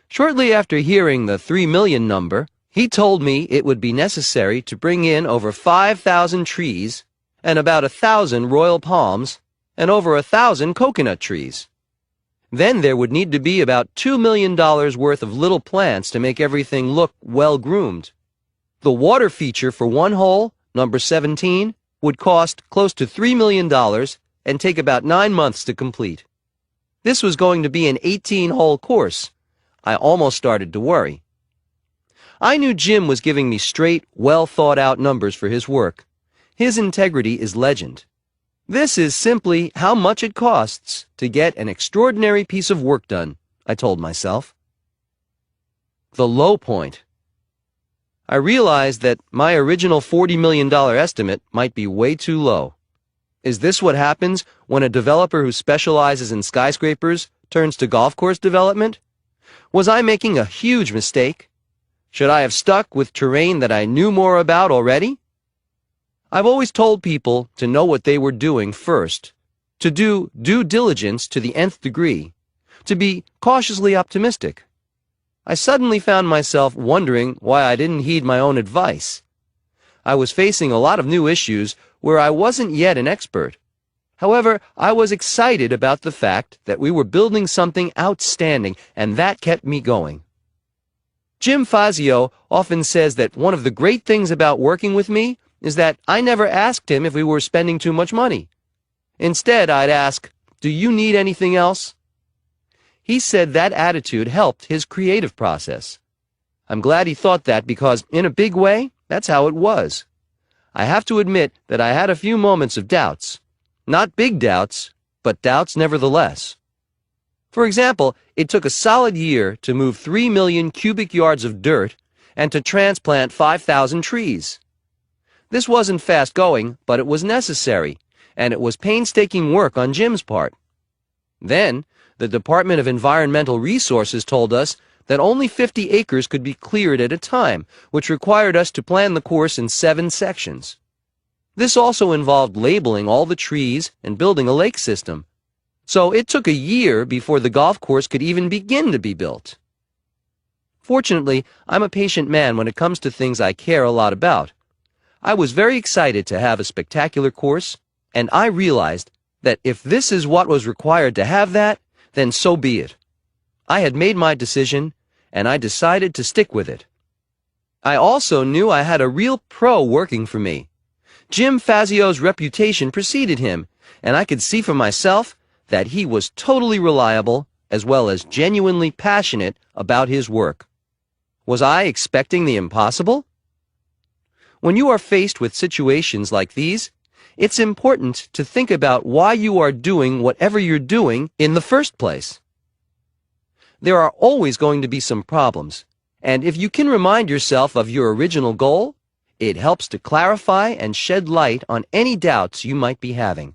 Shortly after hearing the 3 million number, he told me it would be necessary to bring in over 5,000 trees and about 1,000 royal palms and over 1,000 coconut trees. Then there would need to be about $2 million worth of little plants to make everything look well-groomed. The water feature for one hole, number 17, would cost close to $3 million and take about 9 months to complete. This was going to be an 18-hole course. I almost started to worry. I knew Jim was giving me straight, well-thought-out numbers for his work. His integrity is legend. This is simply how much it costs to get an extraordinary piece of work done, I told myself. The low point. I realized that my original $40 million estimate might be way too low. Is this what happens when a developer who specializes in skyscrapers turns to golf course development? Was I making a huge mistake? Should I have stuck with terrain that I knew more about already? I've always told people to know what they were doing first, to do due diligence to the nth degree, to be cautiously optimistic. I suddenly found myself wondering why I didn't heed my own advice. I was facing a lot of new issues where I wasn't yet an expert. However, I was excited about the fact that we were building something outstanding, and that kept me going. Jim Fazio often says that one of the great things about working with me is that I never asked him if we were spending too much money. Instead, I'd ask, "Do you need anything else?" He said that attitude helped his creative process. I'm glad he thought that because, in a big way, that's how it was. I have to admit that I had a few moments of doubts. Not big doubts, but doubts nevertheless. For example, it took a solid year to move 3 million cubic yards of dirt and to transplant 5,000 trees. This wasn't fast going, but it was necessary, and it was painstaking work on Jim's part. Then, the Department of Environmental Resources told us that only 50 acres could be cleared at a time, which required us to plan the course in 7 sections. This also involved labeling all the trees and building a lake system. So it took a year before the golf course could even begin to be built. Fortunately, I'm a patient man when it comes to things I care a lot about. I was very excited to have a spectacular course, and I realized that if this is what was required to have that, then so be it. I had made my decision, and I decided to stick with it. I also knew I had a real pro working for me. Jim Fazio's reputation preceded him, and I could see for myself that he was totally reliable as well as genuinely passionate about his work. Was I expecting the impossible? When you are faced with situations like these, it's important to think about why you are doing whatever you're doing in the first place. There are always going to be some problems, and if you can remind yourself of your original goal, it helps to clarify and shed light on any doubts you might be having.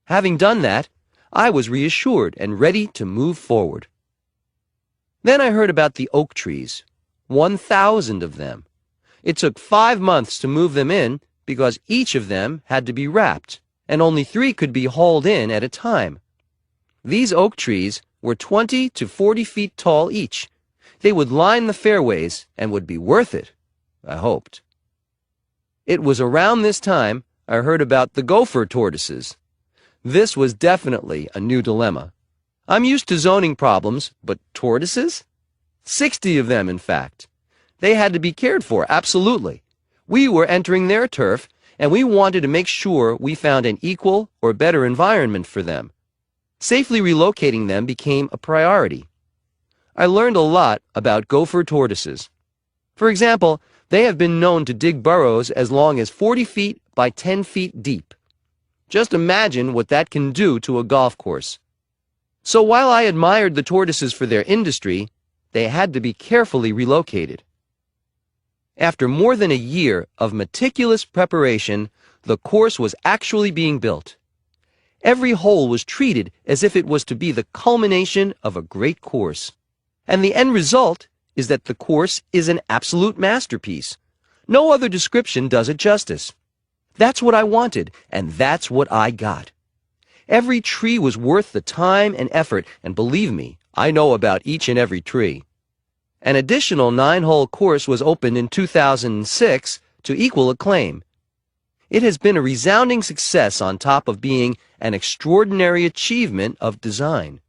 Having done that, I was reassured and ready to move forward. Then I heard about the oak trees, 1,000 of them. It took 5 months to move them in because each of them had to be wrapped, and only 3 could be hauled in at a time. These oak trees were 20 to 40 feet tall each. They would line the fairways and would be worth it, I hoped. It was around this time I heard about the gopher tortoises. This was definitely a new dilemma. I'm used to zoning problems, but tortoises? 60 of them, in fact. They had to be cared for, absolutely. We were entering their turf, and we wanted to make sure we found an equal or better environment for them. Safely relocating them became a priority. I learned a lot about gopher tortoises. For example, they have been known to dig burrows as long as 40 feet by 10 feet deep. Just imagine what that can do to a golf course. So while I admired the tortoises for their industry, they had to be carefully relocated. After more than a year of meticulous preparation, the course was actually being built. Every hole was treated as if it was to be the culmination of a great course. And the end result is that the course is an absolute masterpiece. No other description does it justice. That's what I wanted, and that's what I got. Every tree was worth the time and effort, and believe me, I know about each and every tree. An additional 9-hole course was opened in 2006 to equal acclaim. It has been a resounding success on top of being an extraordinary achievement of design.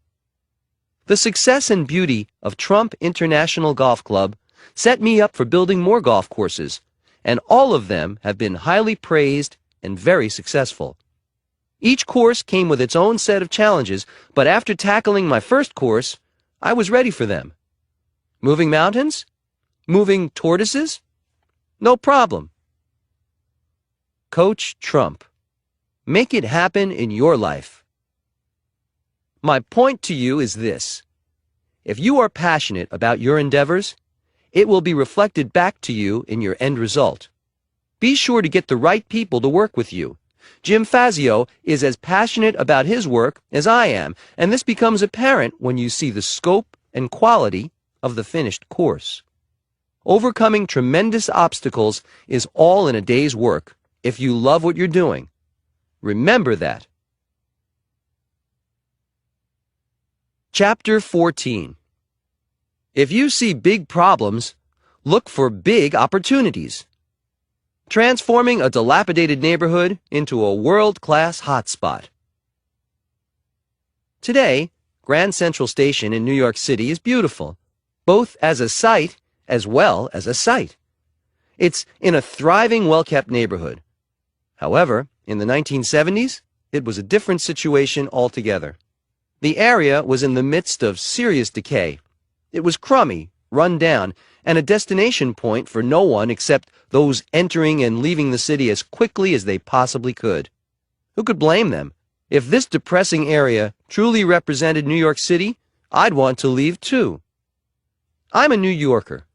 The success and beauty of Trump International Golf Club set me up for building more golf courses, and all of them have been highly praised and very successful. Each course came with its own set of challenges, but after tackling my first course, I was ready for them. Moving mountains? Moving tortoises? No problem. Coach Trump. Make it happen in your life. My point to you is this. If you are passionate about your endeavors, it will be reflected back to you in your end result. Be sure to get the right people to work with you. Jim Fazio is as passionate about his work as I am, and this becomes apparent when you see the scope and quality of the finished course. Overcoming tremendous obstacles is all in a day's work if you love what you're doing. Remember that. Chapter 14. If you see big problems, look for big opportunities. Transforming a dilapidated neighborhood into a world-class hotspot. Today, Grand Central Station in New York City is beautiful, both as a sight as well as a sight. It's in a thriving, well-kept neighborhood. However, in the 1970s, it was a different situation altogether. The area was in the midst of serious decay. It was crummy, run down, and a destination point for no one except those entering and leaving the city as quickly as they possibly could. Who could blame them? If this depressing area truly represented New York City, I'd want to leave too. I'm a New Yorker.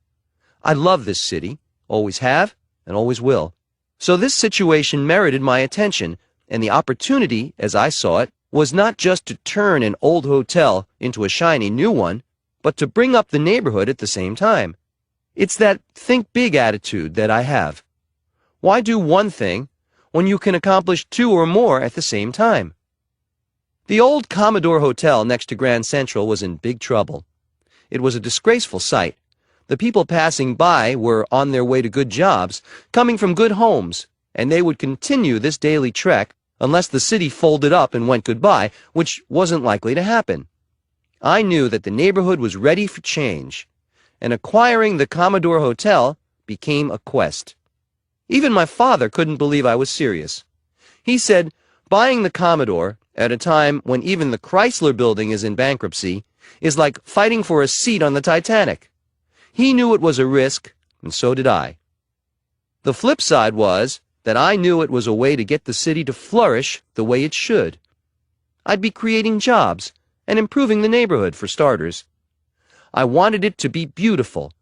I love this city, always have and always will. So this situation merited my attention, and the opportunity, as I saw it, was not just to turn an old hotel into a shiny new one, but to bring up the neighborhood at the same time. It's that think big attitude that I have. Why do one thing when you can accomplish two or more at the same time? The old Commodore Hotel next to Grand Central was in big trouble. It was a disgraceful sight. The people passing by were on their way to good jobs, coming from good homes, and they would continue this daily trek unless the city folded up and went goodbye, which wasn't likely to happen. I knew that the neighborhood was ready for change, and acquiring the Commodore Hotel became a quest. Even my father couldn't believe I was serious. He said, buying the Commodore at a time when even the Chrysler Building is in bankruptcy is like fighting for a seat on the Titanic. He knew it was a risk, and so did I. The flip side was that I knew it was a way to get the city to flourish the way it should. I'd be creating jobs and improving the neighborhood, for starters. I wanted it to be beautiful,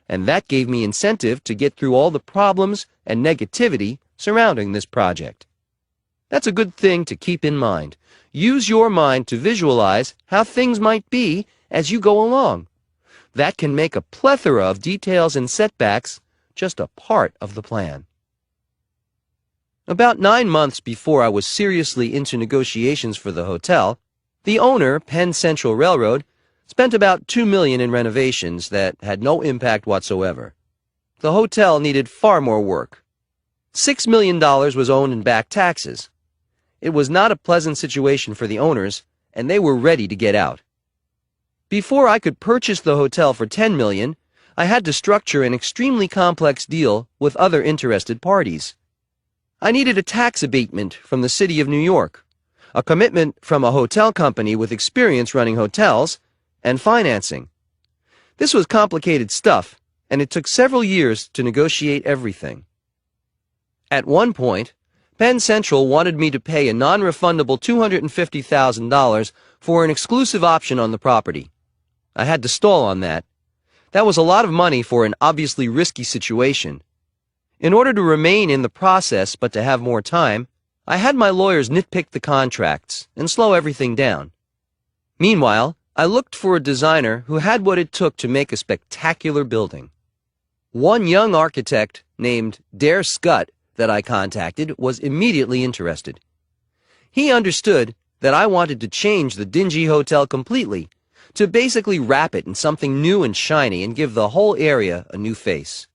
and that gave me incentive to get through all the problems and negativity surrounding this project. That's a good thing to keep in mind. Use your mind to visualize how things might be as you go along. That can make a plethora of details and setbacks just a part of the plan. About 9 months before I was seriously into negotiations for the hotel, the owner, Penn Central Railroad, spent about $2 million in renovations that had no impact whatsoever. The hotel needed far more work. $6 million was owed in back taxes. It was not a pleasant situation for the owners, and they were ready to get out. Before I could purchase the hotel for $10 million, I had to structure an extremely complex deal with other interested parties. I needed a tax abatement from the city of New York, a commitment from a hotel company with experience running hotels, and financing. This was complicated stuff, and it took several years to negotiate everything. At one point, Penn Central wanted me to pay a non-refundable $250,000 for an exclusive option on the property. I had to stall on that. That was a lot of money for an obviously risky situation. In order to remain in the process but to have more time, I had my lawyers nitpick the contracts and slow everything down. Meanwhile, I looked for a designer who had what it took to make a spectacular building. One young architect named Dare Scott that I contacted was immediately interested. He understood that I wanted to change the dingy hotel completely, to basically wrap it in something new and shiny and give the whole area a new face.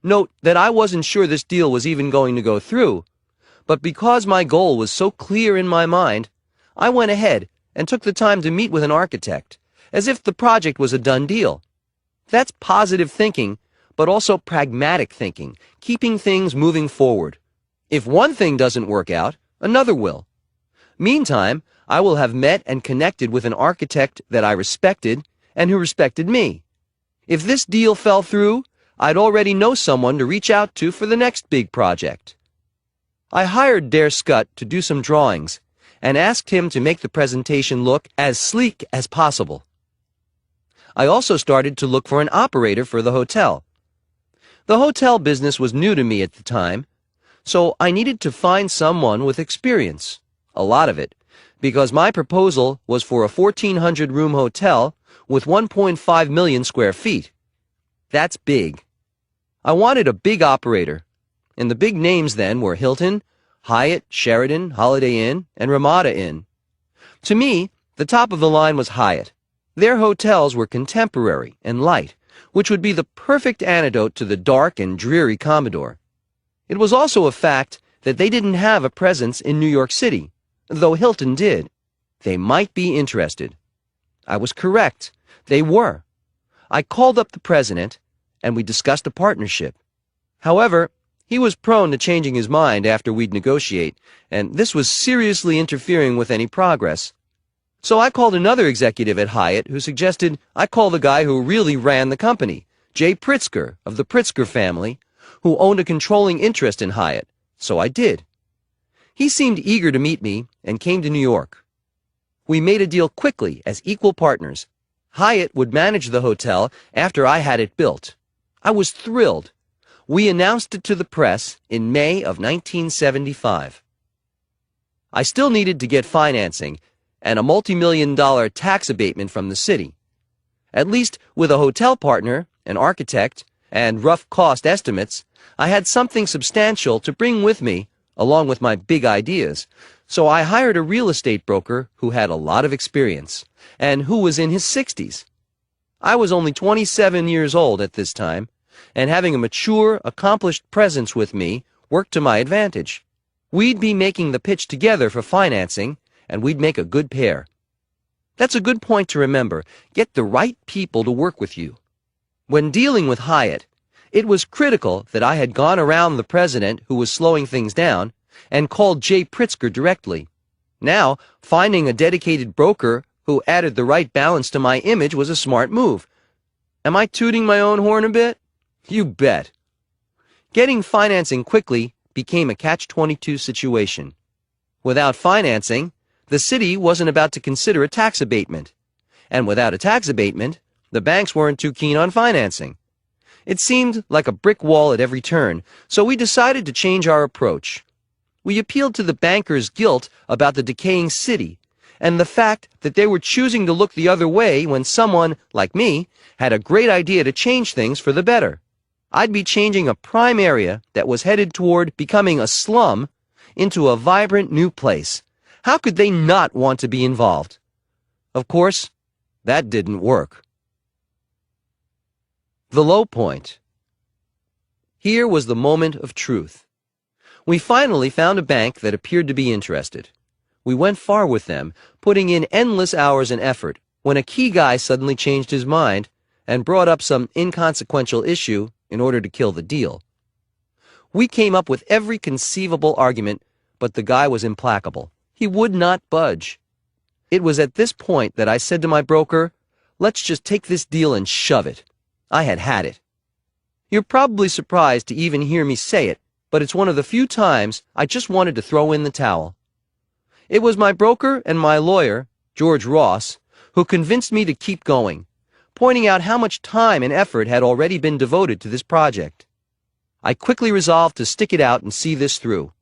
Note that I wasn't sure this deal was even going to go through, but because my goal was so clear in my mind, I went ahead and took the time to meet with an architect, as if the project was a done deal. That's positive thinking, but also pragmatic thinking, keeping things moving forward. If one thing doesn't work out, another will. Meantime, I will have met and connected with an architect that I respected and who respected me. If this deal fell through, I'd already know someone to reach out to for the next big project. I hired Dare Scott to do some drawings and asked him to make the presentation look as sleek as possible. I also started to look for an operator for the hotel. The hotel business was new to me at the time, so I needed to find someone with experience, a lot of it, because my proposal was for a 1,400-room hotel with 1.5 million square feet. That's big. I wanted a big operator, and the big names then were Hilton, Hyatt, Sheraton, Holiday Inn, and Ramada Inn. To me, the top of the line was Hyatt. Their hotels were contemporary and light, which would be the perfect antidote to the dark and dreary Commodore. It was also a fact that they didn't have a presence in New York City, though Hilton did. They might be interested. I was correct. They were. I called up the president, and we discussed a partnership. However, he was prone to changing his mind after we'd negotiate, and this was seriously interfering with any progress. So I called another executive at Hyatt who suggested I call the guy who really ran the company, Jay Pritzker of the Pritzker family, who owned a controlling interest in Hyatt. So I did. He seemed eager to meet me and came to New York. We made a deal quickly as equal partners. Hyatt would manage the hotel after I had it built. I was thrilled. We announced it to the press in May of 1975. I still needed to get financing and a multi-million-dollar tax abatement from the city. At least with a hotel partner, an architect, and rough cost estimates, I had something substantial to bring with me along with my big ideas, so I hired a real estate broker who had a lot of experience and who was in his 60s. I was only 27 years old at this time, and having a mature, accomplished presence with me worked to my advantage. We'd be making the pitch together for financing, and we'd make a good pair. That's a good point to remember. Get the right people to work with you. When dealing with Hyatt, it was critical that I had gone around the president who was slowing things down and called Jay Pritzker directly. Now, finding a dedicated broker who added the right balance to my image was a smart move. Am I tooting my own horn a bit? You bet. Getting financing quickly became a catch-22 situation. Without financing, the city wasn't about to consider a tax abatement. And without a tax abatement, the banks weren't too keen on financing. It seemed like a brick wall at every turn, so we decided to change our approach. We appealed to the bankers' guilt about the decaying city, and the fact that they were choosing to look the other way when someone, like me, had a great idea to change things for the better. I'd be changing a prime area that was headed toward becoming a slum into a vibrant new place. How could they not want to be involved? Of course, that didn't work. The low point. Here was the moment of truth. We finally found a bank that appeared to be interested. We went far with them, putting in endless hours and effort, when a key guy suddenly changed his mind and brought up some inconsequential issue in order to kill the deal. We came up with every conceivable argument, but the guy was implacable. He would not budge. It was at this point that I said to my broker, "Let's just take this deal and shove it." I had had it. You're probably surprised to even hear me say it, but it's one of the few times I just wanted to throw in the towel. It was my broker and my lawyer, George Ross, who convinced me to keep going, pointing out how much time and effort had already been devoted to this project. I quickly resolved to stick it out and see this through.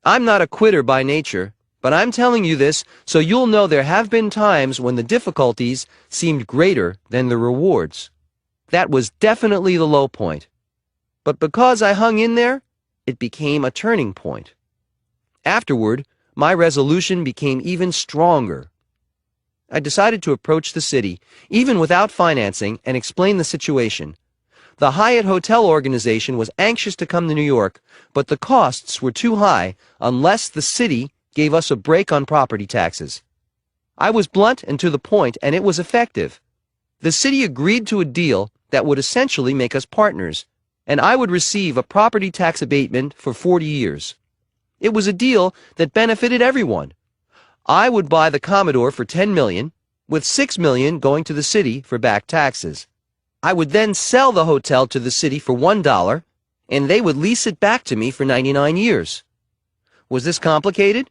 I'm not a quitter by nature, but I'm telling you this so you'll know there have been times when the difficulties seemed greater than the rewards. That was definitely the low point. But because I hung in there, it became a turning point. Afterward, my resolution became even stronger. I decided to approach the city, even without financing, and explain the situation. The Hyatt Hotel organization was anxious to come to New York, but the costs were too high unless the city gave us a break on property taxes. I was blunt and to the point, and it was effective. The city agreed to a deal that would essentially make us partners, and I would receive a property tax abatement for 40 years. It was a deal that benefited everyone. I would buy the Commodore for $10 million, with $6 million going to the city for back taxes. I would then sell the hotel to the city for $1, and they would lease it back to me for 99 years. Was this complicated?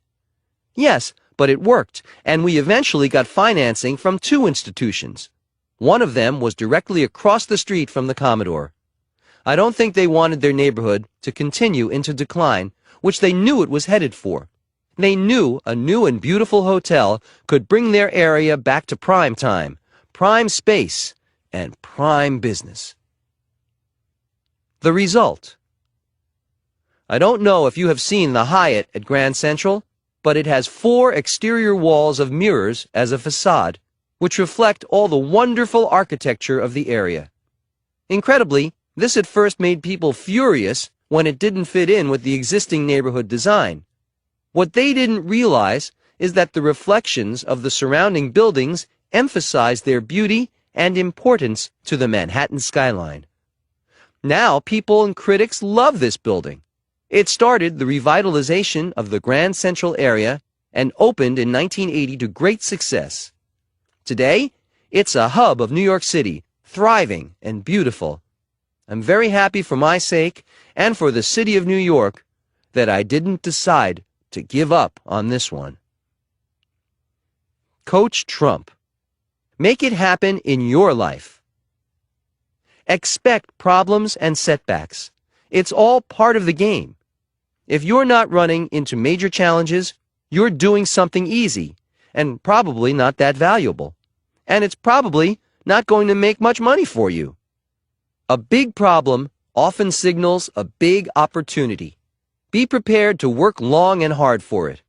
Yes, but it worked, and we eventually got financing from two institutions. One of them was directly across the street from the Commodore. I don't think they wanted their neighborhood to continue into decline, which they knew it was headed for. They knew a new and beautiful hotel could bring their area back to prime time, prime space, and prime business. The result. I don't know if you have seen the Hyatt at Grand Central, but it has 4 exterior walls of mirrors as a facade, which reflect all the wonderful architecture of the area. Incredibly, this at first made people furious when it didn't fit in with the existing neighborhood design. What they didn't realize is that the reflections of the surrounding buildings emphasize their beauty and importance to the Manhattan skyline. Now people and critics love this building. It started the revitalization of the Grand Central area and opened in 1980 to great success. Today, it's a hub of New York City, thriving and beautiful. I'm very happy for my sake and for the city of New York that I didn't decide to give up on this one. Coach Trump. Make it happen in your life. Expect problems and setbacks. It's all part of the game. If you're not running into major challenges, you're doing something easy and probably not that valuable. And it's probably not going to make much money for you. A big problem often signals a big opportunity. Be prepared to work long and hard for it.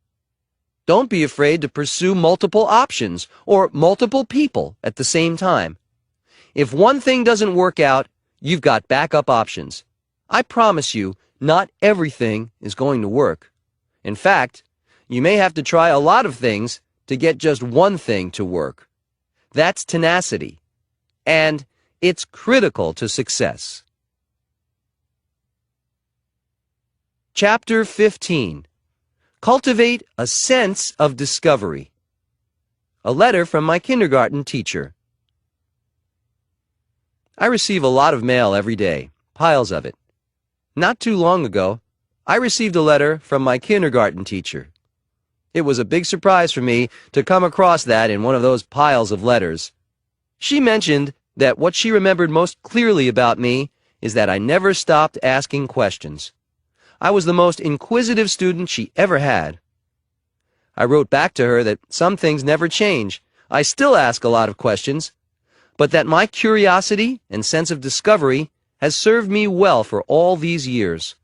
Don't be afraid to pursue multiple options or multiple people at the same time. If one thing doesn't work out, you've got backup options. I promise you, not everything is going to work. In fact, you may have to try a lot of things to get just one thing to work. That's tenacity, and it's critical to success. Chapter 15. Cultivate a sense of discovery. A letter from my kindergarten teacher. I receive a lot of mail every day, piles of it. Not too long ago, I received a letter from my kindergarten teacher. It was a big surprise for me to come across that in one of those piles of letters. She mentioned that what she remembered most clearly about me is that I never stopped asking questions. I was the most inquisitive student she ever had. I wrote back to her that some things never change. I still ask a lot of questions, but that my curiosity and sense of discovery has served me well for all these years.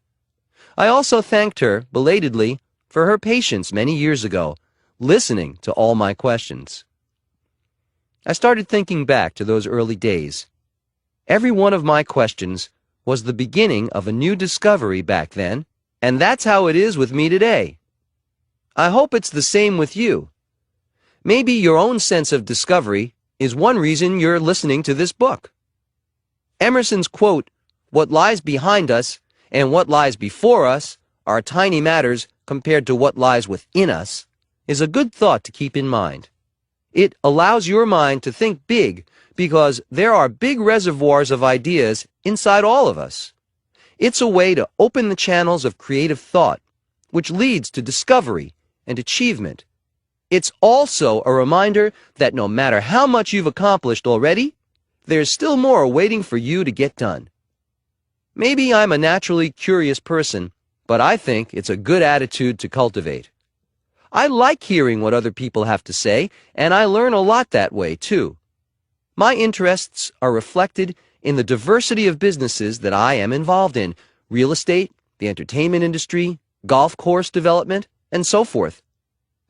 I also thanked her, belatedly, for her patience many years ago, listening to all my questions. I started thinking back to those early days. Every one of my questions was the beginning of a new discovery back then, and that's how it is with me today. I hope it's the same with you. Maybe your own sense of discovery is one reason you're listening to this book. Emerson's quote, "What lies behind us and what lies before us are tiny matters compared to what lies within us," is a good thought to keep in mind. It allows your mind to think big because there are big reservoirs of ideas inside all of us. It's a way to open the channels of creative thought, which leads to discovery and achievement. It's also a reminder that no matter how much you've accomplished already, there's still more waiting for you to get done. Maybe I'm a naturally curious person, but I think it's a good attitude to cultivate. I like hearing what other people have to say, and I learn a lot that way, too. My interests are reflected in the diversity of businesses that I am involved in: real estate, the entertainment industry, golf course development, and so forth.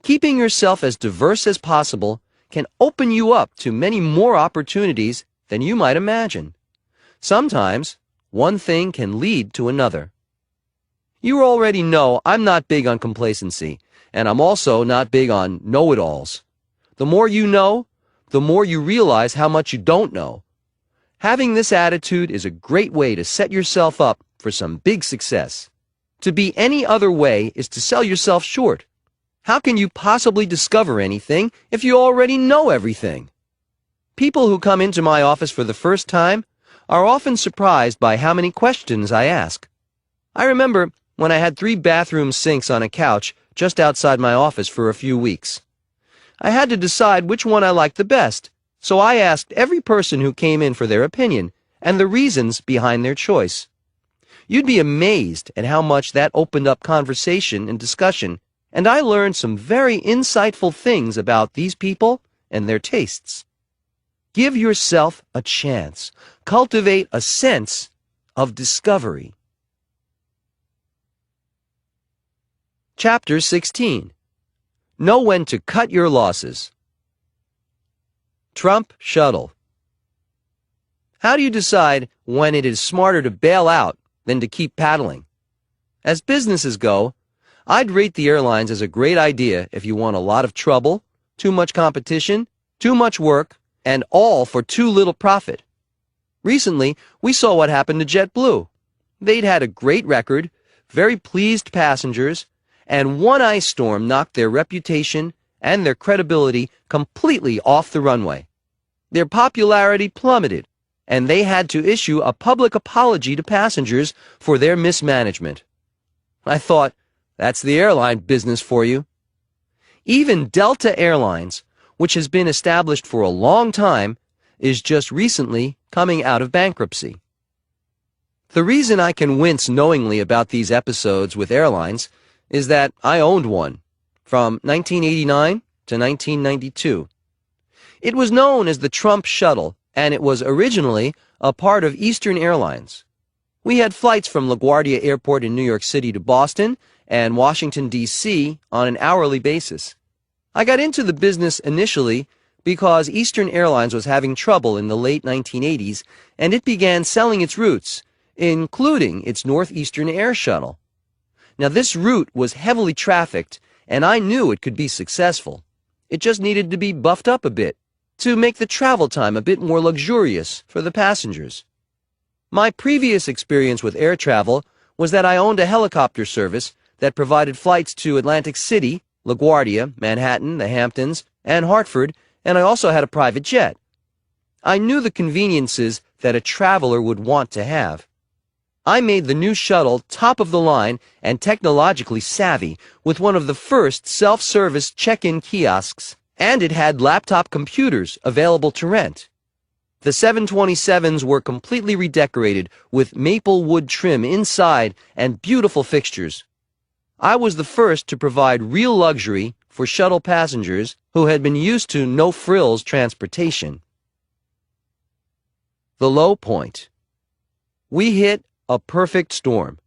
Keeping yourself as diverse as possible can open you up to many more opportunities than you might imagine. Sometimes, one thing can lead to another. You already know I'm not big on complacency, and I'm also not big on know-it-alls. The more you know, the more you realize how much you don't know. Having this attitude is a great way to set yourself up for some big success. To be any other way is to sell yourself short. How can you possibly discover anything if you already know everything? People who come into my office for the first time are often surprised by how many questions I ask. I remember when I had 3 bathroom sinks on a couch just outside my office for a few weeks. I had to decide which one I liked the best, so I asked every person who came in for their opinion and the reasons behind their choice. You'd be amazed at how much that opened up conversation and discussion, and I learned some very insightful things about these people and their tastes. Give yourself a chance. Cultivate a sense of discovery. Chapter 16. Know when to cut your losses. Trump Shuttle. How do you decide when it is smarter to bail out than to keep paddling? As businesses go, I'd rate the airlines as a great idea if you want a lot of trouble, too much competition, too much work, and all for too little profit. Recently, we saw what happened to JetBlue. They'd had a great record, very pleased passengers, and one ice storm knocked their reputation and their credibility completely off the runway. Their popularity plummeted, and they had to issue a public apology to passengers for their mismanagement. I thought, that's the airline business for you. Even Delta Airlines, which has been established for a long time, is just recently coming out of bankruptcy. The reason I can wince knowingly about these episodes with airlines is that I owned one from 1989 to 1992. It was known as the Trump Shuttle, and it was originally a part of Eastern Airlines. We had flights from LaGuardia Airport in New York City to Boston and Washington, D.C. on an hourly basis. I got into the business initially because Eastern Airlines was having trouble in the late 1980s, and it began selling its routes, including its Northeastern Air Shuttle. Now, this route was heavily trafficked, and I knew it could be successful. It just needed to be buffed up a bit to make the travel time a bit more luxurious for the passengers. My previous experience with air travel was that I owned a helicopter service that provided flights to Atlantic City, LaGuardia, Manhattan, the Hamptons, and Hartford, and I also had a private jet. I knew the conveniences that a traveler would want to have. I made the new shuttle top of the line and technologically savvy with one of the first self-service check-in kiosks, and it had laptop computers available to rent. The 727s were completely redecorated with maple wood trim inside and beautiful fixtures. I was the first to provide real luxury for shuttle passengers who had been used to no-frills transportation. The low point. We hit a perfect storm.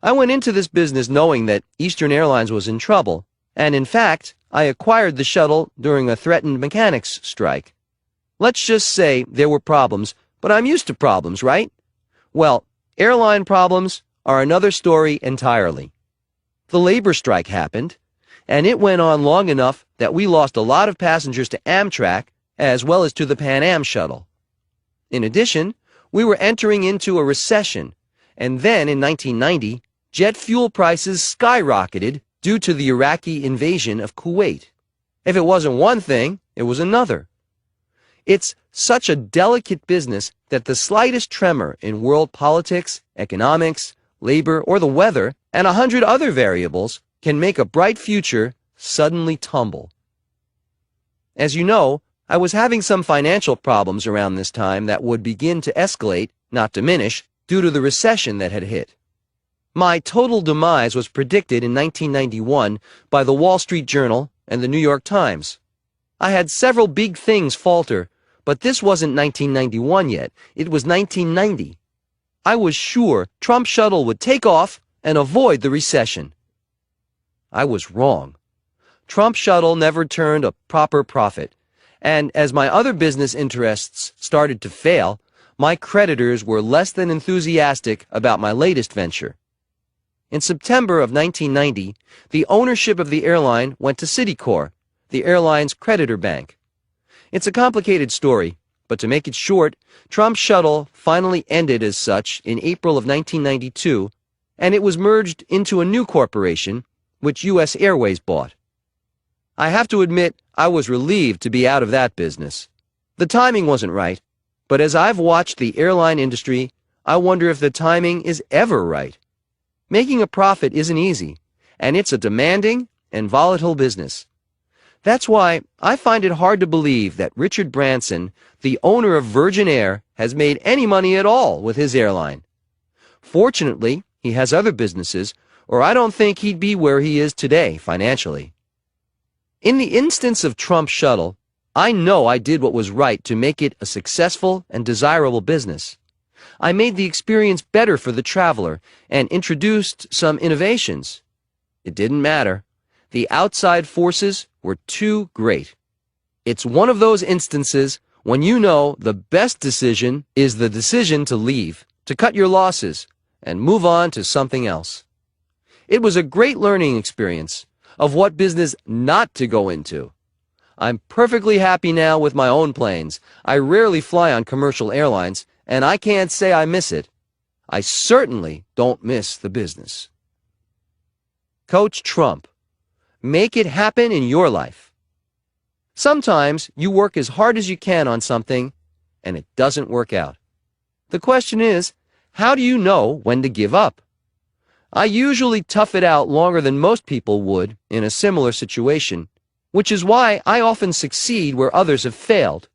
I went into this business knowing that Eastern Airlines was in trouble, and in fact, I acquired the shuttle during a threatened mechanics strike. Let's just say there were problems, but I'm used to problems, right? Well, airline problems are another story entirely. The labor strike happened, and it went on long enough that we lost a lot of passengers to Amtrak as well as to the Pan Am shuttle. In addition, we were entering into a recession, and then in 1990, jet fuel prices skyrocketed due to the Iraqi invasion of Kuwait. If it wasn't one thing, it was another. It's such a delicate business that the slightest tremor in world politics, economics, labor, or the weather, and 100 other variables can make a bright future suddenly tumble. As you know, I was having some financial problems around this time that would begin to escalate, not diminish, due to the recession that had hit. My total demise was predicted in 1991 by the Wall Street Journal and the New York Times. I had several big things falter, but this wasn't 1991 yet. It was 1990. I was sure Trump Shuttle would take off and avoid the recession. I was wrong. Trump Shuttle never turned a proper profit, and as my other business interests started to fail, my creditors were less than enthusiastic about my latest venture. In September of 1990, the ownership of the airline went to Citicorp, the airline's creditor bank. It's a complicated story, but to make it short, Trump Shuttle finally ended as such in April of 1992, and it was merged into a new corporation, which U.S. Airways bought. I have to admit, I was relieved to be out of that business. The timing wasn't right, but as I've watched the airline industry, I wonder if the timing is ever right. Making a profit isn't easy, and it's a demanding and volatile business. That's why I find it hard to believe that Richard Branson, the owner of Virgin Air, has made any money at all with his airline. Fortunately, he has other businesses, or I don't think he'd be where he is today financially. In the instance of Trump Shuttle, I know I did what was right to make it a successful and desirable business. I made the experience better for the traveler and introduced some innovations. It didn't matter. The outside forces were too great. It's one of those instances when you know the best decision is the decision to leave, to cut your losses, and move on to something else. It was a great learning experience of what business not to go into. I'm perfectly happy now with my own planes. I rarely fly on commercial airlines, and I can't say I miss it. I certainly don't miss the business. Coach Trump. Make it happen in your life. Sometimes you work as hard as you can on something, and it doesn't work out. The question is, how do you know when to give up? I usually tough it out longer than most people would in a similar situation, which is why I often succeed where others have failed.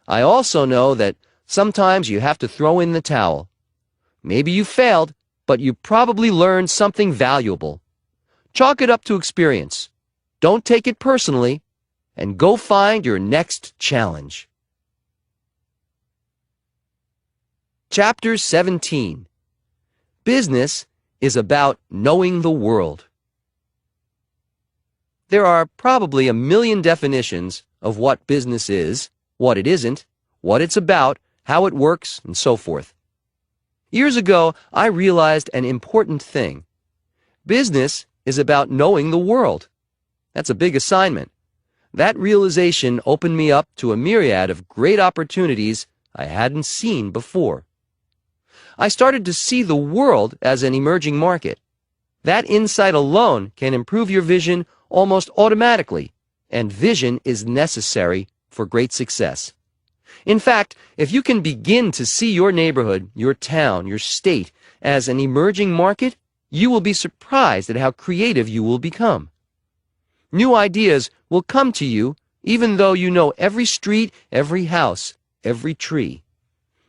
I also know that sometimes you have to throw in the towel. Maybe you failed, but you probably learned something valuable. Chalk it up to experience. Don't take it personally, and go find your next challenge. Chapter 17. Business is about knowing the world. There are probably a million definitions of what business is, what it isn't, what it's about, how it works, and so forth. Years ago, I realized an important thing. Business is about knowing the world. That's a big assignment. That realization opened me up to a myriad of great opportunities I hadn't seen before. I started to see the world as an emerging market. That insight alone can improve your vision almost automatically, and vision is necessary for great success. In fact, if you can begin to see your neighborhood, your town, your state as an emerging market, you will be surprised at how creative you will become. New ideas will come to you even though you know every street, every house, every tree.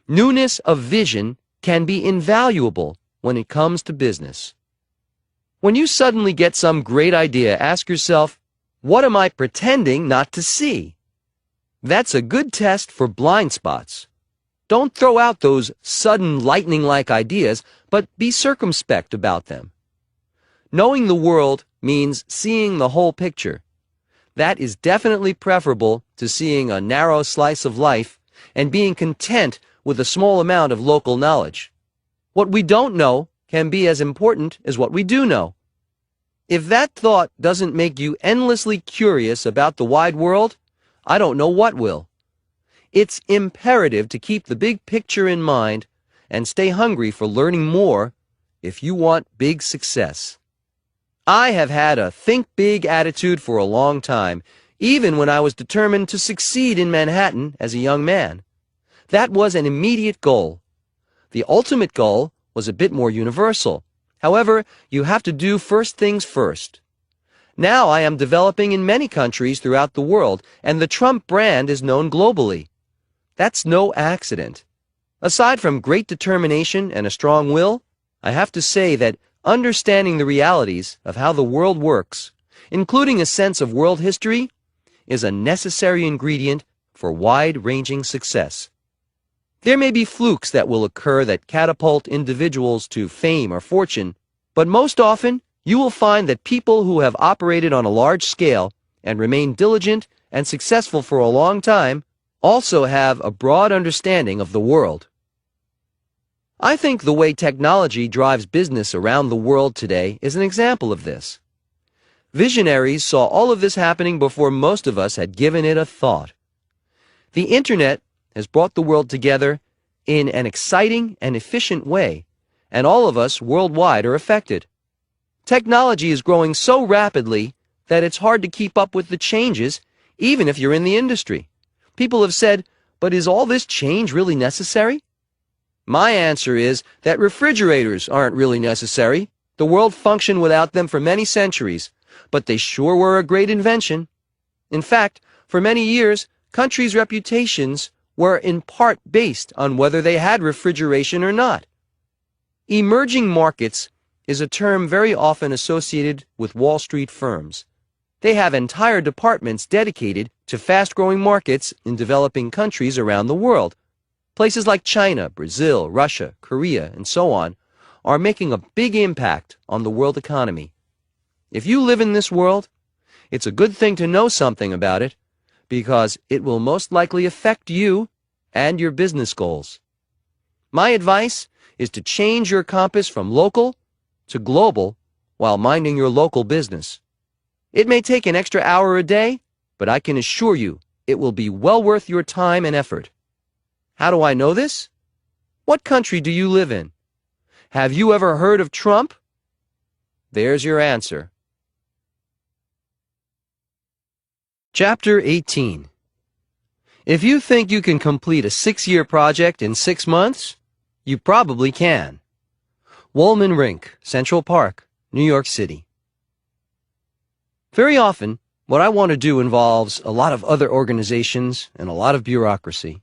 Newness of vision can be invaluable when it comes to business. When you suddenly get some great idea, ask yourself, what am I pretending not to see? That's a good test for blind spots. Don't throw out those sudden lightning-like ideas, but be circumspect about them. Knowing the world means seeing the whole picture. That is definitely preferable to seeing a narrow slice of life and being content with a small amount of local knowledge. What we don't know can be as important as what we do know. If that thought doesn't make you endlessly curious about the wide world, I don't know what will. It's imperative to keep the big picture in mind and stay hungry for learning more if you want big success. I have had a think big attitude for a long time, even when I was determined to succeed in Manhattan as a young man. That was an immediate goal. The ultimate goal was a bit more universal. However, you have to do first things first. Now I am developing in many countries throughout the world, and the Trump brand is known globally. That's no accident. Aside from great determination and a strong will, I have to say that understanding the realities of how the world works, including a sense of world history, is a necessary ingredient for wide-ranging success. There may be flukes that will occur that catapult individuals to fame or fortune, but most often you will find that people who have operated on a large scale and remained diligent and successful for a long time also have a broad understanding of the world. I think the way technology drives business around the world today is an example of this. Visionaries saw all of this happening before most of us had given it a thought. The Internet has brought the world together in an exciting and efficient way, and all of us worldwide are affected. Technology is growing so rapidly that it's hard to keep up with the changes, even if you're in the industry. People have said, but is all this change really necessary? My answer is that refrigerators aren't really necessary. The world functioned without them for many centuries, but they sure were a great invention. In fact, for many years, countries' reputations were in part based on whether they had refrigeration or not. Emerging markets is a term very often associated with Wall Street firms. They have entire departments dedicated to fast-growing markets in developing countries around the world. Places like China, Brazil, Russia, Korea, and so on are making a big impact on the world economy. If you live in this world, it's a good thing to know something about it, because it will most likely affect you and your business goals. My advice is to change your compass from local to global while minding your local business. It may take an extra hour a day, but I can assure you it will be well worth your time and effort. How do I know this? What country do you live in? Have you ever heard of Trump? There's your answer. Chapter 18. If you think you can complete a 6-year project in 6 months, you probably can. Wollman Rink, Central Park, New York City. Very often, what I want to do involves a lot of other organizations and a lot of bureaucracy.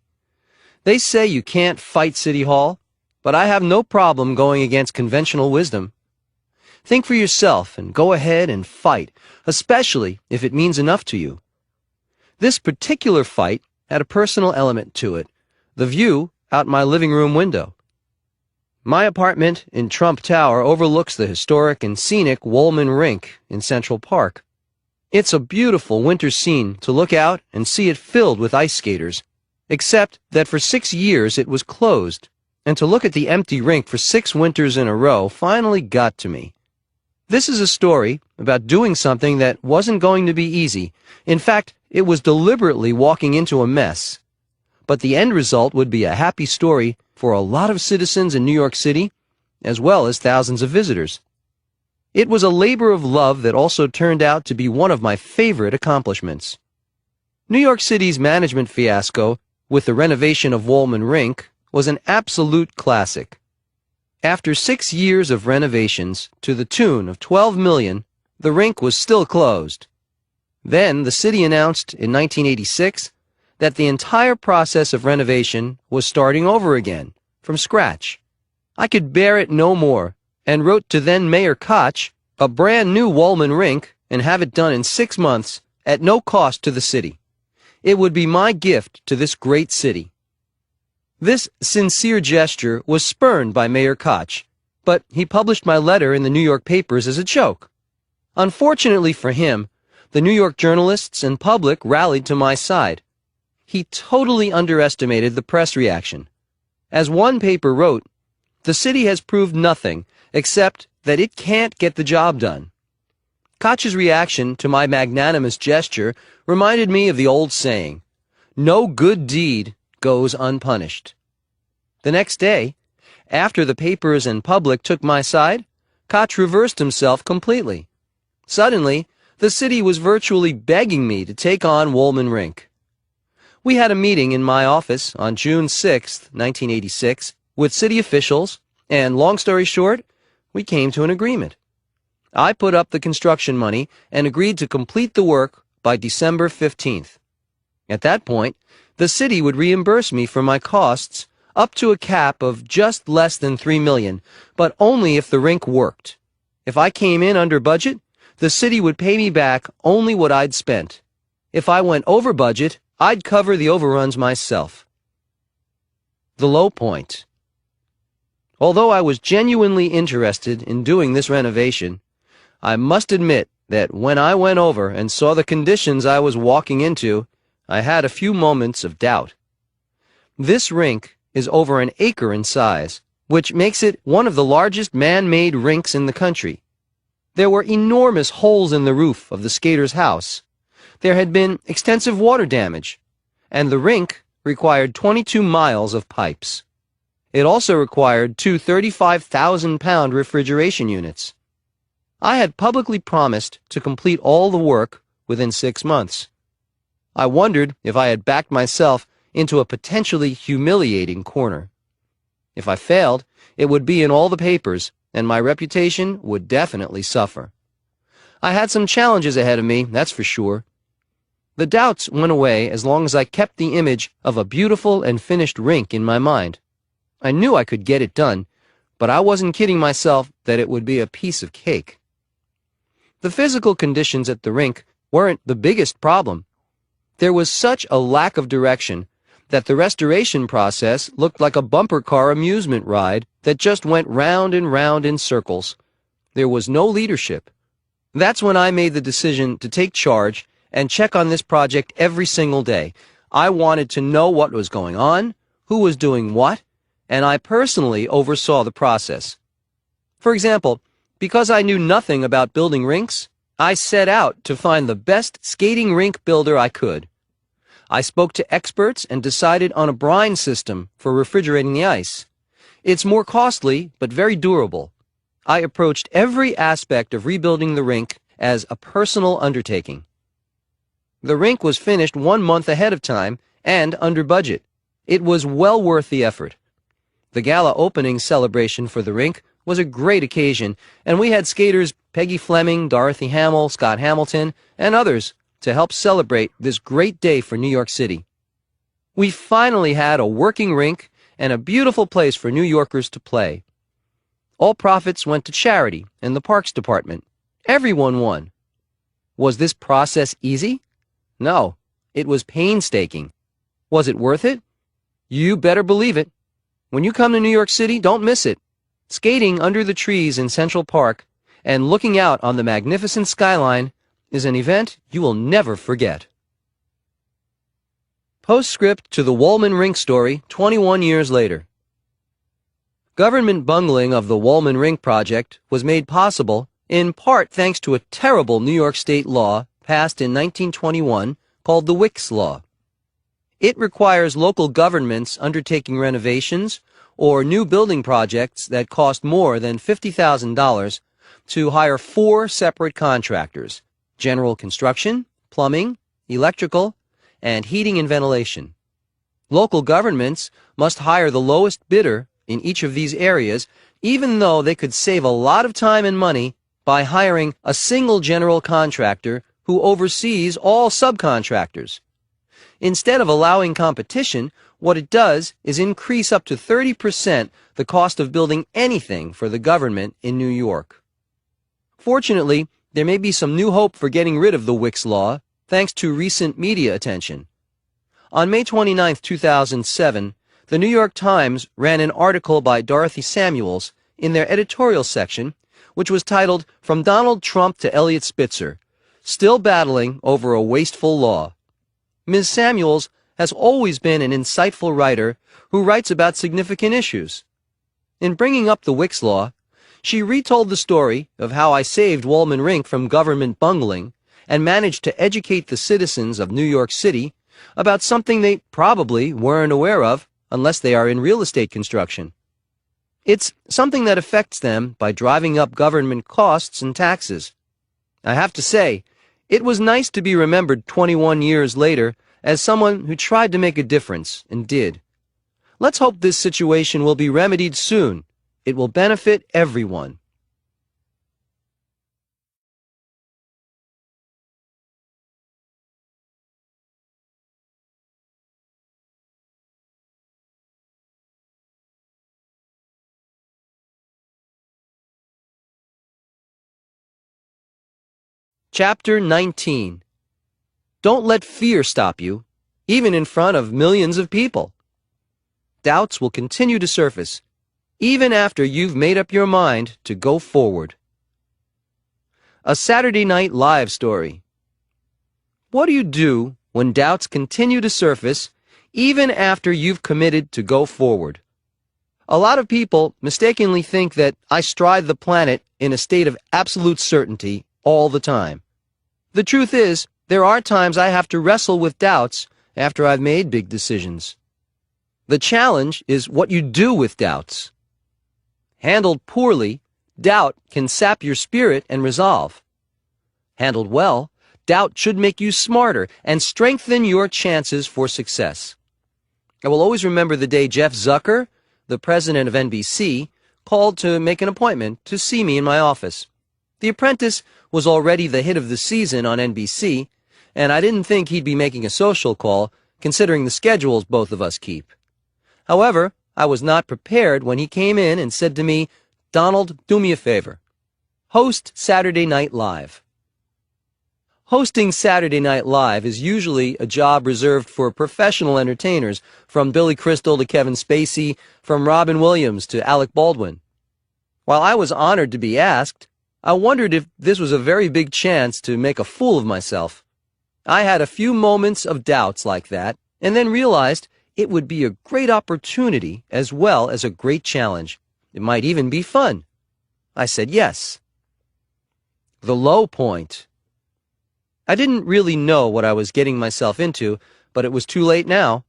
They say you can't fight City Hall, but I have no problem going against conventional wisdom. Think for yourself and go ahead and fight, especially if it means enough to you. This particular fight had a personal element to it, the view out my living room window. My apartment in Trump Tower overlooks the historic and scenic Wollman Rink in Central Park. It's a beautiful winter scene to look out and see it filled with ice skaters, except that for 6 years it was closed, and to look at the empty rink for 6 winters in a row finally got to me. This is a story about doing something that wasn't going to be easy. In fact, it was deliberately walking into a mess. But the end result would be a happy story for a lot of citizens in New York City, as well as thousands of visitors. It was a labor of love that also turned out to be one of my favorite accomplishments. New York City's management fiasco with the renovation of Wollman Rink was an absolute classic. After 6 years of renovations to the tune of $12 million, the rink was still closed. Then the city announced in 1986 that the entire process of renovation was starting over again, from scratch. I could bear it no more, and wrote to then Mayor Koch a brand new Wollman Rink and have it done in 6 months at no cost to the city. It would be my gift to this great city. This sincere gesture was spurned by Mayor Koch, but he published my letter in the New York papers as a joke. Unfortunately for him, the New York journalists and public rallied to my side. He totally underestimated the press reaction. As one paper wrote, "The city has proved nothing except that it can't get the job done." Koch's reaction to my magnanimous gesture reminded me of the old saying, "No good deed goes unpunished." The next day, after the papers and public took my side, Koch reversed himself completely. Suddenly, the city was virtually begging me to take on Wollman Rink. We had a meeting in my office on June 6, 1986, with city officials, and long story short, we came to an agreement. I put up the construction money and agreed to complete the work by December 15th. At that point, the city would reimburse me for my costs up to a cap of just less than $3 million, but only if the rink worked. If I came in under budget, the city would pay me back only what I'd spent. If I went over budget, I'd cover the overruns myself. The low point. Although I was genuinely interested in doing this renovation, I must admit that when I went over and saw the conditions I was walking into, I had a few moments of doubt. This rink is over an acre in size, which makes it one of the largest man-made rinks in the country. There were enormous holes in the roof of the skater's house. There had been extensive water damage, and the rink required 22 miles of pipes. It also required 2 35,000-pound refrigeration units. I had publicly promised to complete all the work within 6 months. I wondered if I had backed myself into a potentially humiliating corner. If I failed, it would be in all the papers, and my reputation would definitely suffer. I had some challenges ahead of me, that's for sure. The doubts went away as long as I kept the image of a beautiful and finished rink in my mind. I knew I could get it done, but I wasn't kidding myself that it would be a piece of cake. The physical conditions at the rink weren't the biggest problem. There was such a lack of direction that the restoration process looked like a bumper car amusement ride that just went round and round in circles. There was no leadership. That's when I made the decision to take charge and check on this project every single day. I wanted to know what was going on, who was doing what, and I personally oversaw the process. For example, because I knew nothing about building rinks, I set out to find the best skating rink builder I could. I spoke to experts and decided on a brine system for refrigerating the ice. It's more costly, but very durable. I approached every aspect of rebuilding the rink as a personal undertaking. The rink was finished 1 month ahead of time and under budget. It was well worth the effort. The gala opening celebration for the rink was a great occasion, and we had skaters Peggy Fleming, Dorothy Hamill, Scott Hamilton, and others to help celebrate this great day for New York City. We finally had a working rink, and a beautiful place for New Yorkers to play. All profits went to charity and the Parks Department. Everyone won. Was this process easy? No, it was painstaking. Was it worth it? You better believe it. When you come to New York City, don't miss it. Skating under the trees in Central Park and looking out on the magnificent skyline is an event you will never forget. Postscript to the Wollman Rink story 21 years later. Government bungling of the Wollman Rink project was made possible in part thanks to a terrible New York State law passed in 1921 called the Wicks Law. It requires local governments undertaking renovations or new building projects that cost more than $50,000 to hire 4 separate contractors: general construction, plumbing, electrical, and heating and ventilation. Local governments must hire the lowest bidder in each of these areas, even though they could save a lot of time and money by hiring a single general contractor who oversees all subcontractors. Instead of allowing competition, what it does is increase up to 30% the cost of building anything for the government in New York. Fortunately, there may be some new hope for getting rid of the Wicks Law, thanks to recent media attention. On May 29, 2007, the New York Times ran an article by Dorothy Samuels in their editorial section, which was titled "From Donald Trump to Eliot Spitzer, Still Battling Over a Wasteful Law." Ms. Samuels has always been an insightful writer who writes about significant issues. In bringing up the Wicks Law, she retold the story of how I saved Wollman Rink from government bungling and managed to educate the citizens of New York City about something they probably weren't aware of unless they are in real estate construction. It's something that affects them by driving up government costs and taxes. I have to say, it was nice to be remembered 21 years later as someone who tried to make a difference and did. Let's hope this situation will be remedied soon. It will benefit everyone. Chapter 19. Don't let fear stop you, even in front of millions of people. Doubts will continue to surface, even after you've made up your mind to go forward. A Saturday Night Live story. What do you do when doubts continue to surface, even after you've committed to go forward? A lot of people mistakenly think that I stride the planet in a state of absolute certainty all the time. The truth is, there are times I have to wrestle with doubts after I've made big decisions. The challenge is what you do with doubts. Handled poorly, doubt can sap your spirit and resolve. Handled well, doubt should make you smarter and strengthen your chances for success. I will always remember the day Jeff Zucker, the president of NBC, called to make an appointment to see me in my office. The Apprentice was already the hit of the season on NBC, and I didn't think he'd be making a social call, considering the schedules both of us keep. However, I was not prepared when he came in and said to me, "Donald, do me a favor. Host Saturday Night Live." Hosting Saturday Night Live is usually a job reserved for professional entertainers, from Billy Crystal to Kevin Spacey, from Robin Williams to Alec Baldwin. While I was honored to be asked, I wondered if this was a very big chance to make a fool of myself. I had a few moments of doubts like that, and then realized it would be a great opportunity as well as a great challenge. It might even be fun. I said yes. The low point. I didn't really know what I was getting myself into, but it was too late now.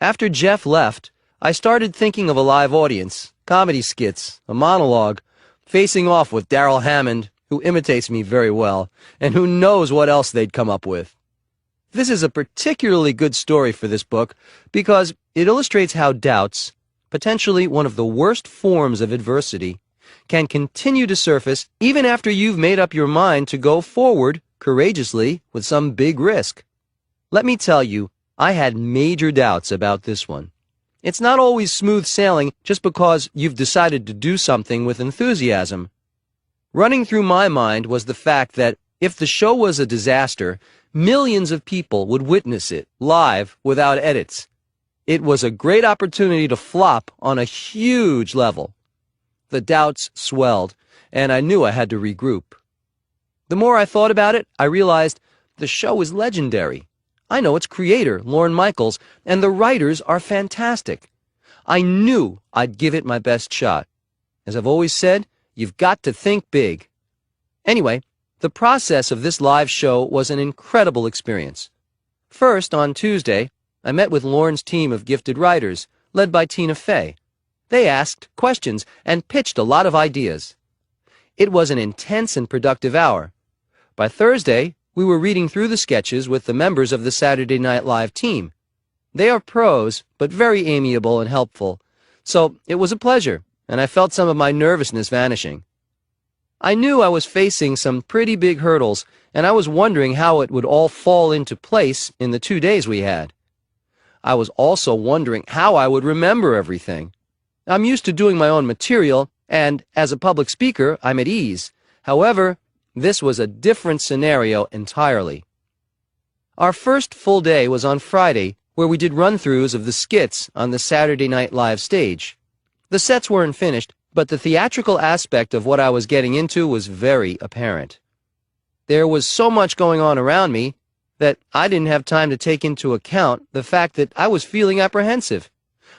After Jeff left, I started thinking of a live audience, comedy skits, a monologue, facing off with Darrell Hammond, who imitates me very well, and who knows what else they'd come up with. This is a particularly good story for this book because it illustrates how doubts, potentially one of the worst forms of adversity, can continue to surface even after you've made up your mind to go forward courageously with some big risk. Let me tell you, I had major doubts about this one. It's not always smooth sailing just because you've decided to do something with enthusiasm. Running through my mind was the fact that if the show was a disaster, millions of people would witness it live without edits. It was a great opportunity to flop on a huge level. The doubts swelled, and I knew I had to regroup. The more I thought about it, I realized the show is legendary. I know its creator, Lorne Michaels, and the writers are fantastic. I knew I'd give it my best shot. As I've always said, you've got to think big. Anyway, the process of this live show was an incredible experience. First, on Tuesday, I met with Lorne's team of gifted writers, led by Tina Fey. They asked questions and pitched a lot of ideas. It was an intense and productive hour. By Thursday, we were reading through the sketches with the members of the Saturday Night Live team. They are pros, but very amiable and helpful, so it was a pleasure, and I felt some of my nervousness vanishing. I knew I was facing some pretty big hurdles, and I was wondering how it would all fall into place in the 2 days we had. I was also wondering how I would remember everything. I'm used to doing my own material, and as a public speaker, I'm at ease. However, this was a different scenario entirely. Our first full day was on Friday, where we did run-throughs of the skits on the Saturday Night Live stage. The sets weren't finished, but the theatrical aspect of what I was getting into was very apparent. There was so much going on around me that I didn't have time to take into account the fact that I was feeling apprehensive.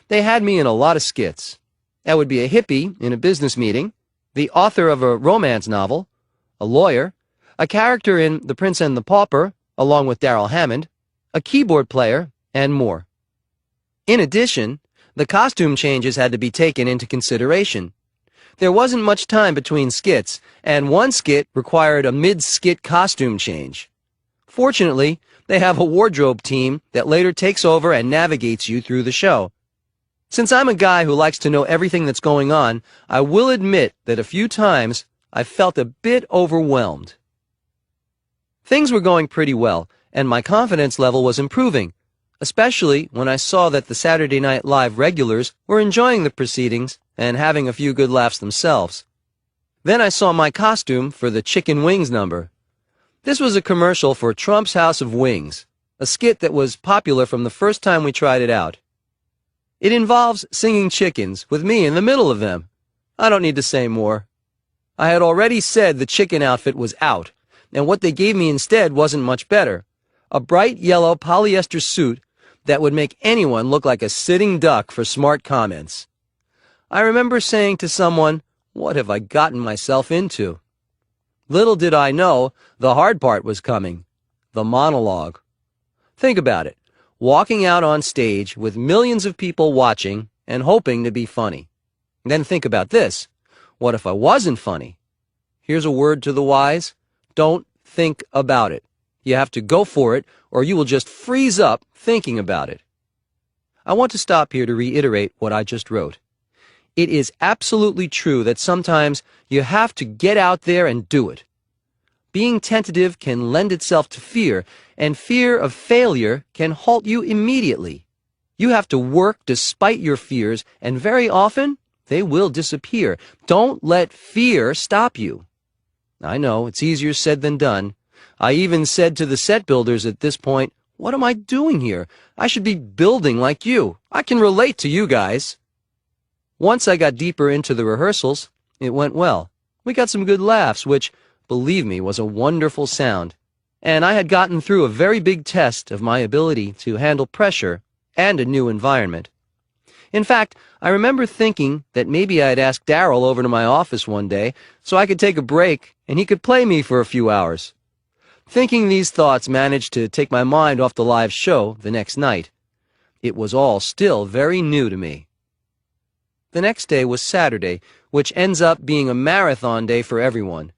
They had me in a lot of skits. I would be a hippie in a business meeting, the author of a romance novel, a lawyer, a character in The Prince and the Pauper, along with Darrell Hammond, a keyboard player, and more. In addition, the costume changes had to be taken into consideration. There wasn't much time between skits, and one skit required a mid-skit costume change. Fortunately, they have a wardrobe team that later takes over and navigates you through the show. Since I'm a guy who likes to know everything that's going on, I will admit that a few times I felt a bit overwhelmed. Things were going pretty well, and my confidence level was improving, especially when I saw that the Saturday Night Live regulars were enjoying the proceedings and having a few good laughs themselves. Then I saw my costume for the chicken wings number. This was a commercial for Trump's House of Wings, a skit that was popular from the first time we tried it out. It involves singing chickens, with me in the middle of them. I don't need to say more. I had already said the chicken outfit was out, and what they gave me instead wasn't much better. A bright yellow polyester suit that would make anyone look like a sitting duck for smart comments. I remember saying to someone, "What have I gotten myself into?" Little did I know, the hard part was coming, the monologue. Think about it, walking out on stage with millions of people watching and hoping to be funny. Then think about this, what if I wasn't funny? Here's a word to the wise, don't think about it. You have to go for it, or you will just freeze up thinking about it. I want to stop here to reiterate what I just wrote. It is absolutely true that sometimes you have to get out there and do it. Being tentative can lend itself to fear, and fear of failure can halt you immediately. You have to work despite your fears, and very often they will disappear. Don't let fear stop you. I know, it's easier said than done. I even said to the set builders at this point, "What am I doing here? I should be building like you. I can relate to you guys." Once I got deeper into the rehearsals, it went well. We got some good laughs, which, believe me, was a wonderful sound. And I had gotten through a very big test of my ability to handle pressure and a new environment. In fact, I remember thinking that maybe I'd ask Darrell over to my office one day so I could take a break and he could play me for a few hours. Thinking these thoughts managed to take my mind off the live show the next night. It was all still very new to me. The next day was Saturday, which ends up being a marathon day for everyone.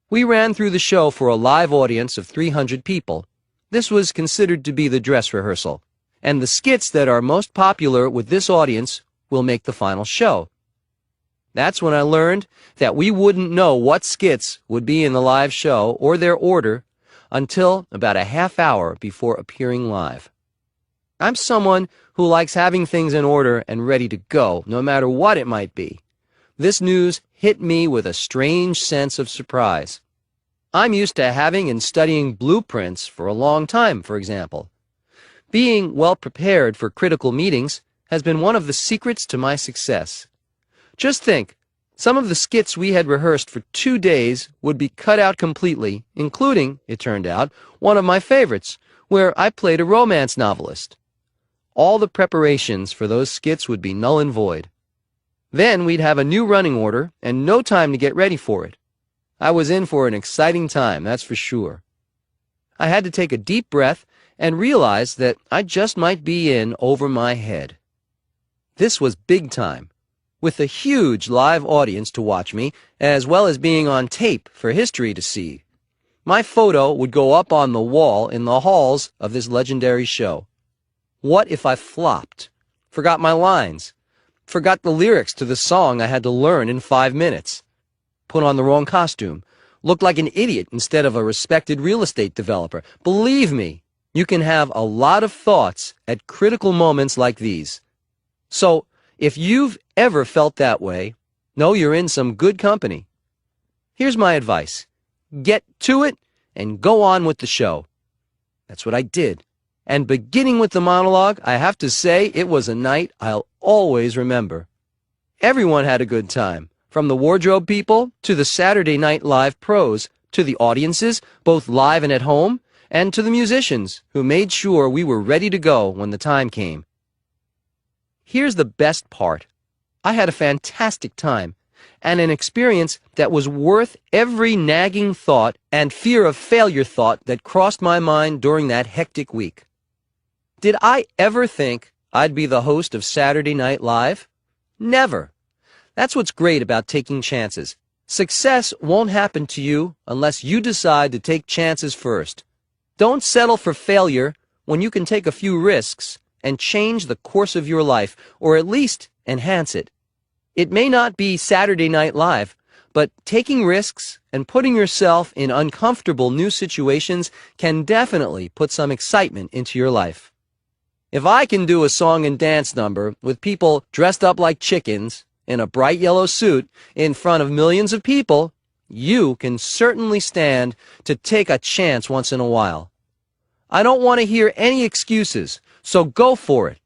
We ran through the show for a live audience of 300 people. This was considered to be the dress rehearsal, and the skits that are most popular with this audience will make the final show. That's when I learned that we wouldn't know what skits would be in the live show or their order until about a half hour before appearing live. I'm someone who likes having things in order and ready to go, no matter what it might be. This news hit me with a strange sense of surprise. I'm used to having and studying blueprints for a long time, for example. Being well prepared for critical meetings has been one of the secrets to my success. Just think, some of the skits we had rehearsed for 2 days would be cut out completely, including, it turned out, one of my favorites, where I played a romance novelist. All the preparations for those skits would be null and void. Then we'd have a new running order and no time to get ready for it. I was in for an exciting time, that's for sure. I had to take a deep breath and realize that I just might be in over my head. This was big time, with a huge live audience to watch me, as well as being on tape for history to see. My photo would go up on the wall in the halls of this legendary show. What if I flopped, forgot my lines, forgot the lyrics to the song I had to learn in 5 minutes, put on the wrong costume, looked like an idiot instead of a respected real estate developer? Believe me, you can have a lot of thoughts at critical moments like these. So, if you've ever felt that way, know you're in some good company. Here's my advice. Get to it and go on with the show. That's what I did. And beginning with the monologue, I have to say it was a night I'll always remember. Everyone had a good time, from the wardrobe people to the Saturday Night Live pros, to the audiences, both live and at home, and to the musicians who made sure we were ready to go when the time came. Here's the best part. I had a fantastic time, and an experience that was worth every nagging thought and fear of failure thought that crossed my mind during that hectic week. Did I ever think I'd be the host of Saturday Night Live? Never. That's what's great about taking chances. Success won't happen to you unless you decide to take chances first. Don't settle for failure when you can take a few risks and change the course of your life, or at least enhance it. It may not be Saturday Night Live, but taking risks and putting yourself in uncomfortable new situations can definitely put some excitement into your life. If I can do a song and dance number with people dressed up like chickens in a bright yellow suit in front of millions of people, you can certainly stand to take a chance once in a while. I don't want to hear any excuses, so go for it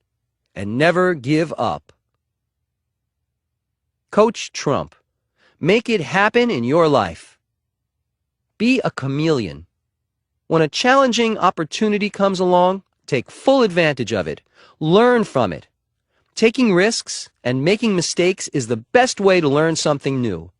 and never give up. Coach Trump. Make it happen in your life. Be a chameleon. When a challenging opportunity comes along, take full advantage of it. Learn from it. Taking risks and making mistakes is the best way to learn something new.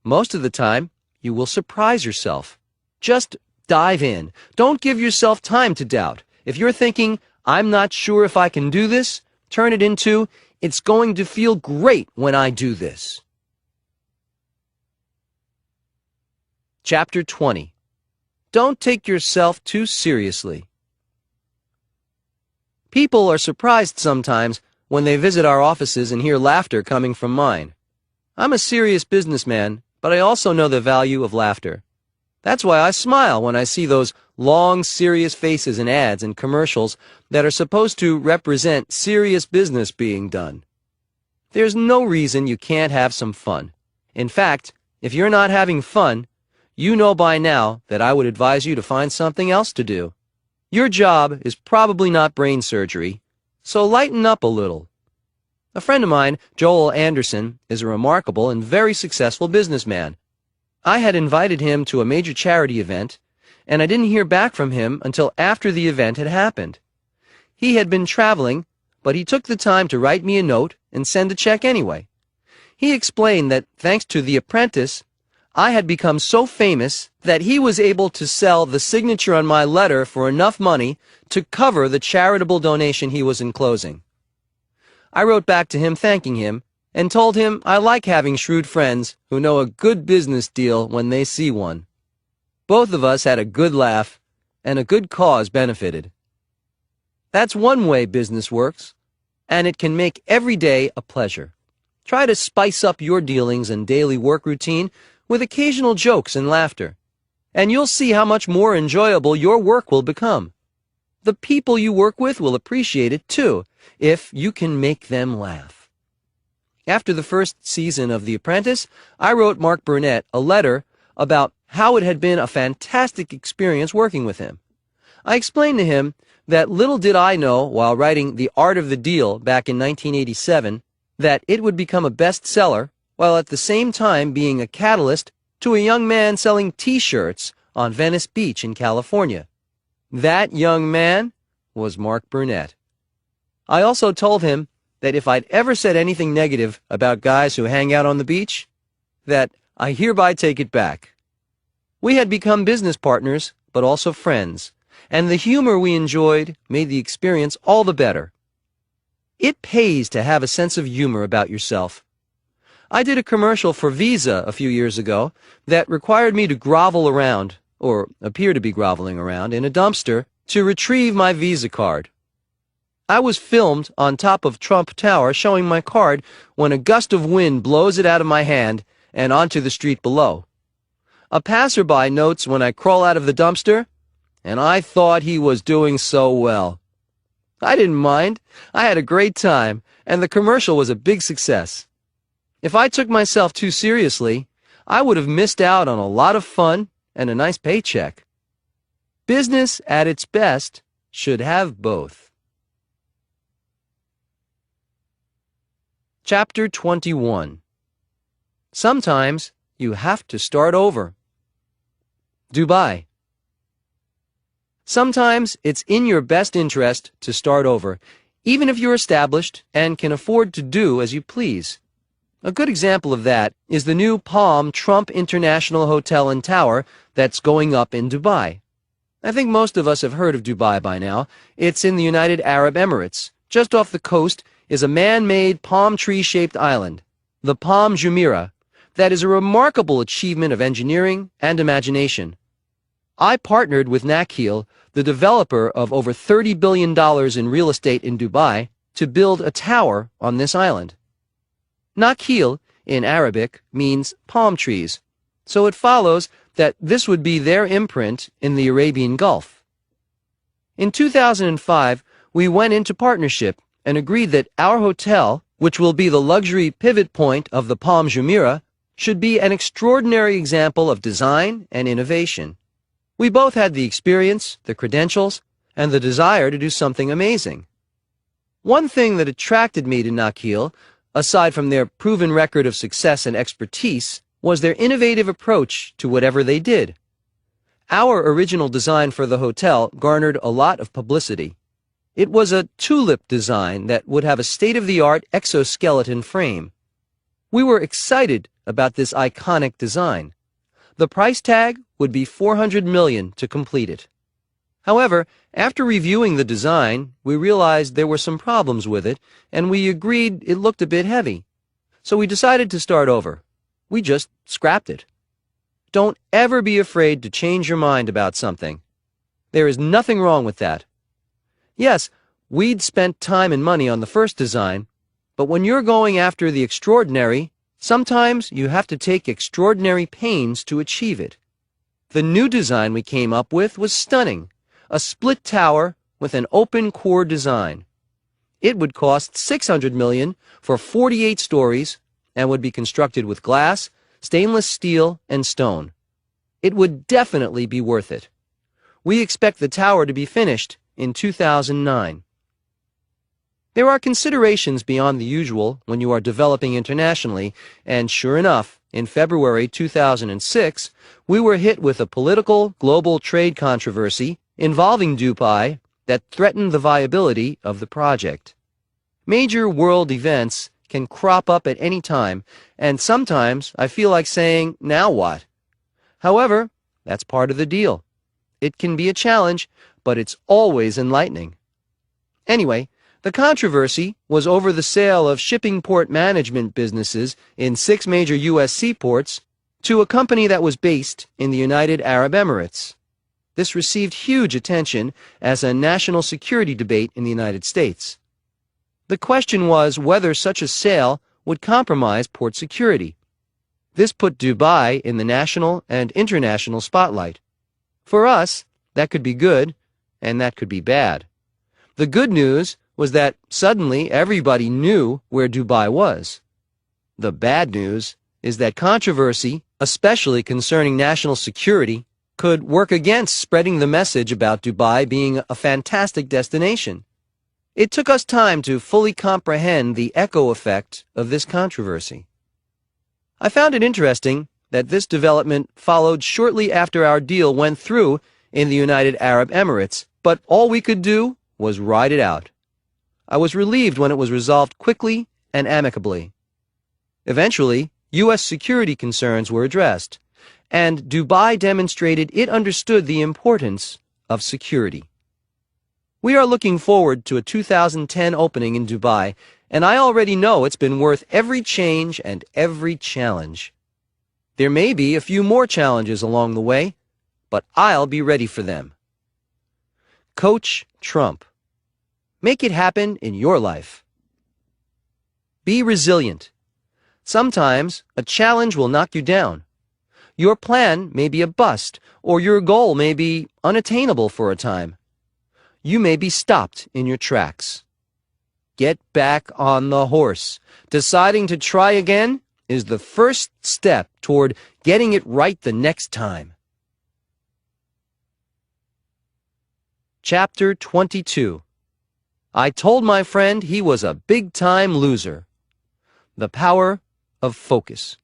Most of the time, you will surprise yourself. Just dive in. Don't give yourself time to doubt. If you're thinking, I'm not sure if I can do this, turn it into, it's going to feel great when I do this. Chapter 20. Don't take yourself too seriously. People are surprised sometimes when they visit our offices and hear laughter coming from mine. I'm a serious businessman, but I also know the value of laughter. That's why I smile when I see those long, serious faces in ads and commercials that are supposed to represent serious business being done. There's no reason you can't have some fun. In fact, if you're not having fun, you know by now that I would advise you to find something else to do. Your job is probably not brain surgery, so lighten up a little. A friend of mine, Joel Anderson, is a remarkable and very successful businessman. I had invited him to a major charity event, and I didn't hear back from him until after the event had happened. He had been traveling, but he took the time to write me a note and send a check anyway. He explained that thanks to The Apprentice, I had become so famous that he was able to sell the signature on my letter for enough money to cover the charitable donation he was enclosing. I wrote back to him thanking him and told him I like having shrewd friends who know a good business deal when they see one. Both of us had a good laugh, and a good cause benefited. That's one way business works, and it can make every day a pleasure. Try to spice up your dealings and daily work routine with occasional jokes and laughter, and you'll see how much more enjoyable your work will become. The people you work with will appreciate it too, if you can make them laugh. After the first season of The Apprentice, I wrote Mark Burnett a letter about how it had been a fantastic experience working with him. I explained to him that little did I know while writing The Art of the Deal back in 1987 that it would become a bestseller while at the same time being a catalyst to a young man selling T-shirts on Venice Beach in California. That young man was Mark Burnett. I also told him that if I'd ever said anything negative about guys who hang out on the beach, that I hereby take it back. We had become business partners, but also friends, and the humor we enjoyed made the experience all the better. It pays to have a sense of humor about yourself. I did a commercial for Visa a few years ago that required me to grovel around, or appear to be groveling around, in a dumpster to retrieve my Visa card. I was filmed on top of Trump Tower showing my card when a gust of wind blows it out of my hand and onto the street below. A passerby notes when I crawl out of the dumpster, and I thought he was doing so well. I didn't mind. I had a great time, and the commercial was a big success. If I took myself too seriously, I would have missed out on a lot of fun and a nice paycheck. Business at its best should have both. Chapter 21. Sometimes you have to start over. Dubai. Sometimes it's in your best interest to start over, even if you're established and can afford to do as you please. A good example of that is the new Palm Trump International Hotel and Tower that's going up in Dubai. I think most of us have heard of Dubai by now. It's in the United Arab Emirates. Just off the coast is a man-made palm tree-shaped island, the Palm Jumeirah, that is a remarkable achievement of engineering and imagination. I partnered with Nakheel, the developer of over $30 billion in real estate in Dubai, to build a tower on this island. Nakheel, in Arabic, means palm trees, so it follows that this would be their imprint in the Arabian Gulf. In 2005, we went into partnership and agreed that our hotel, which will be the luxury pivot point of the Palm Jumeirah, should be an extraordinary example of design and innovation. We both had the experience, the credentials, and the desire to do something amazing. One thing that attracted me to Nakheel, aside from their proven record of success and expertise, was their innovative approach to whatever they did. Our original design for the hotel garnered a lot of publicity. It was a tulip design that would have a state-of-the-art exoskeleton frame. We were excited about this iconic design. The price tag would be $400 million to complete it. However, after reviewing the design, we realized there were some problems with it, and we agreed it looked a bit heavy. So we decided to start over. We just scrapped it. Don't ever be afraid to change your mind about something. There is nothing wrong with that. Yes, we'd spent time and money on the first design, but when you're going after the extraordinary, sometimes you have to take extraordinary pains to achieve it. The new design we came up with was stunning, a split tower with an open core design. It would cost $600 million for 48 stories and would be constructed with glass, stainless steel, and stone. It would definitely be worth it. We expect the tower to be finished in 2009. There are considerations beyond the usual when you are developing internationally, and sure enough, in February 2006, we were hit with a political global trade controversy involving Dubai that threatened the viability of the project. Major world events can crop up at any time, and sometimes I feel like saying, now what? However, that's part of the deal. It can be a challenge, but it's always enlightening. Anyway, the controversy was over the sale of shipping port management businesses in 6 major U.S. seaports to a company that was based in the United Arab Emirates. This received huge attention as a national security debate in the United States. The question was whether such a sale would compromise port security. This put Dubai in the national and international spotlight. For us, that could be good, and that could be bad. The good news was that suddenly everybody knew where Dubai was. The bad news is that controversy, especially concerning national security, could work against spreading the message about Dubai being a fantastic destination. It took us time to fully comprehend the echo effect of this controversy. I found it interesting that this development followed shortly after our deal went through in the United Arab Emirates, but all we could do was ride it out. I was relieved when it was resolved quickly and amicably. Eventually, U.S. security concerns were addressed, and Dubai demonstrated it understood the importance of security. We are looking forward to a 2010 opening in Dubai, and I already know it's been worth every change and every challenge. There may be a few more challenges along the way, but I'll be ready for them. Coach Trump. Make it happen in your life. Be resilient. Sometimes a challenge will knock you down. Your plan may be a bust, or your goal may be unattainable for a time. You may be stopped in your tracks. Get back on the horse. Deciding to try again is the first step toward getting it right the next time. Chapter 22. I told my friend he was a big-time loser. The power of focus.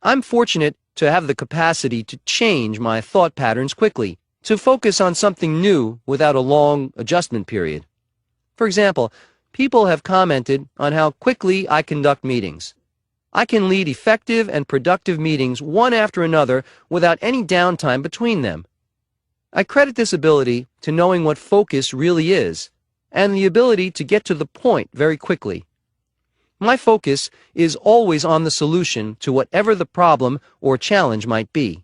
I'm fortunate to have the capacity to change my thought patterns quickly, to focus on something new without a long adjustment period. For example, people have commented on how quickly I conduct meetings. I can lead effective and productive meetings one after another without any downtime between them. I credit this ability to knowing what focus really is, and the ability to get to the point very quickly. My focus is always on the solution to whatever the problem or challenge might be.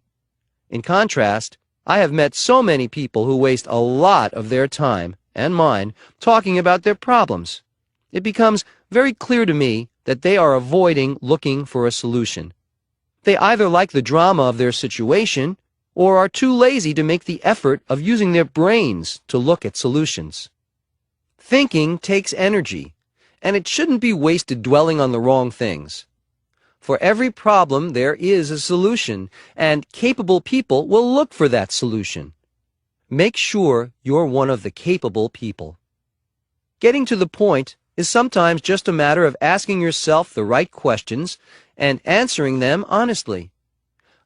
In contrast, I have met so many people who waste a lot of their time, and mine, talking about their problems. It becomes very clear to me that they are avoiding looking for a solution. They either like the drama of their situation, or are too lazy to make the effort of using their brains to look at solutions. Thinking takes energy, and it shouldn't be wasted dwelling on the wrong things. For every problem there is a solution, and capable people will look for that solution. Make sure you're one of the capable people. Getting to the point is sometimes just a matter of asking yourself the right questions and answering them honestly.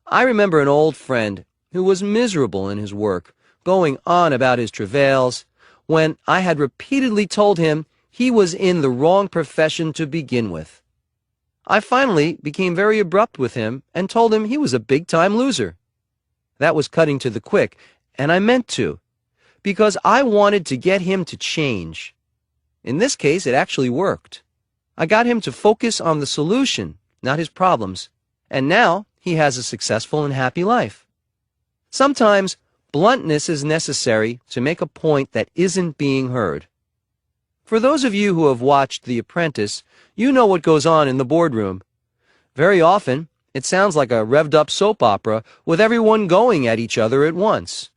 I remember an old friend who was miserable in his work, going on about his travails, when I had repeatedly told him he was in the wrong profession to begin with. I finally became very abrupt with him and told him he was a big-time loser. That was cutting to the quick, and I meant to, because I wanted to get him to change. In this case, it actually worked. I got him to focus on the solution, not his problems, and now he has a successful and happy life. Sometimes bluntness is necessary to make a point that isn't being heard. For those of you who have watched The Apprentice, you know what goes on in the boardroom. Very often, it sounds like a revved-up soap opera with everyone going at each other at once.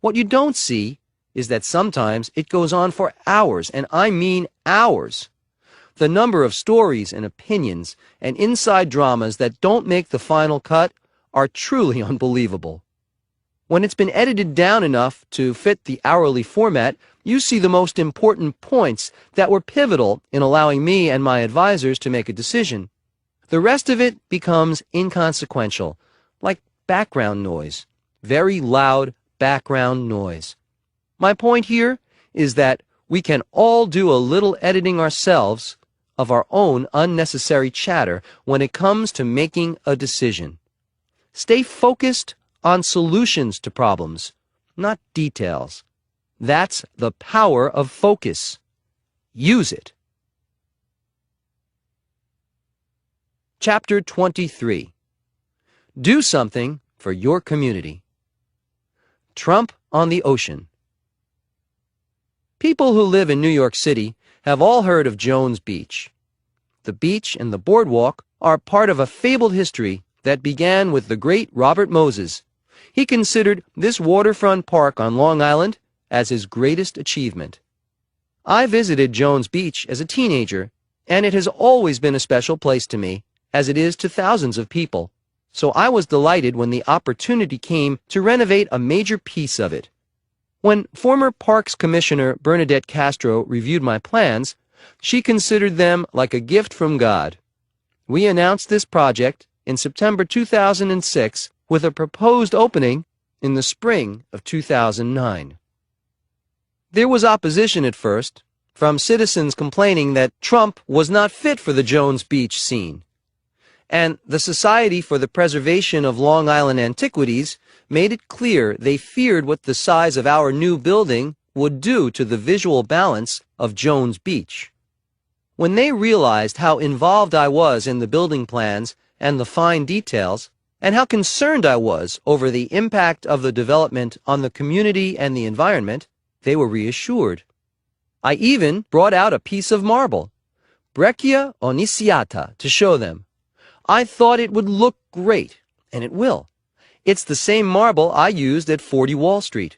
What you don't see is that sometimes it goes on for hours, and I mean hours. The number of stories and opinions and inside dramas that don't make the final cut are truly unbelievable. When it's been edited down enough to fit the hourly format, you see the most important points that were pivotal in allowing me and my advisors to make a decision. The rest of it becomes inconsequential, like background noise, very loud background noise. My point here is that we can all do a little editing ourselves of our own unnecessary chatter when it comes to making a decision. Stay focused on solutions to problems, not details. That's the power of focus. Use it. Chapter 23. Do something for your community. Trump on the ocean. People who live in New York City have all heard of Jones Beach. The beach and the boardwalk are part of a fabled history that began with the great Robert Moses. He considered this waterfront park on Long Island as his greatest achievement. I visited Jones Beach as a teenager, and it has always been a special place to me, as it is to thousands of people. So I was delighted when the opportunity came to renovate a major piece of it. When former Parks Commissioner Bernadette Castro reviewed my plans, she considered them like a gift from God. We announced this project in September 2006 with a proposed opening in the spring of 2009. There was opposition at first, from citizens complaining that Trump was not fit for the Jones Beach scene. And the Society for the Preservation of Long Island Antiquities made it clear they feared what the size of our new building would do to the visual balance of Jones Beach. When they realized how involved I was in the building plans and the fine details, and how concerned I was over the impact of the development on the community and the environment, they were reassured. I even brought out a piece of marble, Breccia Oniziata, to show them. I thought it would look great, and it will. It's the same marble I used at 40 Wall Street.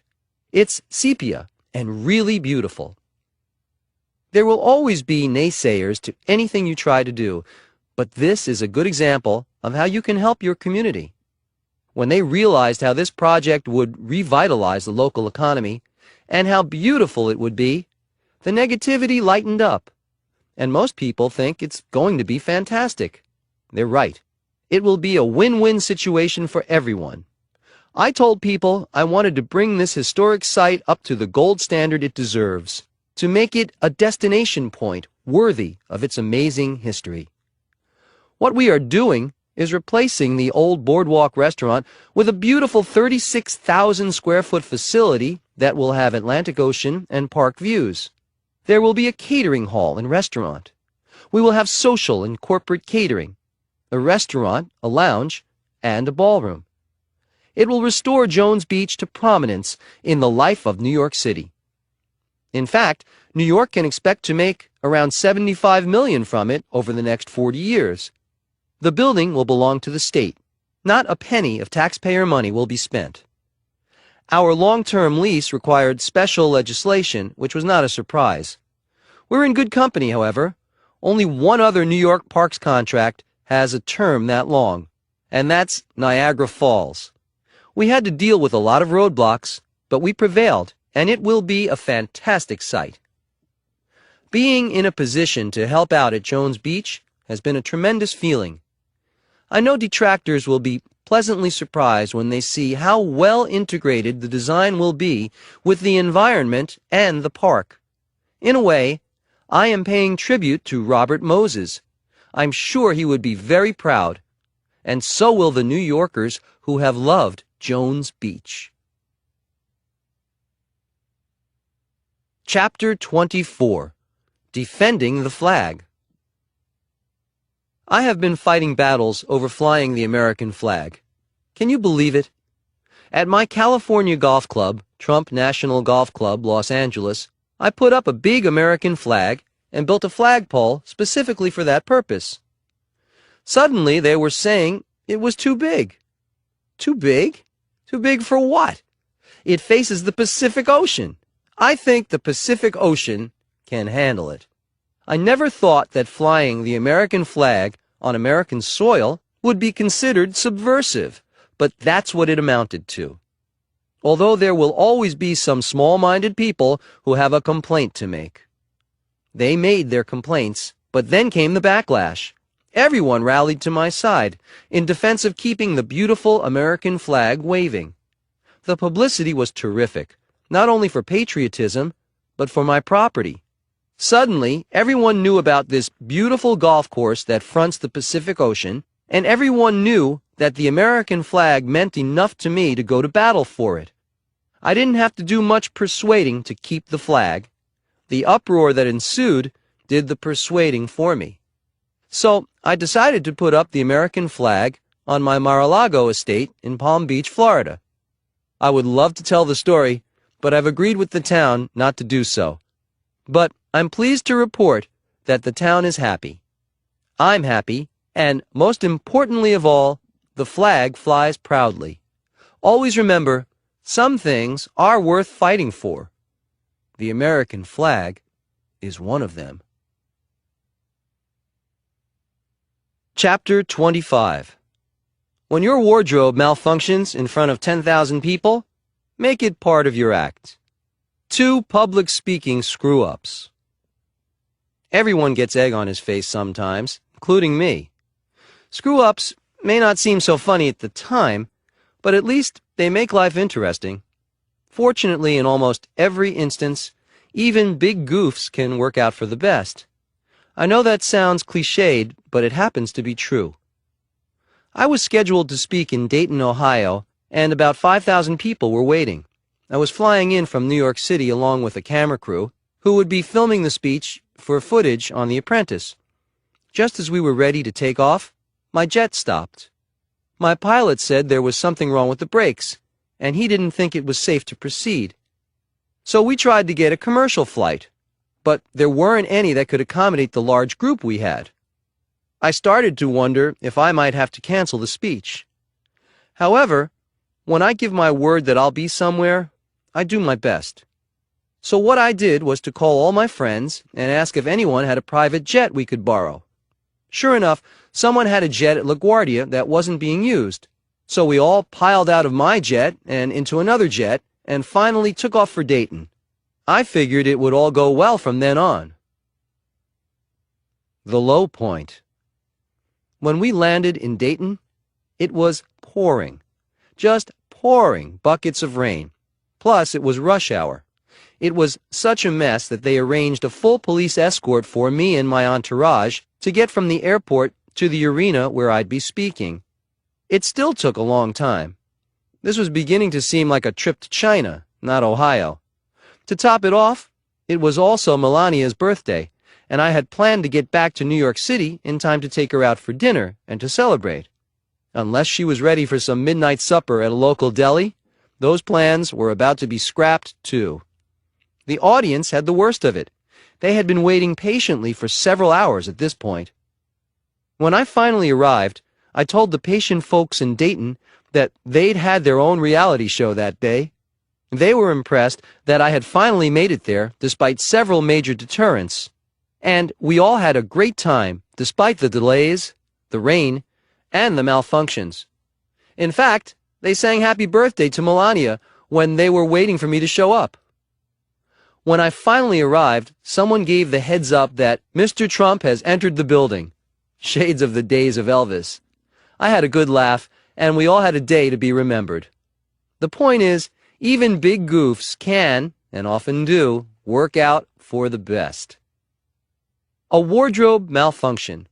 It's sepia and really beautiful. There will always be naysayers to anything you try to do, but this is a good example of how you can help your community. When they realized how this project would revitalize the local economy and how beautiful it would be, the negativity lightened up, and most people think it's going to be fantastic. They're right. It will be a win-win situation for everyone. I told people I wanted to bring this historic site up to the gold standard it deserves, to make it a destination point worthy of its amazing history. What we are doing is replacing the old boardwalk restaurant with a beautiful 36,000 square foot facility that will have Atlantic Ocean and park views. There will be a catering hall and restaurant. We will have social and corporate catering, a restaurant, a lounge, and a ballroom. It will restore Jones Beach to prominence in the life of New York City. In fact, New York can expect to make around $75 million from it over the next 40 years. The building will belong to the state. Not a penny of taxpayer money will be spent. Our long-term lease required special legislation, which was not a surprise. We're in good company, however. Only one other New York Parks contract has a term that long, and that's Niagara Falls. We had to deal with a lot of roadblocks, but we prevailed, and it will be a fantastic site. Being in a position to help out at Jones Beach has been a tremendous feeling. I know detractors will be pleasantly surprised when they see how well integrated the design will be with the environment and the park. In a way, I am paying tribute to Robert Moses. I'm sure he would be very proud, and so will the New Yorkers who have loved Jones Beach. Chapter 24. Defending the Flag. I have been fighting battles over flying the American flag. Can you believe it? At my California golf club, Trump National Golf Club, Los Angeles, I put up a big American flag and built a flagpole specifically for that purpose. Suddenly, they were saying it was too big. Too big? Too big for what? It faces the Pacific Ocean. I think the Pacific Ocean can handle it. I never thought that flying the American flag on American soil would be considered subversive, but that's what it amounted to. Although there will always be some small-minded people who have a complaint to make. They made their complaints, but then came the backlash. Everyone rallied to my side in defense of keeping the beautiful American flag waving. The publicity was terrific, not only for patriotism, but for my property. Suddenly, everyone knew about this beautiful golf course that fronts the Pacific Ocean, and everyone knew that the American flag meant enough to me to go to battle for it. I didn't have to do much persuading to keep the flag. The uproar that ensued did the persuading for me. So, I decided to put up the American flag on my Mar-a-Lago estate in Palm Beach, Florida. I would love to tell the story, but I've agreed with the town not to do so. But I'm pleased to report that the town is happy. I'm happy, and most importantly of all, the flag flies proudly. Always remember, some things are worth fighting for. The American flag is one of them. Chapter 25. When your wardrobe malfunctions in front of 10,000 people, make it part of your act. 2 public speaking screw-ups. Everyone gets egg on his face sometimes, including me. Screw-ups may not seem so funny at the time, but at least they make life interesting. Fortunately, in almost every instance, even big goofs can work out for the best. I know that sounds cliched, but it happens to be true. I was scheduled to speak in Dayton, Ohio, and about 5,000 people were waiting. I was flying in from New York City along with a camera crew who would be filming the speech for footage on the Apprentice. Just as we were ready to take off, my jet stopped. My pilot said there was something wrong with the brakes, and he didn't think it was safe to proceed. So we tried to get a commercial flight, but there weren't any that could accommodate the large group we had. I started to wonder if I might have to cancel the speech. However, when I give my word that I'll be somewhere, I do my best. So what I did was to call all my friends and ask if anyone had a private jet we could borrow. Sure enough, someone had a jet at LaGuardia that wasn't being used. So we all piled out of my jet and into another jet and finally took off for Dayton. I figured it would all go well from then on. The low point. When we landed in Dayton, it was pouring. Just pouring buckets of rain. Plus, it was rush hour. It was such a mess that they arranged a full police escort for me and my entourage to get from the airport to the arena where I'd be speaking. It still took a long time. This was beginning to seem like a trip to China, not Ohio. To top it off, it was also Melania's birthday, and I had planned to get back to New York City in time to take her out for dinner and to celebrate. Unless she was ready for some midnight supper at a local deli, those plans were about to be scrapped too. The audience had the worst of it. They had been waiting patiently for several hours at this point. When I finally arrived, I told the patient folks in Dayton that they'd had their own reality show that day. They were impressed that I had finally made it there despite several major deterrents. And we all had a great time despite the delays, the rain, and the malfunctions. In fact, they sang happy birthday to Melania when they were waiting for me to show up. When I finally arrived, someone gave the heads up that Mr. Trump has entered the building. Shades of the days of Elvis. I had a good laugh, and we all had a day to be remembered. The point is, even big goofs can, and often do, work out for the best. A wardrobe malfunction.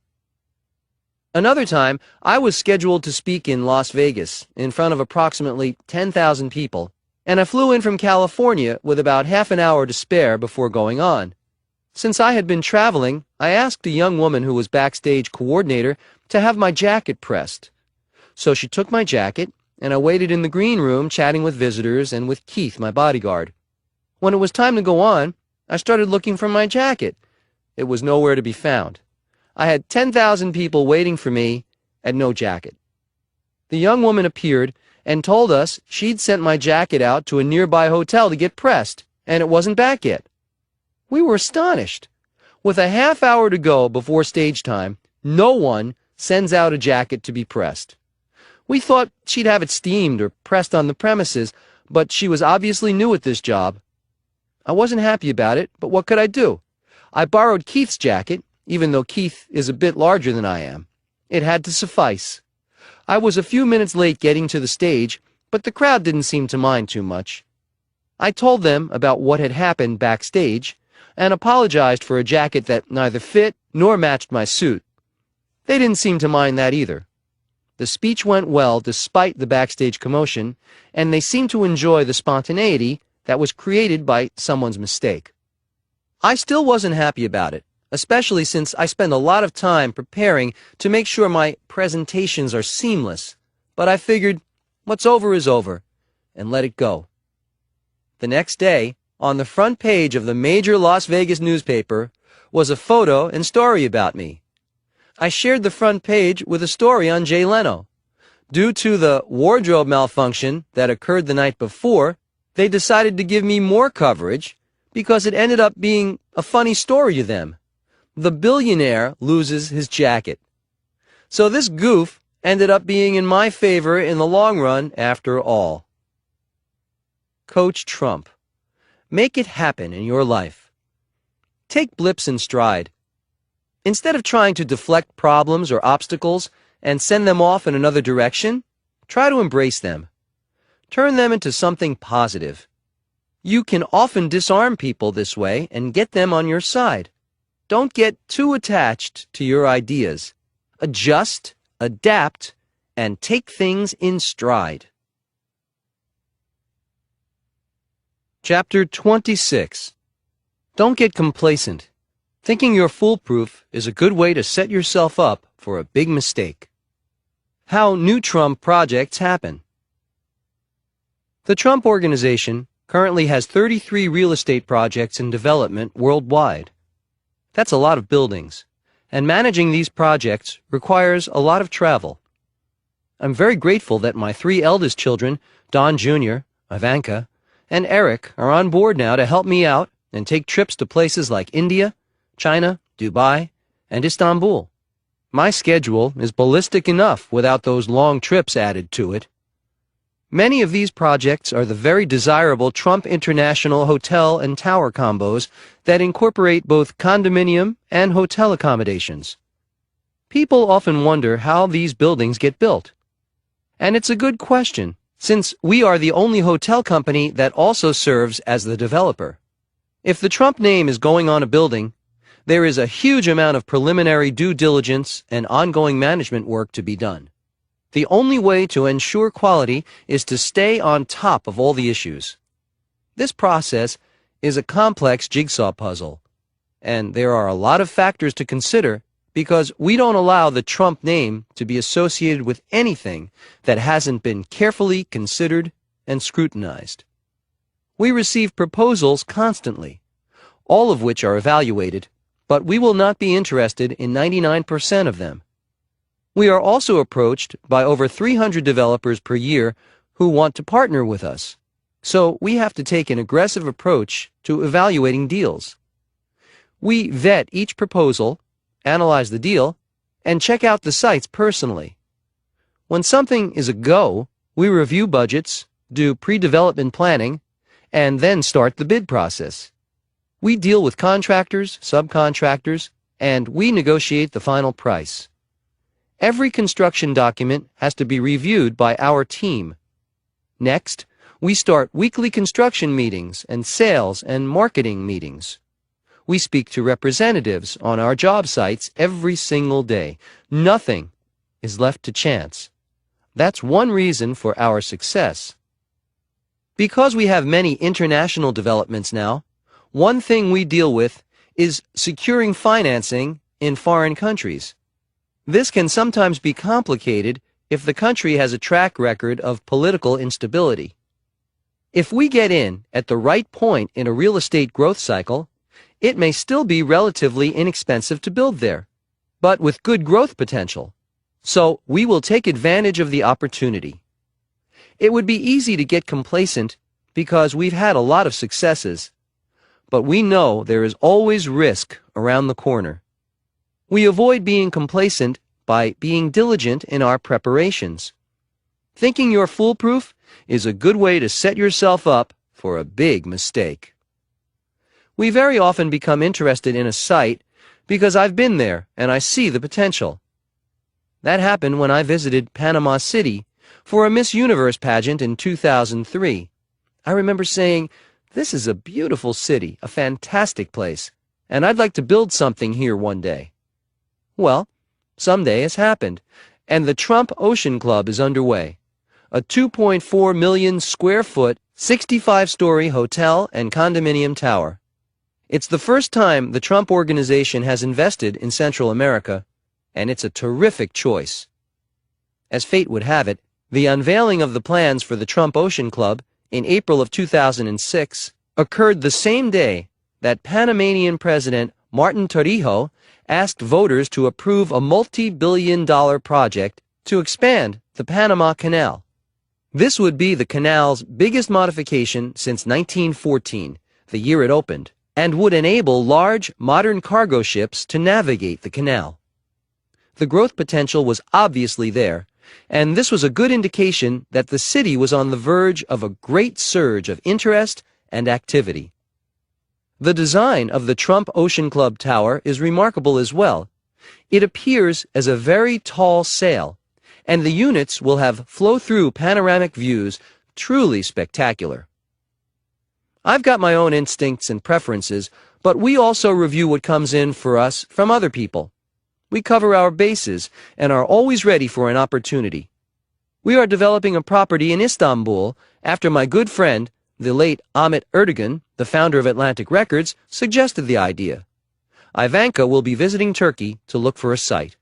Another time, I was scheduled to speak in Las Vegas in front of approximately 10,000 people, and I flew in from California with about half an hour to spare before going on. Since I had been traveling, I asked a young woman who was backstage coordinator to have my jacket pressed. So she took my jacket, and I waited in the green room chatting with visitors and with Keith, my bodyguard. When it was time to go on, I started looking for my jacket. It was nowhere to be found. I had 10,000 people waiting for me and no jacket. The young woman appeared and told us she'd sent my jacket out to a nearby hotel to get pressed, and it wasn't back yet. We were astonished. With a half hour to go before stage time, no one sends out a jacket to be pressed. We thought she'd have it steamed or pressed on the premises, but she was obviously new at this job. I wasn't happy about it, but what could I do? I borrowed Keith's jacket, even though Keith is a bit larger than I am. It had to suffice. I was a few minutes late getting to the stage, but the crowd didn't seem to mind too much. I told them about what had happened backstage and apologized for a jacket that neither fit nor matched my suit. They didn't seem to mind that either. The speech went well despite the backstage commotion, and they seemed to enjoy the spontaneity that was created by someone's mistake. I still wasn't happy about it, especially since I spend a lot of time preparing to make sure my presentations are seamless, but I figured what's over is over, and let it go. The next day, on the front page of the major Las Vegas newspaper, was a photo and story about me. I shared the front page with a story on Jay Leno. Due to the wardrobe malfunction that occurred the night before, they decided to give me more coverage because it ended up being a funny story to them. The billionaire loses his jacket. So this goof ended up being in my favor in the long run after all. Coach Trump. Make it happen in your life. Take blips in stride. Instead of trying to deflect problems or obstacles and send them off in another direction, try to embrace them. Turn them into something positive. You can often disarm people this way and get them on your side. Don't get too attached to your ideas. Adjust, adapt, and take things in stride. Chapter 26. Don't get complacent. Thinking you're foolproof is a good way to set yourself up for a big mistake. How new Trump projects happen. The Trump Organization currently has 33 real estate projects in development worldwide. That's a lot of buildings, and managing these projects requires a lot of travel. I'm very grateful that my 3 eldest children, Don Jr., Ivanka, and Eric, are on board now to help me out and take trips to places like India, China, Dubai, and Istanbul. My schedule is ballistic enough without those long trips added to it. Many of these projects are the very desirable Trump International hotel and tower combos that incorporate both condominium and hotel accommodations. People often wonder how these buildings get built. And it's a good question, since we are the only hotel company that also serves as the developer. If the Trump name is going on a building, there is a huge amount of preliminary due diligence and ongoing management work to be done. The only way to ensure quality is to stay on top of all the issues. This process is a complex jigsaw puzzle, and there are a lot of factors to consider because we don't allow the Trump name to be associated with anything that hasn't been carefully considered and scrutinized. We receive proposals constantly, all of which are evaluated, but we will not be interested in 99% of them. We are also approached by over 300 developers per year who want to partner with us, so we have to take an aggressive approach to evaluating deals. We vet each proposal, analyze the deal, and check out the sites personally. When something is a go, we review budgets, do pre-development planning, and then start the bid process. We deal with contractors, subcontractors, and we negotiate the final price. Every construction document has to be reviewed by our team. Next, we start weekly construction meetings and sales and marketing meetings. We speak to representatives on our job sites every single day. Nothing is left to chance. That's one reason for our success. Because we have many international developments now, one thing we deal with is securing financing in foreign countries. This can sometimes be complicated if the country has a track record of political instability. If we get in at the right point in a real estate growth cycle, it may still be relatively inexpensive to build there, but with good growth potential. So we will take advantage of the opportunity. It would be easy to get complacent because we've had a lot of successes, but we know there is always risk around the corner. We avoid being complacent by being diligent in our preparations. Thinking you're foolproof is a good way to set yourself up for a big mistake. We very often become interested in a site because I've been there and I see the potential. That happened when I visited Panama City for a Miss Universe pageant in 2003. I remember saying, "This is a beautiful city, a fantastic place, and I'd like to build something here one day." Well, someday has happened, and the Trump Ocean Club is underway, a 2.4 million square foot, 65-story hotel and condominium tower. It's the first time the Trump Organization has invested in Central America, and it's a terrific choice. As fate would have it, the unveiling of the plans for the Trump Ocean Club in April of 2006 occurred the same day that Panamanian President Martin Torrijos asked voters to approve a multi-billion-dollar project to expand the Panama Canal. This would be the canal's biggest modification since 1914, the year it opened, and would enable large, modern cargo ships to navigate the canal. The growth potential was obviously there, and this was a good indication that the city was on the verge of a great surge of interest and activity. The design of the Trump Ocean Club Tower is remarkable as well. It appears as a very tall sail, and the units will have flow-through panoramic views truly spectacular. I've got my own instincts and preferences, but we also review what comes in for us from other people. We cover our bases and are always ready for an opportunity. We are developing a property in Istanbul after my good friend, the late Ahmet Erdogan, the founder of Atlantic Records, suggested the idea. Ivanka will be visiting Turkey to look for a site.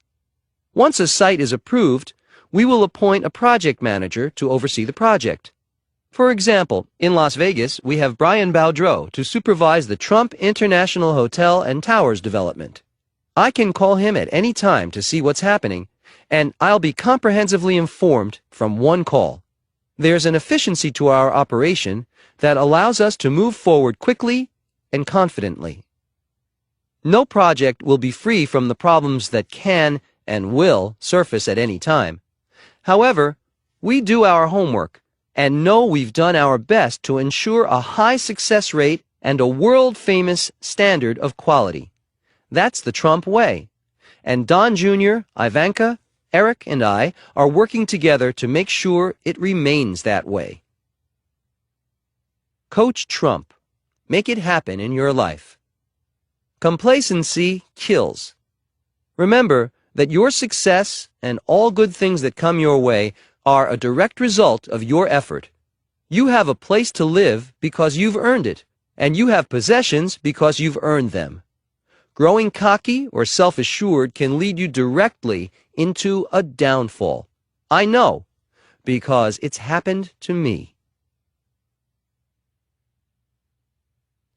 Once a site is approved, we will appoint a project manager to oversee the project. For example, in Las Vegas, we have Brian Boudreau to supervise the Trump International Hotel and Towers development. I can call him at any time to see what's happening, and I'll be comprehensively informed from one call. There's an efficiency to our operation that allows us to move forward quickly and confidently. No project will be free from the problems that can and will surface at any time. However, we do our homework and know we've done our best to ensure a high success rate and a world-famous standard of quality. That's the Trump way. And Don Jr., Ivanka, Eric, and I are working together to make sure it remains that way. Coach Trump. Make it happen in your life. Complacency kills. Remember that your success and all good things that come your way are a direct result of your effort. You have a place to live because you've earned it, and you have possessions because you've earned them. Growing cocky or self-assured can lead you directly into a downfall. I know, because it's happened to me.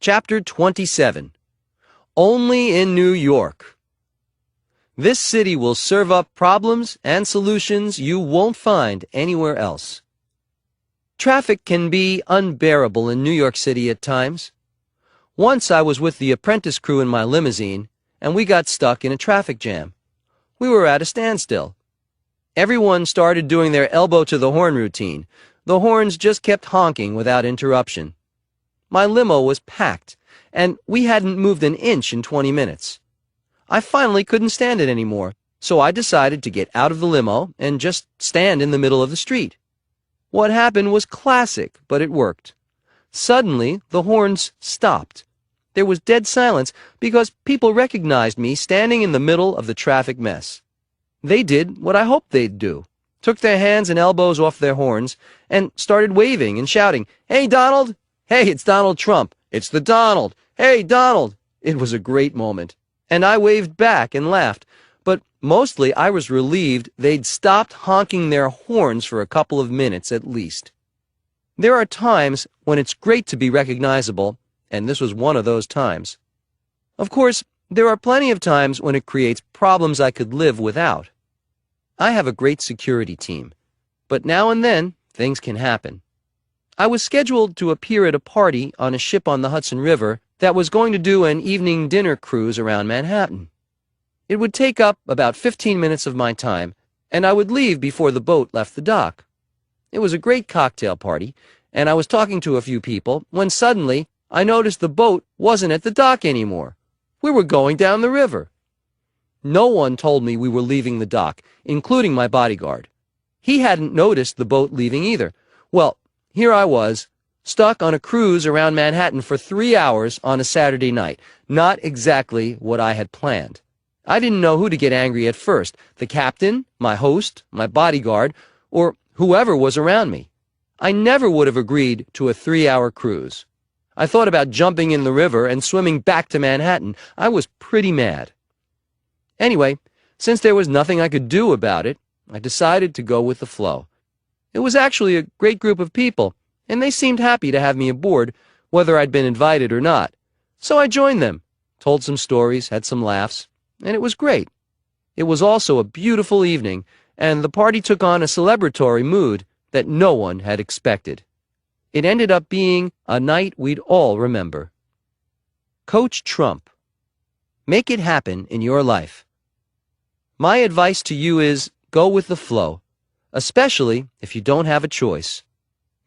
Chapter 27. Only in New York. This city will serve up problems and solutions you won't find anywhere else. Traffic can be unbearable in New York City at times. Once I was with the Apprentice crew in my limousine, and we got stuck in a traffic jam. We were at a standstill. Everyone started doing their elbow-to-the-horn routine. The horns just kept honking without interruption. My limo was packed, and we hadn't moved an inch in 20 minutes. I finally couldn't stand it anymore, so I decided to get out of the limo and just stand in the middle of the street. What happened was classic, but it worked. Suddenly, the horns stopped. There was dead silence because people recognized me standing in the middle of the traffic mess. They did what I hoped they'd do, took their hands and elbows off their horns, and started waving and shouting, "Hey, Donald! Hey, it's Donald Trump! It's the Donald! Hey, Donald!" It was a great moment, and I waved back and laughed, but mostly I was relieved they'd stopped honking their horns for a couple of minutes at least. There are times when it's great to be recognizable, and this was one of those times. Of course, there are plenty of times when it creates problems I could live without. I have a great security team, but now and then things can happen. I was scheduled to appear at a party on a ship on the Hudson River that was going to do an evening dinner cruise around Manhattan. It would take up about 15 minutes of my time, and I would leave before the boat left the dock. It was a great cocktail party, and I was talking to a few people when suddenly I noticed the boat wasn't at the dock anymore. We were going down the river. No one told me we were leaving the dock, including my bodyguard. He hadn't noticed the boat leaving either. Well, here I was, stuck on a cruise around Manhattan for 3 hours on a Saturday night. Not exactly what I had planned. I didn't know who to get angry at first, the captain, my host, my bodyguard, or whoever was around me. I never would have agreed to a 3-hour cruise. I thought about jumping in the river and swimming back to Manhattan. I was pretty mad. Anyway, since there was nothing I could do about it, I decided to go with the flow. It was actually a great group of people, and they seemed happy to have me aboard, whether I'd been invited or not. So I joined them, told some stories, had some laughs, and it was great. It was also a beautiful evening, and the party took on a celebratory mood that no one had expected. It ended up being a night we'd all remember. Coach Trump. Make it happen in your life. My advice to you is go with the flow, especially if you don't have a choice.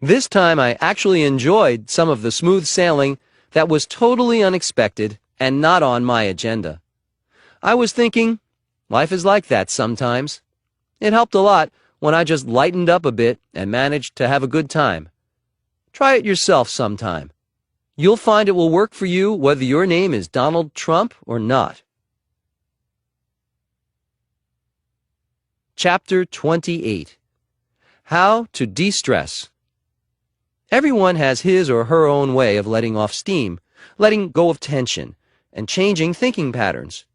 This time I actually enjoyed some of the smooth sailing that was totally unexpected and not on my agenda. I was thinking, life is like that sometimes. It helped a lot when I just lightened up a bit and managed to have a good time. Try it yourself sometime. You'll find it will work for you whether your name is Donald Trump or not. Chapter 28. How to De-stress. Everyone has his or her own way of letting off steam, letting go of tension, and changing thinking patterns.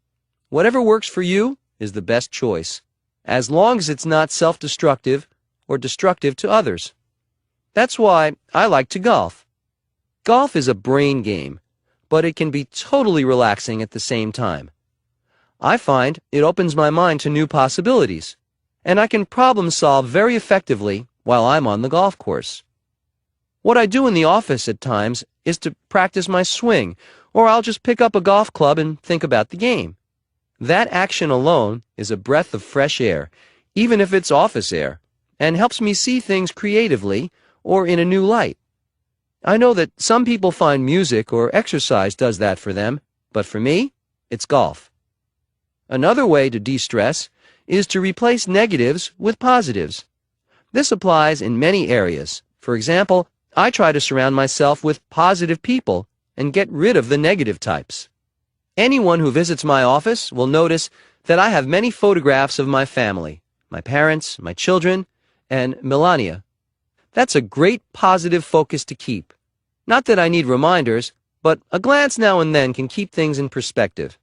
Whatever works for you is the best choice, as long as it's not self-destructive or destructive to others. That's why I like to golf. Golf is a brain game, but it can be totally relaxing at the same time. I find it opens my mind to new possibilities, and I can problem solve very effectively while I'm on the golf course. What I do in the office at times is to practice my swing, or I'll just pick up a golf club and think about the game. That action alone is a breath of fresh air, even if it's office air, and helps me see things creatively or in a new light. I know that some people find music or exercise does that for them, but for me, it's golf. Another way to de-stress is to replace negatives with positives. This applies in many areas. For example, I try to surround myself with positive people and get rid of the negative types. Anyone who visits my office will notice that I have many photographs of my family, my parents, my children, and Melania. That's a great positive focus to keep. Not that I need reminders, but a glance now and then can keep things in perspective.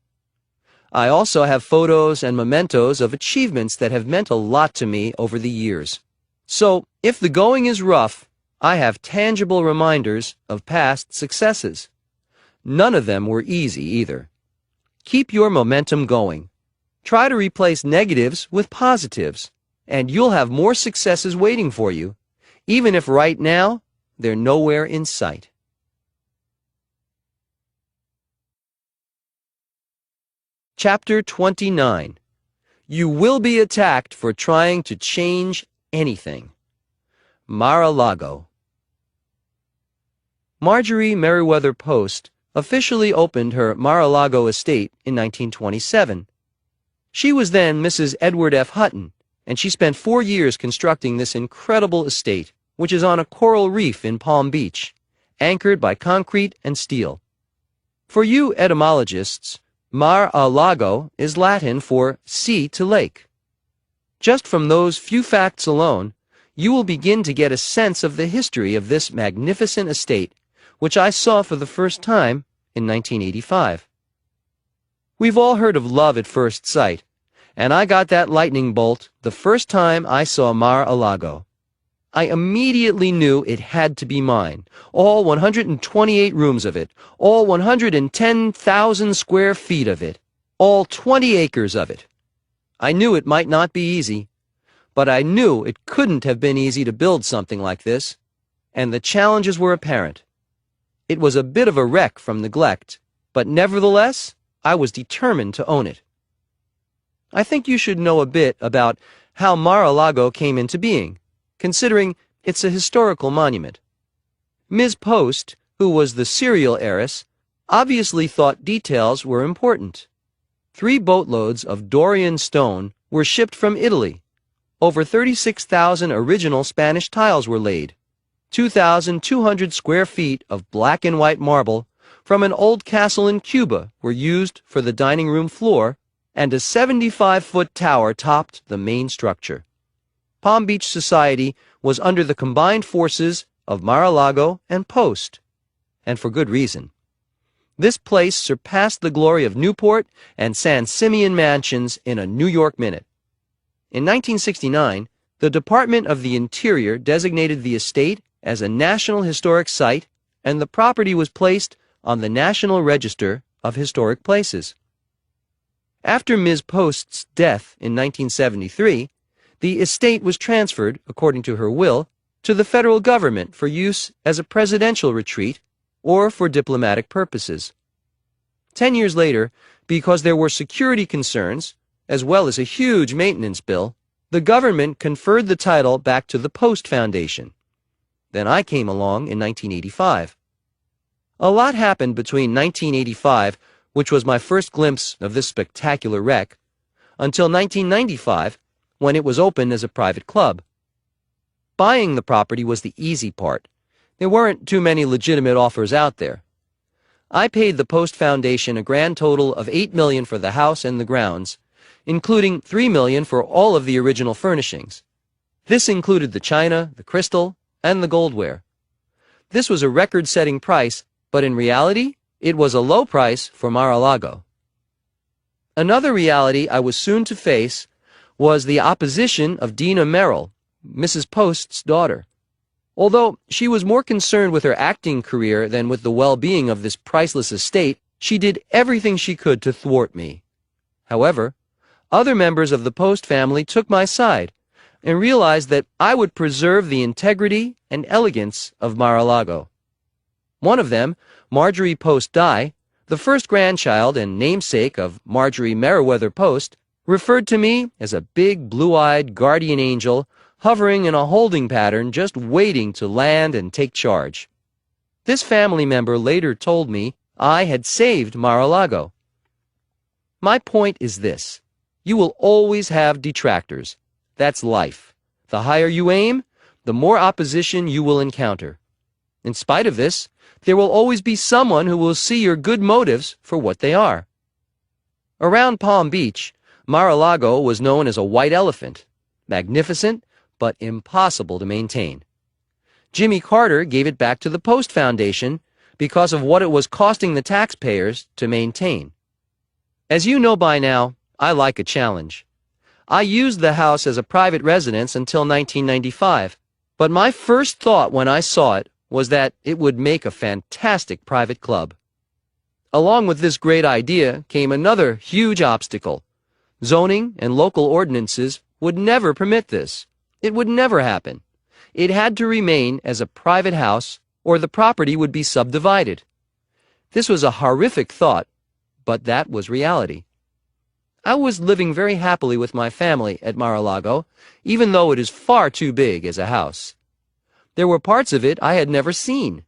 I also have photos and mementos of achievements that have meant a lot to me over the years. So, if the going is rough, I have tangible reminders of past successes. None of them were easy either. Keep your momentum going. Try to replace negatives with positives, and you'll have more successes waiting for you, even if right now they're nowhere in sight. Chapter 29. You will be attacked for trying to change anything. Mar-a-Lago. Marjorie Merriweather Post officially opened her Mar-a-Lago estate in 1927. She was then Mrs. Edward F. Hutton, and she spent 4 years constructing this incredible estate, which is on a coral reef in Palm Beach, anchored by concrete and steel. For you etymologists, Mar-a-Lago is Latin for sea to lake. Just from those few facts alone, you will begin to get a sense of the history of this magnificent estate, which I saw for the first time in 1985. We've all heard of love at first sight, and I got that lightning bolt the first time I saw Mar-a-Lago. I immediately knew it had to be mine, all 128 rooms of it, all 110,000 square feet of it, all 20 acres of it. I knew it might not be easy, but I knew it couldn't have been easy to build something like this, and the challenges were apparent. It was a bit of a wreck from neglect, but nevertheless, I was determined to own it. I think you should know a bit about how Mar-a-Lago came into being, considering it's a historical monument. Ms. Post, who was the serial heiress, obviously thought details were important. 3 boatloads of Dorian stone were shipped from Italy. Over 36,000 original Spanish tiles were laid. 2,200 square feet of black and white marble from an old castle in Cuba were used for the dining room floor, and a 75-foot tower topped the main structure. Palm Beach society was under the combined forces of Mar-a-Lago and Post, and for good reason. This place surpassed the glory of Newport and San Simeon mansions in a New York minute. In 1969, the Department of the Interior designated the estate as a National Historic Site, and the property was placed on the National Register of Historic Places. After Ms. Post's death in 1973, The estate was transferred, according to her will, to the federal government for use as a presidential retreat or for diplomatic purposes. 10 years later, because there were security concerns, as well as a huge maintenance bill, the government conferred the title back to the Post Foundation. Then I came along in 1985. A lot happened between 1985, which was my first glimpse of this spectacular wreck, until 1995, when it was opened as a private club. Buying the property was the easy part. There weren't too many legitimate offers out there. I paid the Post Foundation a grand total of $8 million for the house and the grounds, including $3 million for all of the original furnishings. This included the china, the crystal, and the goldware. This was a record-setting price, but in reality, it was a low price for Mar-a-Lago. Another reality I was soon to face was the opposition of Dina Merrill, Mrs. Post's daughter. Although she was more concerned with her acting career than with the well-being of this priceless estate, she did everything she could to thwart me. However, other members of the Post family took my side and realized that I would preserve the integrity and elegance of Mar-a-Lago. One of them, Marjorie Post Dye, the first grandchild and namesake of Marjorie Merriweather Post, referred to me as a big blue-eyed guardian angel hovering in a holding pattern just waiting to land and take charge. This family member later told me I had saved Mar-a-Lago. My point is this: you will always have detractors. That's life. The higher you aim, the more opposition you will encounter. In spite of this, there will always be someone who will see your good motives for what they are. Around Palm Beach, Mar-a-Lago was known as a white elephant, magnificent but impossible to maintain. Jimmy Carter gave it back to the Post Foundation because of what it was costing the taxpayers to maintain. As you know by now, I like a challenge. I used the house as a private residence until 1995, but my first thought when I saw it was that it would make a fantastic private club. Along with this great idea came another huge obstacle. Zoning and local ordinances would never permit this. It would never happen. It had to remain as a private house, or the property would be subdivided. This was a horrific thought, but that was reality. I was living very happily with my family at Mar-a-Lago, even though it is far too big as a house. There were parts of it I had never seen.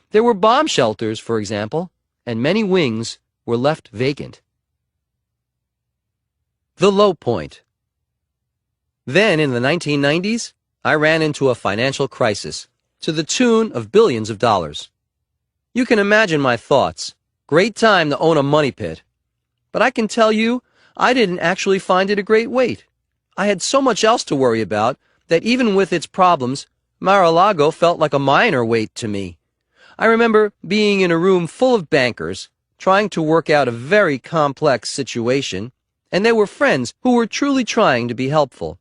There were bomb shelters, for example, and many wings were left vacant. The low point. Then, in the 1990s, I ran into a financial crisis, to the tune of billions of dollars. You can imagine my thoughts. Great time to own a money pit. But I can tell you, I didn't actually find it a great weight. I had so much else to worry about that even with its problems, Mar-a-Lago felt like a minor weight to me. I remember being in a room full of bankers, trying to work out a very complex situation, and they were friends who were truly trying to be helpful.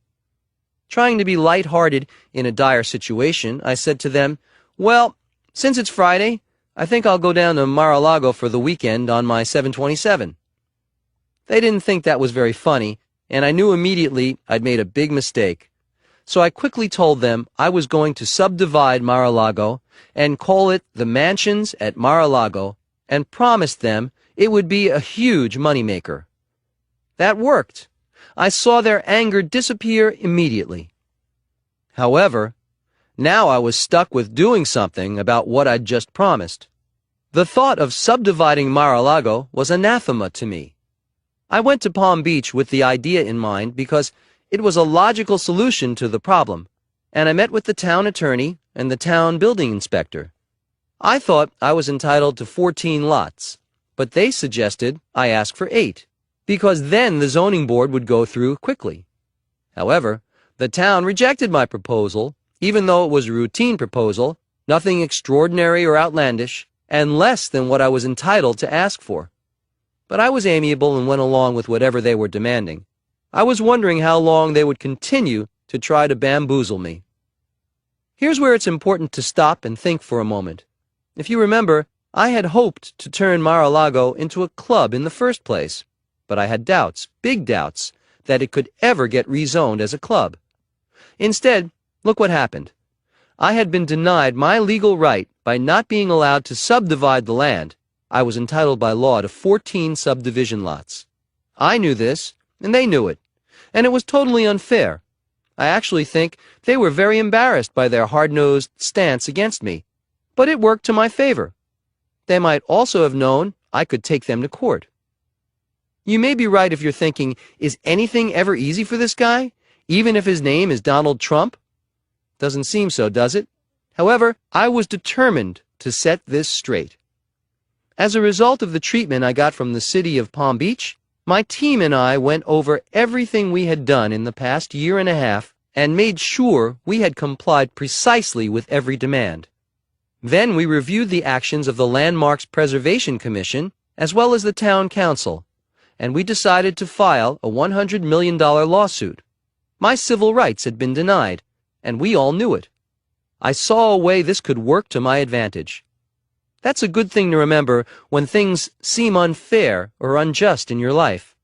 Trying to be light-hearted in a dire situation, I said to them, "Well, since it's Friday, I think I'll go down to Mar-a-Lago for the weekend on my 727. They didn't think that was very funny, and I knew immediately I'd made a big mistake. So I quickly told them I was going to subdivide Mar-a-Lago and call it the Mansions at Mar-a-Lago, and promised them it would be a huge moneymaker. That worked. I saw their anger disappear immediately. However, now I was stuck with doing something about what I'd just promised. The thought of subdividing Mar-a-Lago was anathema to me. I went to Palm Beach with the idea in mind because it was a logical solution to the problem, and I met with the town attorney and the town building inspector. I thought I was entitled to 14 lots, but they suggested I ask for 8, because then the zoning board would go through quickly. However, the town rejected my proposal, even though it was a routine proposal, nothing extraordinary or outlandish, and less than what I was entitled to ask for. But I was amiable and went along with whatever they were demanding. I was wondering how long they would continue to try to bamboozle me. Here's where it's important to stop and think for a moment. If you remember, I had hoped to turn Mar-a-Lago into a club in the first place, but I had doubts, big doubts, that it could ever get rezoned as a club. Instead, look what happened. I had been denied my legal right by not being allowed to subdivide the land. I was entitled by law to 14 subdivision lots. I knew this, and they knew it, and it was totally unfair. I actually think they were very embarrassed by their hard-nosed stance against me, but it worked to my favor. They might also have known I could take them to court. You may be right if you're thinking, is anything ever easy for this guy, even if his name is Donald Trump? Doesn't seem so, does it? However, I was determined to set this straight. As a result of the treatment I got from the city of Palm Beach, my team and I went over everything we had done in the past year and a half and made sure we had complied precisely with every demand. Then we reviewed the actions of the Landmarks Preservation Commission as well as the Town Council, and we decided to file a $100 million lawsuit. My civil rights had been denied, and we all knew it. I saw a way this could work to my advantage. That's a good thing to remember when things seem unfair or unjust in your life.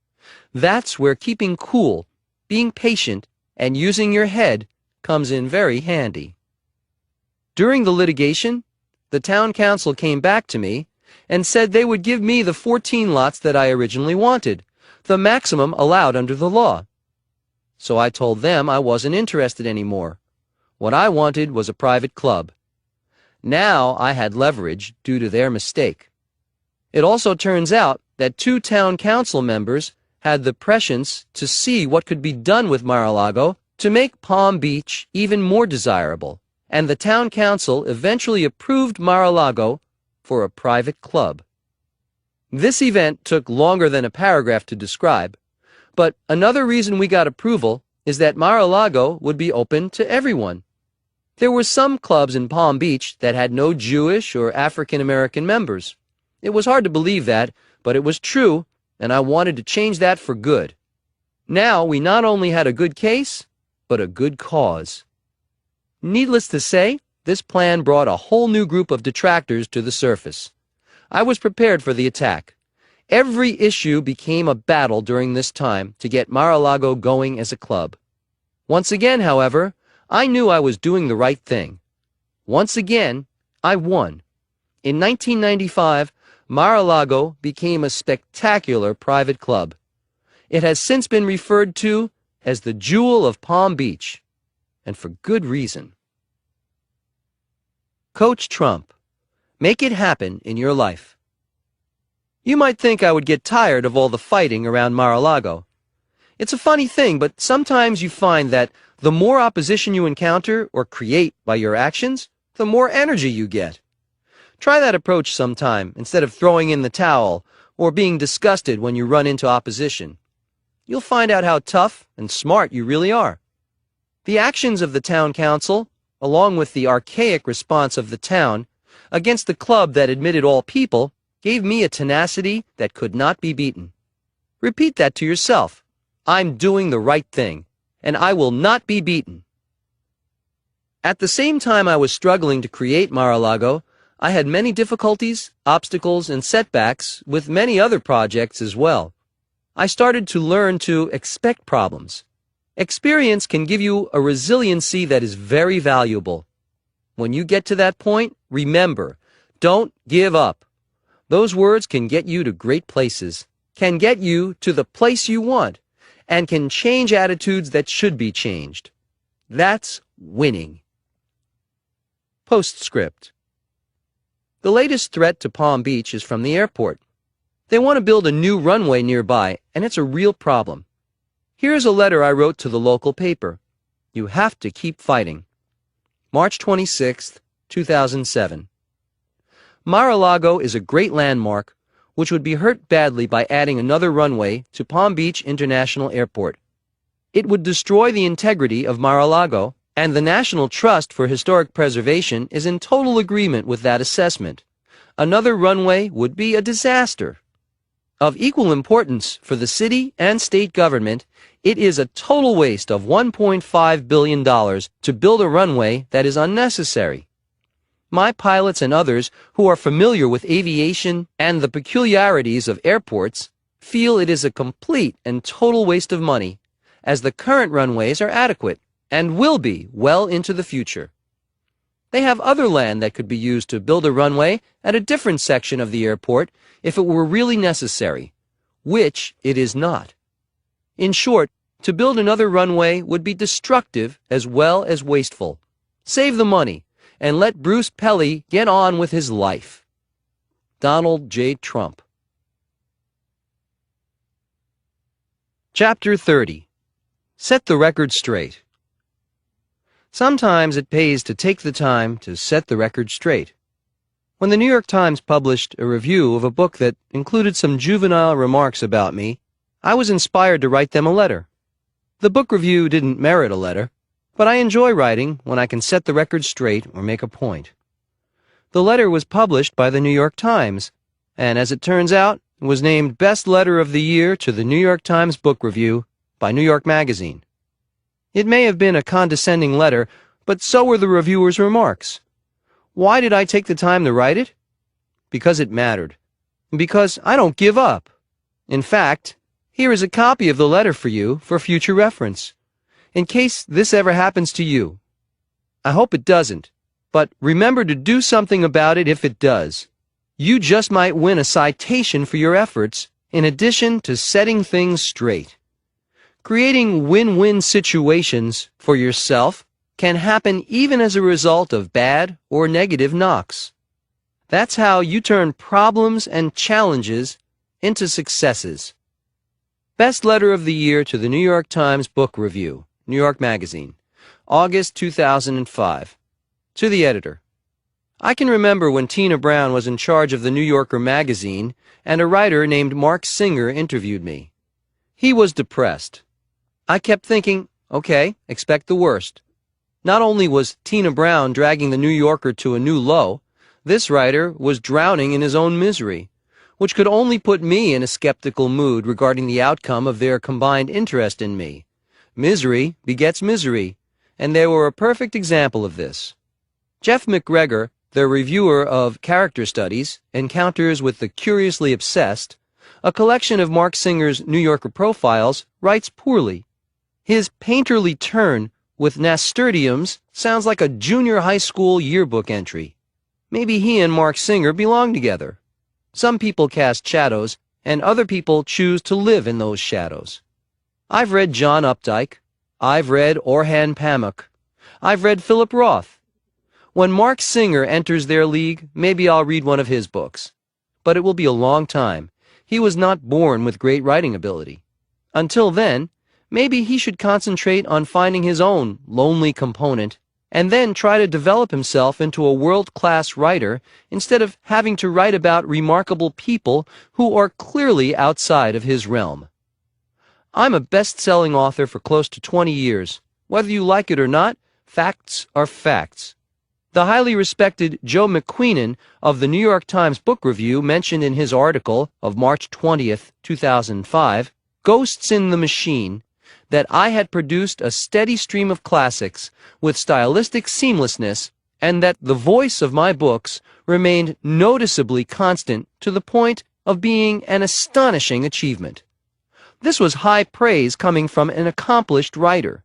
That's where keeping cool, being patient, and using your head comes in very handy. During the litigation, the town council came back to me and said they would give me the 14 lots that I originally wanted, the maximum allowed under the law. So I told them I wasn't interested anymore. What I wanted was a private club. Now I had leverage due to their mistake. It also turns out that 2 town council members had the prescience to see what could be done with Mar-a-Lago to make Palm Beach even more desirable, and the town council eventually approved Mar-a-Lago for a private club. This event took longer than a paragraph to describe, but another reason we got approval is that Mar-a-Lago would be open to everyone. There were some clubs in Palm Beach that had no Jewish or African American members. It was hard to believe that, but it was true, and I wanted to change that for good. Now we not only had a good case, but a good cause. Needless to say, this plan brought a whole new group of detractors to the surface. I was prepared for the attack. Every issue became a battle during this time to get Mar-a-Lago going as a club. Once again, however, I knew I was doing the right thing. Once again, I won. In 1995, Mar-a-Lago became a spectacular private club. It has since been referred to as the Jewel of Palm Beach, and for good reason. Coach Trump, make it happen in your life. You might think I would get tired of all the fighting around Mar-a-Lago. It's a funny thing, but sometimes you find that the more opposition you encounter or create by your actions, the more energy you get. Try that approach sometime instead of throwing in the towel or being disgusted when you run into opposition. You'll find out how tough and smart you really are. The actions of the town council, along with the archaic response of the town against the club that admitted all people, gave me a tenacity that could not be beaten. Repeat that to yourself. I'm doing the right thing, and I will not be beaten. At the same time I was struggling to create Mar-a-Lago, I had many difficulties, obstacles, and setbacks with many other projects as well. I started to learn to expect problems. Experience can give you a resiliency that is very valuable. When you get to that point, remember, don't give up. Those words can get you to great places, can get you to the place you want, and can change attitudes that should be changed. That's winning. Postscript. The latest threat to Palm Beach is from the airport. They want to build a new runway nearby, and it's a real problem. Here's a letter I wrote to the local paper. You have to keep fighting. March 26, 2007. Mar-a-Lago is a great landmark which would be hurt badly by adding another runway to Palm Beach International Airport. It would destroy the integrity of Mar-a-Lago, and the National Trust for Historic Preservation is in total agreement with that assessment. Another runway would be a disaster. Of equal importance for the city and state government, it is a total waste of $1.5 billion to build a runway that is unnecessary. My pilots and others who are familiar with aviation and the peculiarities of airports feel it is a complete and total waste of money, as the current runways are adequate. and will be well into the future. They have other land that could be used to build a runway at a different section of the airport if it were really necessary, which it is not. In short, to build another runway would be destructive as well as wasteful. Save the money and let Bruce Pelly get on with his life. Donald J. Trump. Chapter 30. Set the record straight. Sometimes it pays to take the time to set the record straight. When the New York Times published a review of a book that included some juvenile remarks about me, I was inspired to write them a letter. The book review didn't merit a letter, but I enjoy writing when I can set the record straight or make a point. The letter was published by the New York Times, and as it turns out, was named Best Letter of the Year to the New York Times Book Review by New York Magazine. It may have been a condescending letter, but so were the reviewer's remarks. Why did I take the time to write it? Because it mattered. Because I don't give up. In fact, here is a copy of the letter for you for future reference, in case this ever happens to you. I hope it doesn't, but remember to do something about it if it does. You just might win a citation for your efforts, in addition to setting things straight. Creating win-win situations for yourself can happen even as a result of bad or negative knocks. That's how you turn problems and challenges into successes. Best Letter of the Year to the New York Times Book Review, New York Magazine, August 2005. To the editor. I can remember when Tina Brown was in charge of the New Yorker magazine and a writer named Mark Singer interviewed me. He was depressed. I kept thinking, okay, expect the worst. Not only was Tina Brown dragging the New Yorker to a new low, this writer was drowning in his own misery, which could only put me in a skeptical mood regarding the outcome of their combined interest in me. Misery begets misery, and they were a perfect example of this. Jeff McGregor, the reviewer of Character Studies, Encounters with the Curiously Obsessed, a collection of Mark Singer's New Yorker profiles, writes poorly. His painterly turn with nasturtiums sounds like a junior high school yearbook entry. Maybe he and Mark Singer belong together. Some people cast shadows, and other people choose to live in those shadows. I've read John Updike. I've read Orhan Pamuk. I've read Philip Roth. When Mark Singer enters their league, maybe I'll read one of his books. But it will be a long time. He was not born with great writing ability. Until then, maybe he should concentrate on finding his own lonely component and then try to develop himself into a world-class writer instead of having to write about remarkable people who are clearly outside of his realm. I'm a best-selling author for close to 20 years. Whether you like it or not, facts are facts. The highly respected Joe McQueenan of the New York Times Book Review mentioned in his article of March 20th, 2005, Ghosts in the Machine, that I had produced a steady stream of classics with stylistic seamlessness and that the voice of my books remained noticeably constant to the point of being an astonishing achievement. This was high praise coming from an accomplished writer.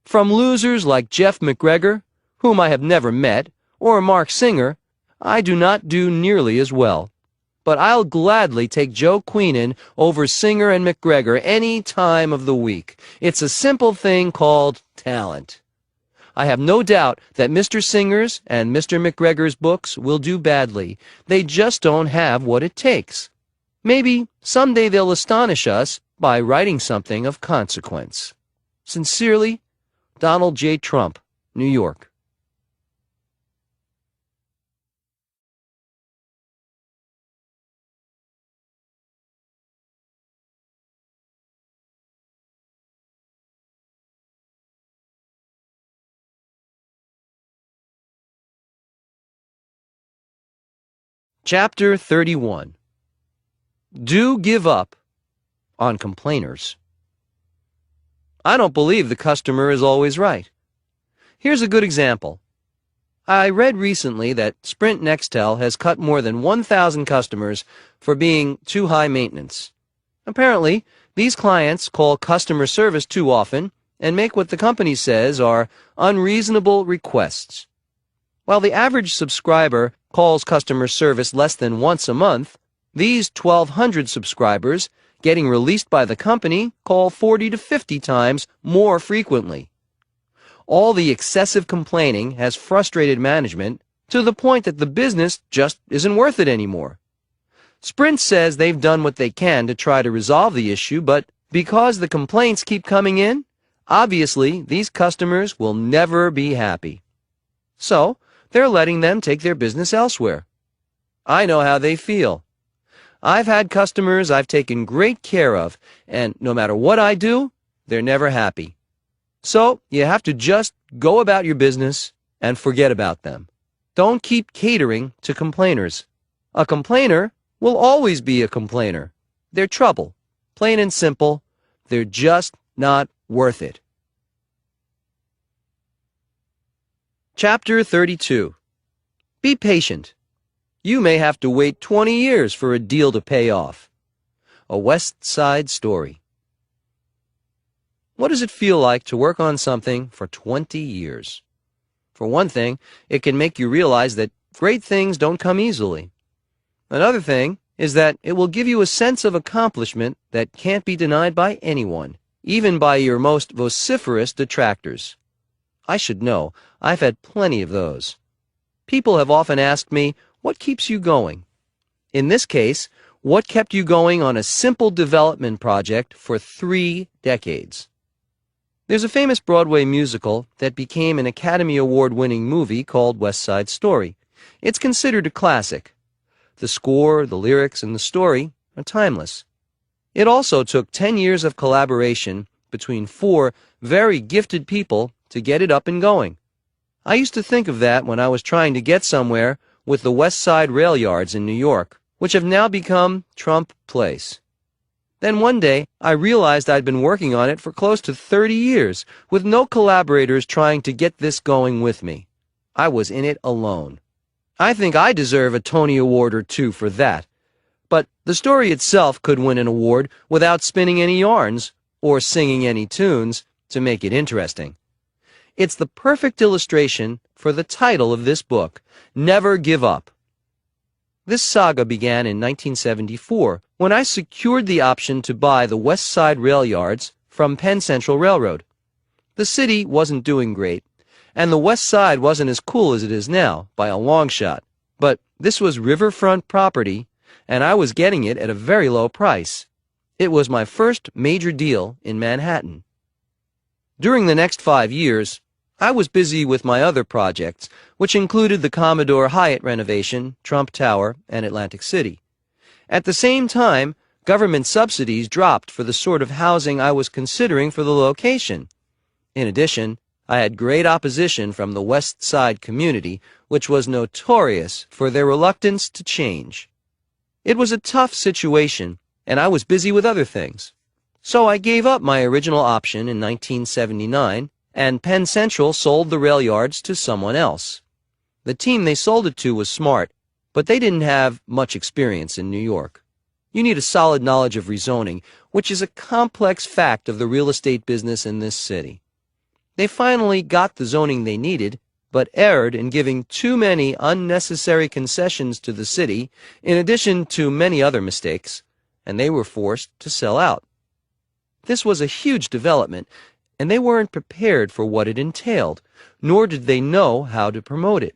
From losers like Jeff McGregor, whom I have never met, or Mark Singer, I do not do nearly as well. But I'll gladly take Joe Queenan over Singer and McGregor any time of the week. It's a simple thing called talent. I have no doubt that Mr. Singer's and Mr. McGregor's books will do badly. They just don't have what it takes. Maybe someday they'll astonish us by writing something of consequence. Sincerely, Donald J. Trump, New York. Chapter 31. Do give up on complainers. I don't believe the customer is always right. Here's a good example. I read recently that Sprint Nextel has cut more than 1,000 customers for being too high maintenance. Apparently, these clients call customer service too often and make what the company says are unreasonable requests. While the average subscriber calls customer service less than once a month, these 1,200 subscribers getting released by the company call 40 to 50 times more frequently. All the excessive complaining has frustrated management to the point that the business just isn't worth it anymore. Sprint says they've done what they can to try to resolve the issue, but because the complaints keep coming in, obviously these customers will never be happy. So, they're letting them take their business elsewhere. I know how they feel. I've had customers I've taken great care of, and no matter what I do, they're never happy. So, you have to just go about your business and forget about them. Don't keep catering to complainers. A complainer will always be a complainer. They're trouble. Plain and simple. They're just not worth it. Chapter 32. Be patient. You may have to wait 20 years for a deal to pay off. A West Side Story. What does it feel like to work on something for 20 years? For one thing, it can make you realize that great things don't come easily. Another thing is that it will give you a sense of accomplishment that can't be denied by anyone, even by your most vociferous detractors. I should know. I've had plenty of those. People have often asked me, what keeps you going? In this case, what kept you going on a simple development project for 3 decades? There's a famous Broadway musical that became an Academy Award-winning movie called West Side Story. It's considered a classic. The score, the lyrics, and the story are timeless. It also took 10 years of collaboration between 4 very gifted people to get it up and going. I used to think of that when I was trying to get somewhere with the West Side rail yards in New York, which have now become Trump Place. Then one day, I realized I'd been working on it for close to 30 years, with no collaborators trying to get this going with me. I was in it alone. I think I deserve a Tony Award or 2 for that. But the story itself could win an award without spinning any yarns or singing any tunes to make it interesting. It's the perfect illustration for the title of this book, Never Give Up. This saga began in 1974 when I secured the option to buy the West Side rail yards from Penn Central Railroad. The city wasn't doing great, and the West Side wasn't as cool as it is now, by a long shot. But this was riverfront property, and I was getting it at a very low price. It was my first major deal in Manhattan. During the next 5 years, I was busy with my other projects, which included the Commodore Hyatt renovation, Trump Tower, and Atlantic City. At the same time, government subsidies dropped for the sort of housing I was considering for the location. In addition, I had great opposition from the West Side community, which was notorious for their reluctance to change. It was a tough situation, and I was busy with other things. So I gave up my original option in 1979, and Penn Central sold the rail yards to someone else. The team they sold it to was smart, but they didn't have much experience in New York. You need a solid knowledge of rezoning, which is a complex fact of the real estate business in this city. They finally got the zoning they needed, but erred in giving too many unnecessary concessions to the city, in addition to many other mistakes, and they were forced to sell out. This was a huge development, and they weren't prepared for what it entailed, nor did they know how to promote it.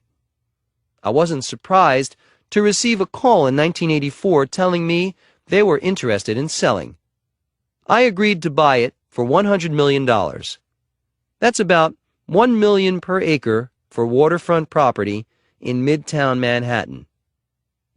I wasn't surprised to receive a call in 1984 telling me they were interested in selling. I agreed to buy it for $100 million. That's about $1 million per acre for waterfront property in Midtown Manhattan.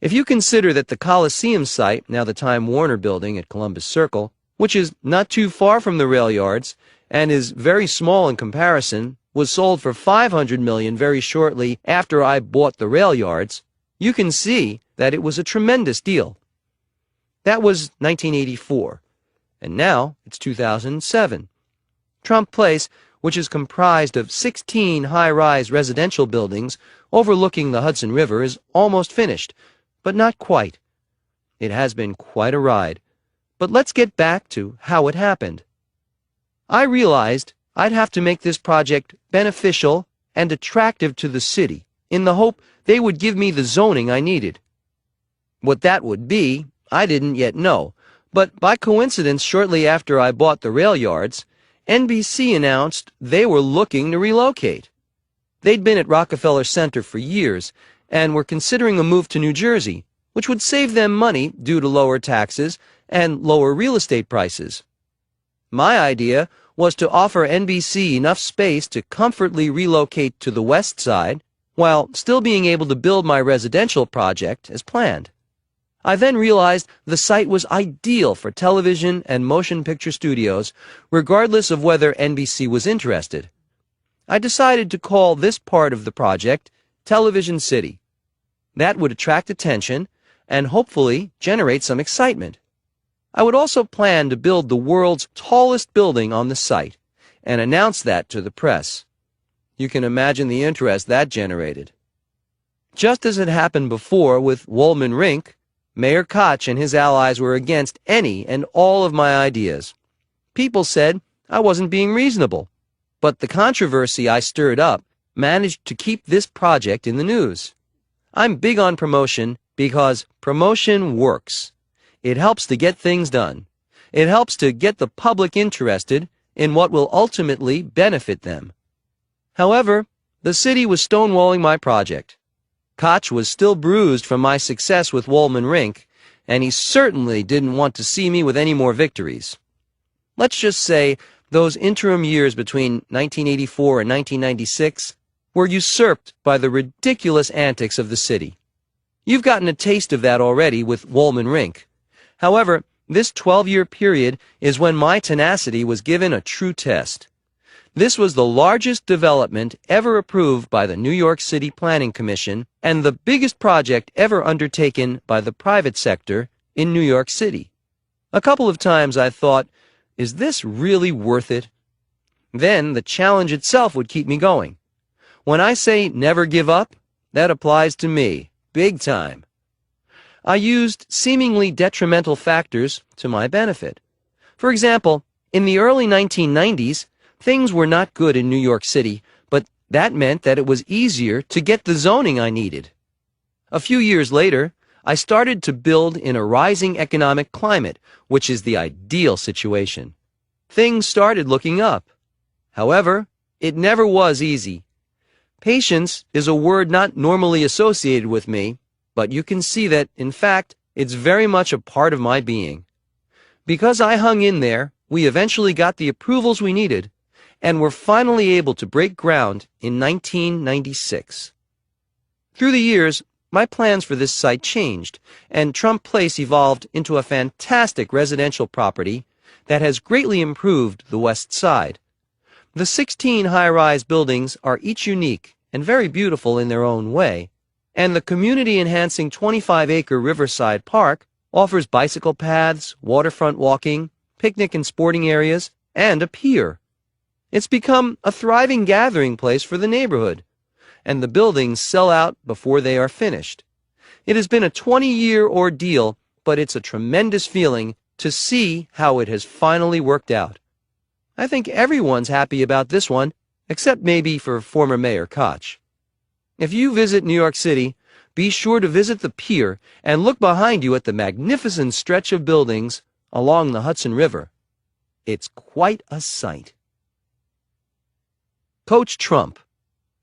If you consider that the Coliseum site, now the Time Warner Building at Columbus Circle, which is not too far from the rail yards and is very small in comparison, was sold for $500 million very shortly after I bought the rail yards, you can see that it was a tremendous deal. That was 1984, and now it's 2007. Trump Place, which is comprised of 16 high-rise residential buildings overlooking the Hudson River, is almost finished, but not quite. It has been quite a ride. But let's get back to how it happened. I realized I'd have to make this project beneficial and attractive to the city, in the hope they would give me the zoning I needed. What that would be, I didn't yet know, but by coincidence, shortly after I bought the rail yards, NBC announced they were looking to relocate. They'd been at Rockefeller Center for years and were considering a move to New Jersey, which would save them money due to lower taxes and lower real estate prices. My idea was to offer NBC enough space to comfortably relocate to the west side while still being able to build my residential project as planned. I then realized the site was ideal for television and motion picture studios, regardless of whether NBC was interested. I decided to call this part of the project Television City. That would attract attention and hopefully generate some excitement. I would also plan to build the world's tallest building on the site and announce that to the press. You can imagine the interest that generated. Just as had happened before with Wollman Rink, Mayor Koch and his allies were against any and all of my ideas. People said I wasn't being reasonable, but the controversy I stirred up managed to keep this project in the news. I'm big on promotion because promotion works. It helps to get things done. It helps to get the public interested in what will ultimately benefit them. However, the city was stonewalling my project. Koch was still bruised from my success with Wollman Rink, and he certainly didn't want to see me with any more victories. Let's just say those interim years between 1984 and 1996 were usurped by the ridiculous antics of the city. You've gotten a taste of that already with Wollman Rink. However, this 12-year period is when my tenacity was given a true test. This was the largest development ever approved by the New York City Planning Commission and the biggest project ever undertaken by the private sector in New York City. A couple of times I thought, is this really worth it? Then the challenge itself would keep me going. When I say never give up, that applies to me, big time. I used seemingly detrimental factors to my benefit. For example, in the early 1990s, things were not good in New York City, but that meant that it was easier to get the zoning I needed. A few years later, I started to build in a rising economic climate, which is the ideal situation. Things started looking up. However, it never was easy. Patience is a word not normally associated with me, but you can see that, in fact, it's very much a part of my being. Because I hung in there, we eventually got the approvals we needed, and were finally able to break ground in 1996. Through the years, my plans for this site changed, and Trump Place evolved into a fantastic residential property that has greatly improved the west side. The 16 high-rise buildings are each unique and very beautiful in their own way, and the community-enhancing 25-acre Riverside Park offers bicycle paths, waterfront walking, picnic and sporting areas, and a pier. It's become a thriving gathering place for the neighborhood, and the buildings sell out before they are finished. It has been a 20-year ordeal, but it's a tremendous feeling to see how it has finally worked out. I think everyone's happy about this one, except maybe for former Mayor Koch. If you visit New York City, be sure to visit the pier and look behind you at the magnificent stretch of buildings along the Hudson River. It's quite a sight. Coach Trump.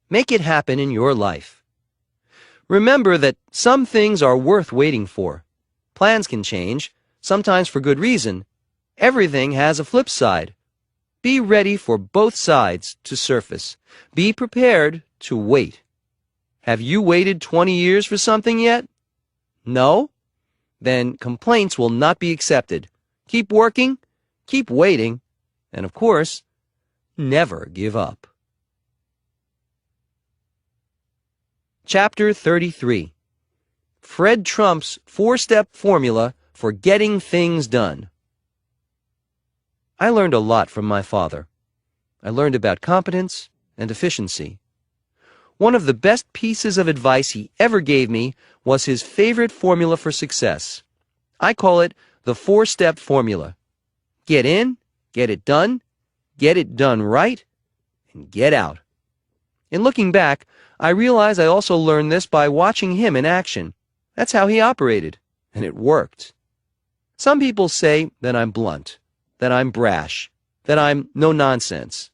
Make it happen in your life. Remember that some things are worth waiting for. Plans can change, sometimes for good reason. Everything has a flip side. Be ready for both sides to surface. Be prepared to wait. Have you waited 20 years for something yet? No? Then complaints will not be accepted. Keep working, keep waiting, and of course, never give up. Chapter 33. Fred Trump's 4-step formula for getting things done. I learned a lot from my father. I learned about competence and efficiency. One of the best pieces of advice he ever gave me was his favorite formula for success. I call it the 4-step formula. Get in, get it done, get it done right, and get out. In looking back, I realize I also learned this by watching him in action. That's how he operated, and it worked. Some people say that I'm blunt, that I'm brash, that I'm no nonsense.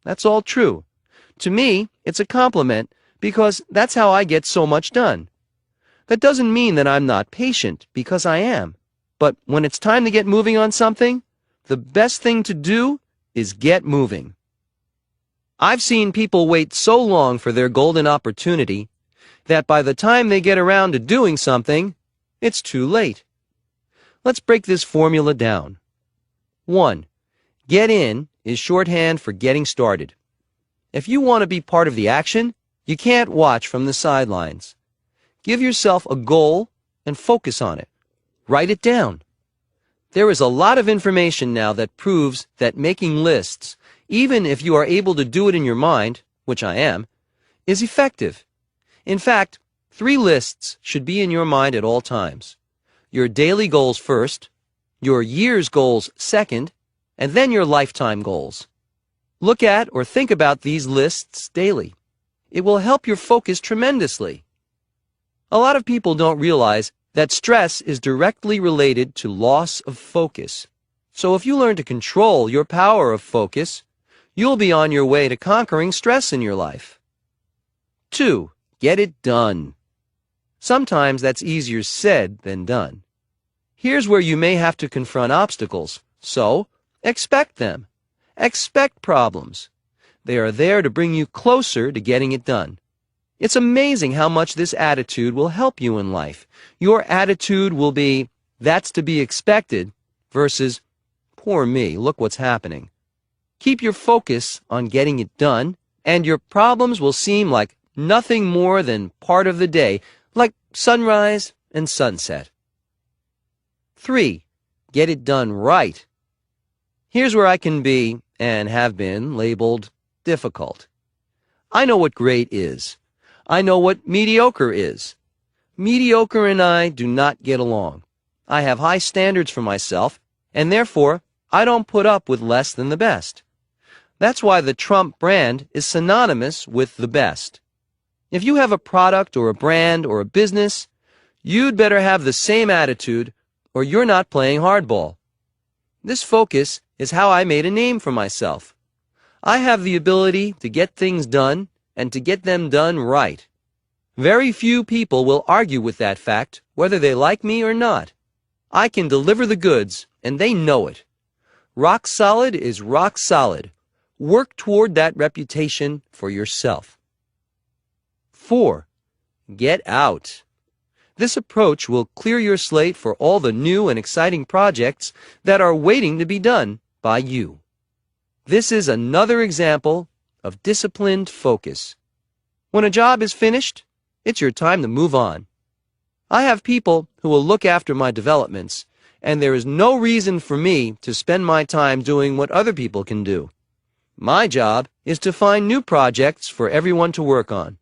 That's all true. To me, it's a compliment because that's how I get so much done. That doesn't mean that I'm not patient, because I am. But when it's time to get moving on something, the best thing to do is get moving. I've seen people wait so long for their golden opportunity that by the time they get around to doing something, it's too late. Let's break this formula down. 1. Get in is shorthand for getting started. If you want to be part of the action, you can't watch from the sidelines. Give yourself a goal and focus on it. Write it down. There is a lot of information now that proves that making lists, even if you are able to do it in your mind, which I am, is effective. In fact, 3 lists should be in your mind at all times. Your daily goals first, your year's goals second, and then your lifetime goals. Look at or think about these lists daily. It will help your focus tremendously. A lot of people don't realize that stress is directly related to loss of focus. So if you learn to control your power of focus, you'll be on your way to conquering stress in your life. 2. Get it done. Sometimes that's easier said than done. Here's where you may have to confront obstacles, so expect them. Expect problems. They are there to bring you closer to getting it done. It's amazing how much this attitude will help you in life. Your attitude will be, that's to be expected, versus, poor me, look what's happening. Keep your focus on getting it done, and your problems will seem like nothing more than part of the day, like sunrise and sunset. 3. Get it done right. Here's where I can be, and have been, labeled difficult. I know what great is. I know what mediocre is. Mediocre and I do not get along. I have high standards for myself, and therefore, I don't put up with less than the best. That's why the Trump brand is synonymous with the best. If you have a product or a brand or a business, you'd better have the same attitude, or you're not playing hardball. This focus is how I made a name for myself. I have the ability to get things done and to get them done right. Very few people will argue with that fact, whether they like me or not. I can deliver the goods, and they know it. Rock solid is rock solid. Work toward that reputation for yourself. 4. Get out. This approach will clear your slate for all the new and exciting projects that are waiting to be done by you. This is another example of disciplined focus. When a job is finished, it's your time to move on. I have people who will look after my developments, and there is no reason for me to spend my time doing what other people can do. My job is to find new projects for everyone to work on.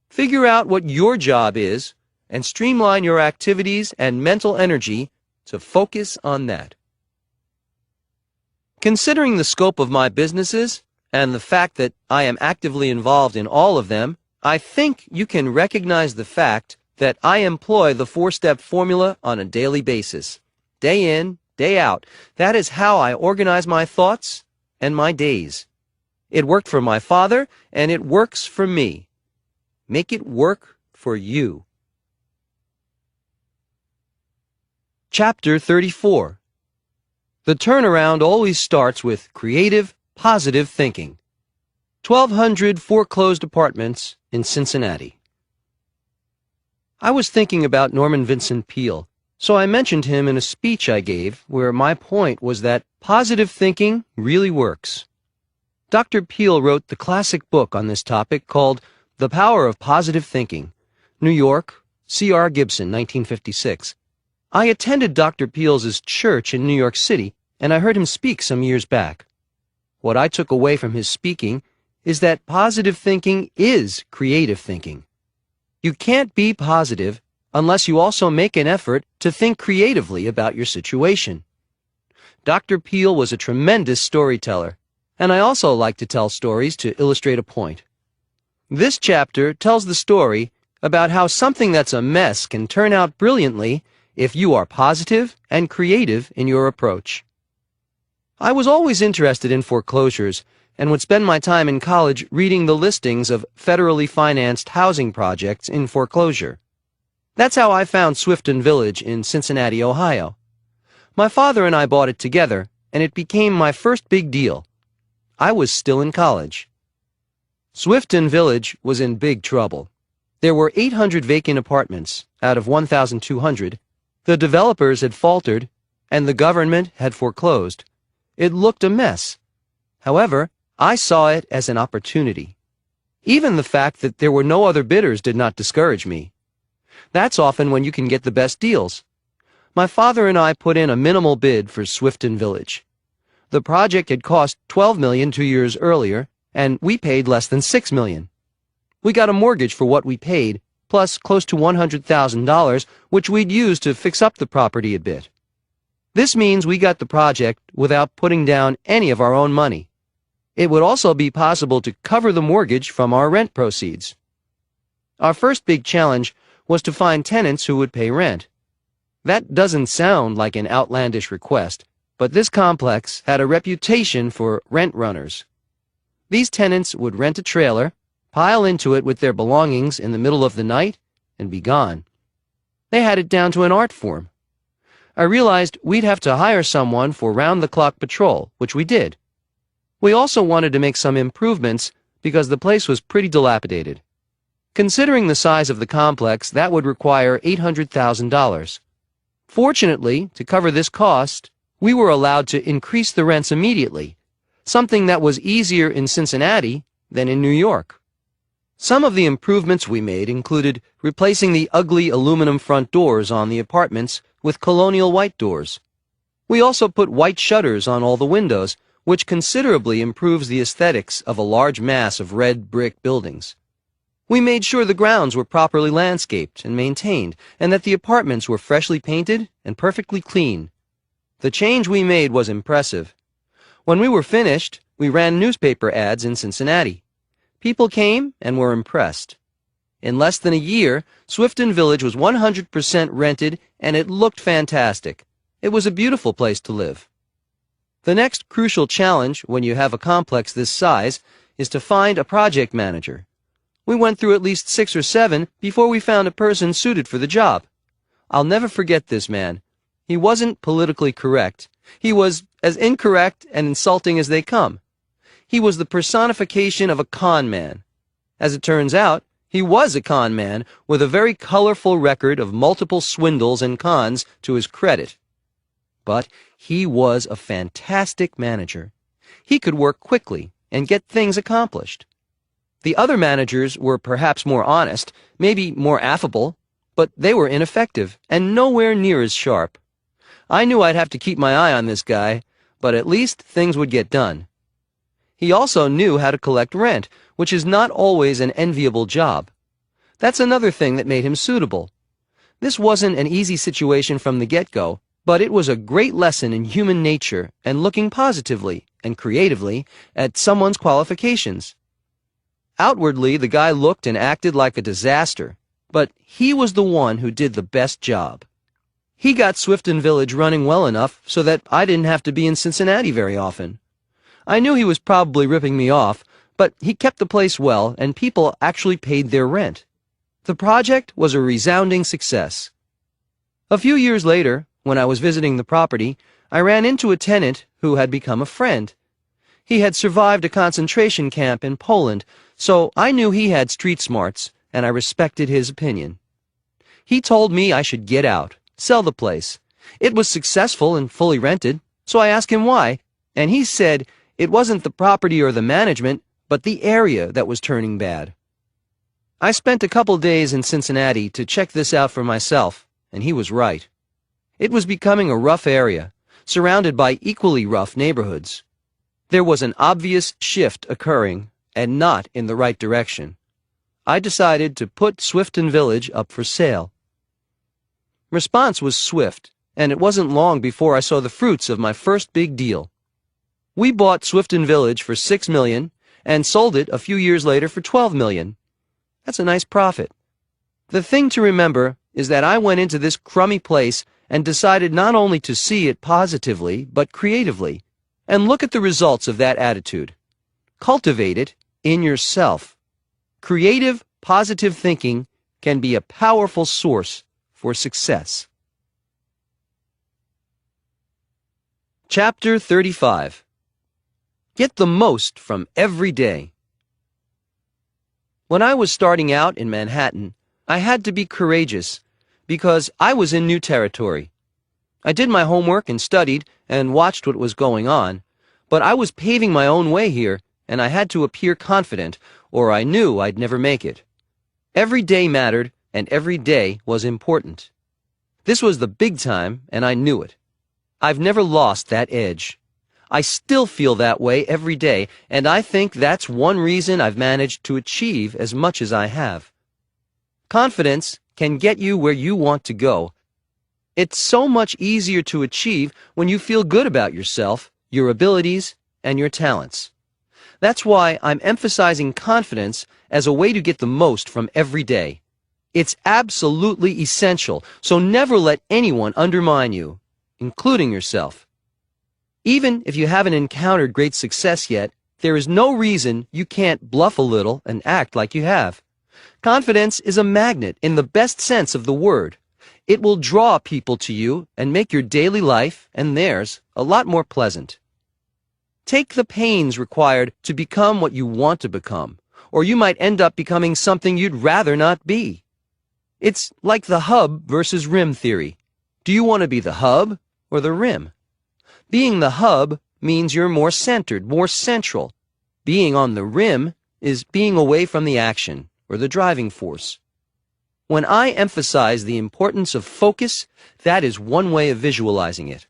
Figure out what your job is and streamline your activities and mental energy to focus on that. Considering the scope of my businesses and the fact that I am actively involved in all of them, I think you can recognize the fact that I employ the 4-step formula on a daily basis. Day in, day out. That is how I organize my thoughts and my days. It worked for my father, and it works for me. Make it work for you. Chapter 34. The turnaround always starts with creative, positive thinking. 1,200 foreclosed apartments in Cincinnati. I was thinking about Norman Vincent Peale, so I mentioned him in a speech I gave where my point was that positive thinking really works. Dr. Peale wrote the classic book on this topic called The Power of Positive Thinking, New York, C.R. Gibson, 1956. I attended Dr. Peale's church in New York City, and I heard him speak some years back. What I took away from his speaking is that positive thinking is creative thinking. You can't be positive unless you also make an effort to think creatively about your situation. Dr. Peale was a tremendous storyteller, And I also like to tell stories to illustrate a point. This chapter tells the story about how something that's a mess can turn out brilliantly if you are positive and creative in your approach. I was always interested in foreclosures and would spend my time in college reading the listings of federally financed housing projects in foreclosure. That's how I found Swifton Village in Cincinnati, Ohio. My father and I bought it together, and it became my first big deal. I was still in college. Swifton Village was in big trouble. There were 800 vacant apartments out of 1,200. The developers had faltered, and the government had foreclosed. It looked a mess. However, I saw it as an opportunity. Even the fact that there were no other bidders did not discourage me. That's often when you can get the best deals. My father and I put in a minimal bid for Swifton Village. The project had cost $12 million 2 years earlier, and we paid less than $6 million. We got a mortgage for what we paid, plus close to $100,000, which we'd use to fix up the property a bit. This means we got the project without putting down any of our own money. It would also be possible to cover the mortgage from our rent proceeds. Our first big challenge was to find tenants who would pay rent. That doesn't sound like an outlandish request, but this complex had a reputation for rent runners. These tenants would rent a trailer, pile into it with their belongings in the middle of the night, and be gone. They had it down to an art form. I realized we'd have to hire someone for round-the-clock patrol, which we did. We also wanted to make some improvements because the place was pretty dilapidated. Considering the size of the complex, that would require $800,000. Fortunately, to cover this cost, we were allowed to increase the rents immediately, something that was easier in Cincinnati than in New York. Some of the improvements we made included replacing the ugly aluminum front doors on the apartments with colonial white doors. We also put white shutters on all the windows, which considerably improves the aesthetics of a large mass of red brick buildings. We made sure the grounds were properly landscaped and maintained, and that the apartments were freshly painted and perfectly clean. The change we made was impressive. When we were finished, we ran newspaper ads in Cincinnati. People came and were impressed. In less than a year, Swifton Village was 100% rented, and it looked fantastic. It was a beautiful place to live. The next crucial challenge when you have a complex this size is to find a project manager. We went through at least 6 or 7 before we found a person suited for the job. I'll never forget this man. He wasn't politically correct. He was as incorrect and insulting as they come. He was the personification of a con man. As it turns out, he was a con man with a very colorful record of multiple swindles and cons to his credit. But he was a fantastic manager. He could work quickly and get things accomplished. The other managers were perhaps more honest, maybe more affable, but they were ineffective and nowhere near as sharp. I knew I'd have to keep my eye on this guy, but at least things would get done. He also knew how to collect rent, which is not always an enviable job. That's another thing that made him suitable. This wasn't an easy situation from the get-go, but it was a great lesson in human nature and looking positively and creatively at someone's qualifications. Outwardly, the guy looked and acted like a disaster, but he was the one who did the best job. He got Swifton Village running well enough so that I didn't have to be in Cincinnati very often. I knew he was probably ripping me off, but he kept the place well and people actually paid their rent. The project was a resounding success. A few years later, when I was visiting the property, I ran into a tenant who had become a friend. He had survived a concentration camp in Poland, so I knew he had street smarts, and I respected his opinion. He told me I should get out, sell the place. It was successful and fully rented, so I asked him why, and he said it wasn't the property or the management, but the area that was turning bad. I spent a couple days in Cincinnati to check this out for myself, and he was right. It was becoming a rough area, surrounded by equally rough neighborhoods. There was an obvious shift occurring, and not in the right direction. I decided to put Swifton Village up for sale. Response was swift, and it wasn't long before I saw the fruits of my first big deal. We bought Swifton Village for $6 million and sold it a few years later for $12 million. That's a nice profit. The thing to remember is that I went into this crummy place and decided not only to see it positively, but creatively. And look at the results of that attitude. Cultivate it in yourself. Creative, positive thinking can be a powerful source for success. Chapter 35. Get the most from every day. When I was starting out in Manhattan, I had to be courageous because I was in new territory. I did my homework and studied and watched what was going on, but I was paving my own way here, and I had to appear confident, or I knew I'd never make it. Every day mattered, and every day was important. This was the big time, and I knew it. I've never lost that edge. I still feel that way every day, and I think that's one reason I've managed to achieve as much as I have. Confidence can get you where you want to go. It's so much easier to achieve when you feel good about yourself, your abilities, and your talents. That's why I'm emphasizing confidence as a way to get the most from every day. It's absolutely essential, so never let anyone undermine you, including yourself. Even if you haven't encountered great success yet, there is no reason you can't bluff a little and act like you have. Confidence is a magnet in the best sense of the word. It will draw people to you and make your daily life and theirs a lot more pleasant. Take the pains required to become what you want to become, or you might end up becoming something you'd rather not be. It's like the hub versus rim theory. Do you want to be the hub or the rim? Being the hub means you're more centered, more central. Being on the rim is being away from the action or the driving force. When I emphasize the importance of focus, that is one way of visualizing it.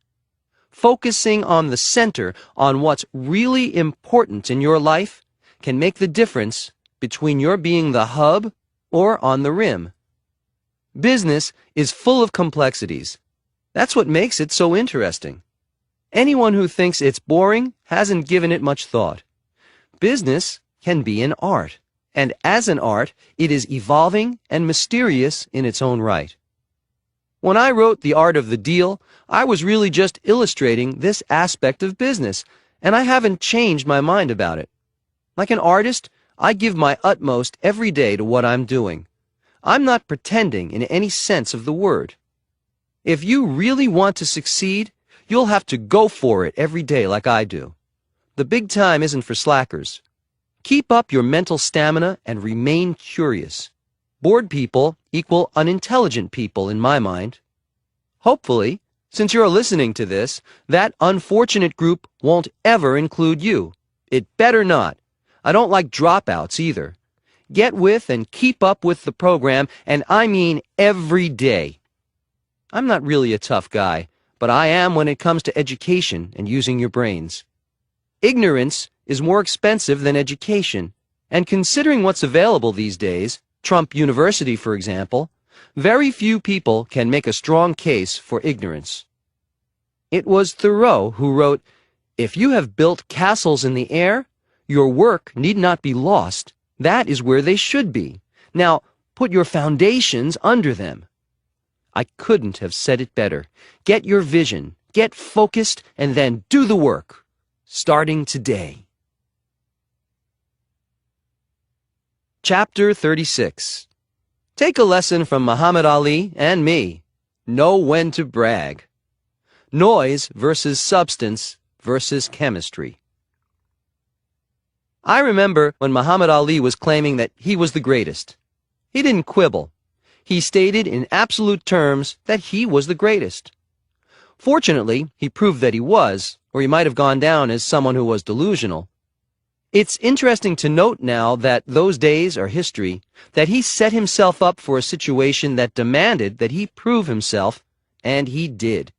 Focusing on the center, on what's really important in your life, can make the difference between your being the hub or on the rim. Business is full of complexities. That's what makes it so interesting. Anyone who thinks it's boring hasn't given it much thought. Business can be an art, and as an art, it is evolving and mysterious in its own right. When I wrote The Art of the Deal, I was really just illustrating this aspect of business, and I haven't changed my mind about it. Like an artist, I give my utmost every day to what I'm doing. I'm not pretending in any sense of the word. If you really want to succeed, you'll have to go for it every day like I do. The big time isn't for slackers. Keep up your mental stamina and remain curious. Bored people equal unintelligent people in my mind. Hopefully, since you're listening to this, that unfortunate group won't ever include you. It better not. I don't like dropouts either. Get with and keep up with the program, and I mean every day. I'm not really a tough guy, but I am when it comes to education and using your brains. Ignorance is more expensive than education, and considering what's available these days, Trump University, for example, very few people can make a strong case for ignorance. It was Thoreau who wrote, "If you have built castles in the air, your work need not be lost. That is where they should be. Now, put your foundations under them." I couldn't have said it better. Get your vision, get focused, and then do the work, starting today. Chapter 36. Take a lesson from Muhammad Ali and me. Know when to brag. Noise versus substance versus chemistry. I remember when Muhammad Ali was claiming that he was the greatest. He didn't quibble. He stated in absolute terms that he was the greatest. Fortunately, he proved that he was, or he might have gone down as someone who was delusional. It's interesting to note now that those days are history, that he set himself up for a situation that demanded that he prove himself, and he did.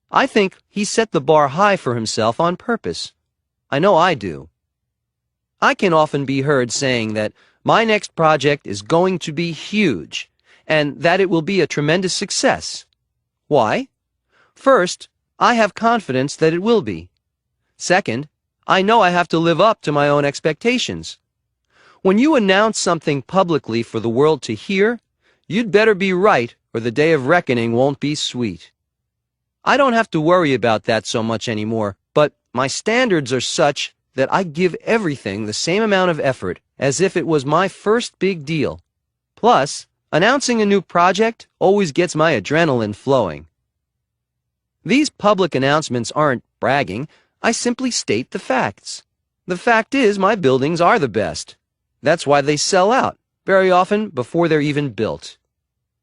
I think he set the bar high for himself on purpose. I know I do. I can often be heard saying that my next project is going to be huge, and that it will be a tremendous success. Why? First, I have confidence that it will be. Second, I know I have to live up to my own expectations. When you announce something publicly for the world to hear, you'd better be right or the day of reckoning won't be sweet. I don't have to worry about that so much anymore, but my standards are such that I give everything the same amount of effort as if it was my first big deal. Plus, announcing a new project always gets my adrenaline flowing. These public announcements aren't bragging. I simply state the facts. The fact is, my buildings are the best. That's why they sell out, very often before they're even built.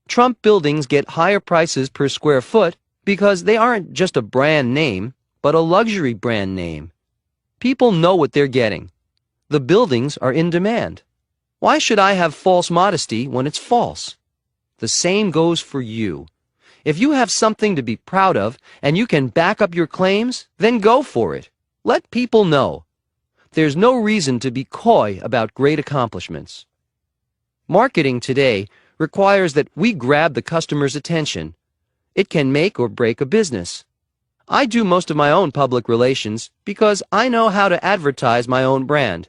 Trump buildings get higher prices per square foot because they aren't just a brand name, but a luxury brand name. People know what they're getting. The buildings are in demand. Why should I have false modesty when it's false? The same goes for you. If you have something to be proud of and you can back up your claims, then go for it. Let people know. There's no reason to be coy about great accomplishments. Marketing today requires that we grab the customer's attention. It can make or break a business. I do most of my own public relations because I know how to advertise my own brand.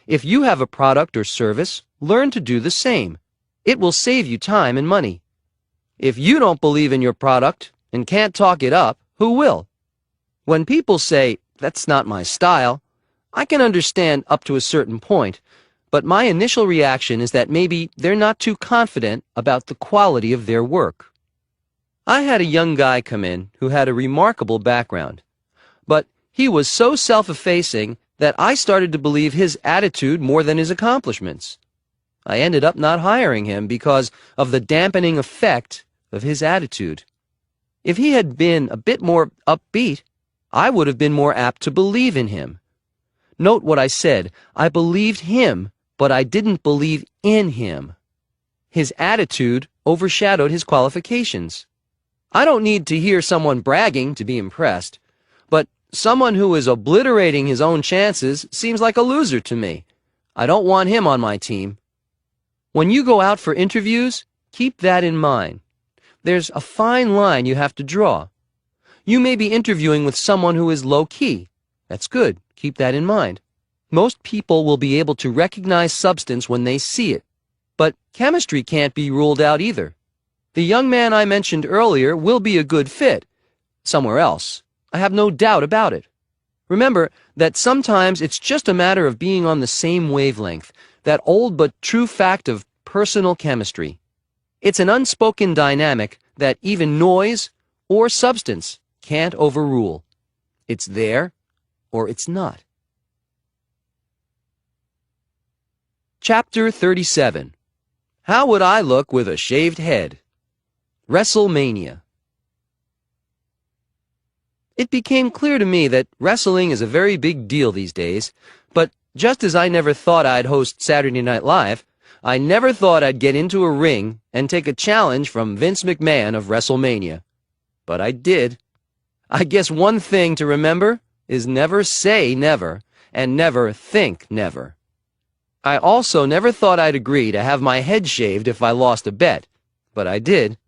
If you have a product or service, learn to do the same. It will save you time and money. If you don't believe in your product and can't talk it up, who will? When people say, "That's not my style," I can understand up to a certain point, but my initial reaction is that maybe they're not too confident about the quality of their work. I had a young guy come in who had a remarkable background, but he was so self-effacing that I started to believe his attitude more than his accomplishments. I ended up not hiring him because of the dampening effect of his attitude. If he had been a bit more upbeat, I would have been more apt to believe in him. Note what I said. I believed him, but I didn't believe in him. His attitude overshadowed his qualifications. I don't need to hear someone bragging to be impressed, but someone who is obliterating his own chances seems like a loser to me. I don't want him on my team. When you go out for interviews, keep that in mind. There's a fine line you have to draw. You may be interviewing with someone who is low-key. That's good. Keep that in mind. Most people will be able to recognize substance when they see it, but chemistry can't be ruled out either. The young man I mentioned earlier will be a good fit somewhere else. I have no doubt about it. Remember that sometimes it's just a matter of being on the same wavelength, that old but true fact of personal chemistry. It's an unspoken dynamic that even noise or substance can't overrule. It's there or it's not. Chapter 37. How would I look with a shaved head? WrestleMania. It became clear to me that wrestling is a very big deal these days, but just as I never thought I'd host Saturday Night Live, I never thought I'd get into a ring and take a challenge from Vince McMahon of WrestleMania. But I did. I guess one thing to remember is never say never, and never think never. I also never thought I'd agree to have my head shaved if I lost a bet, but I did.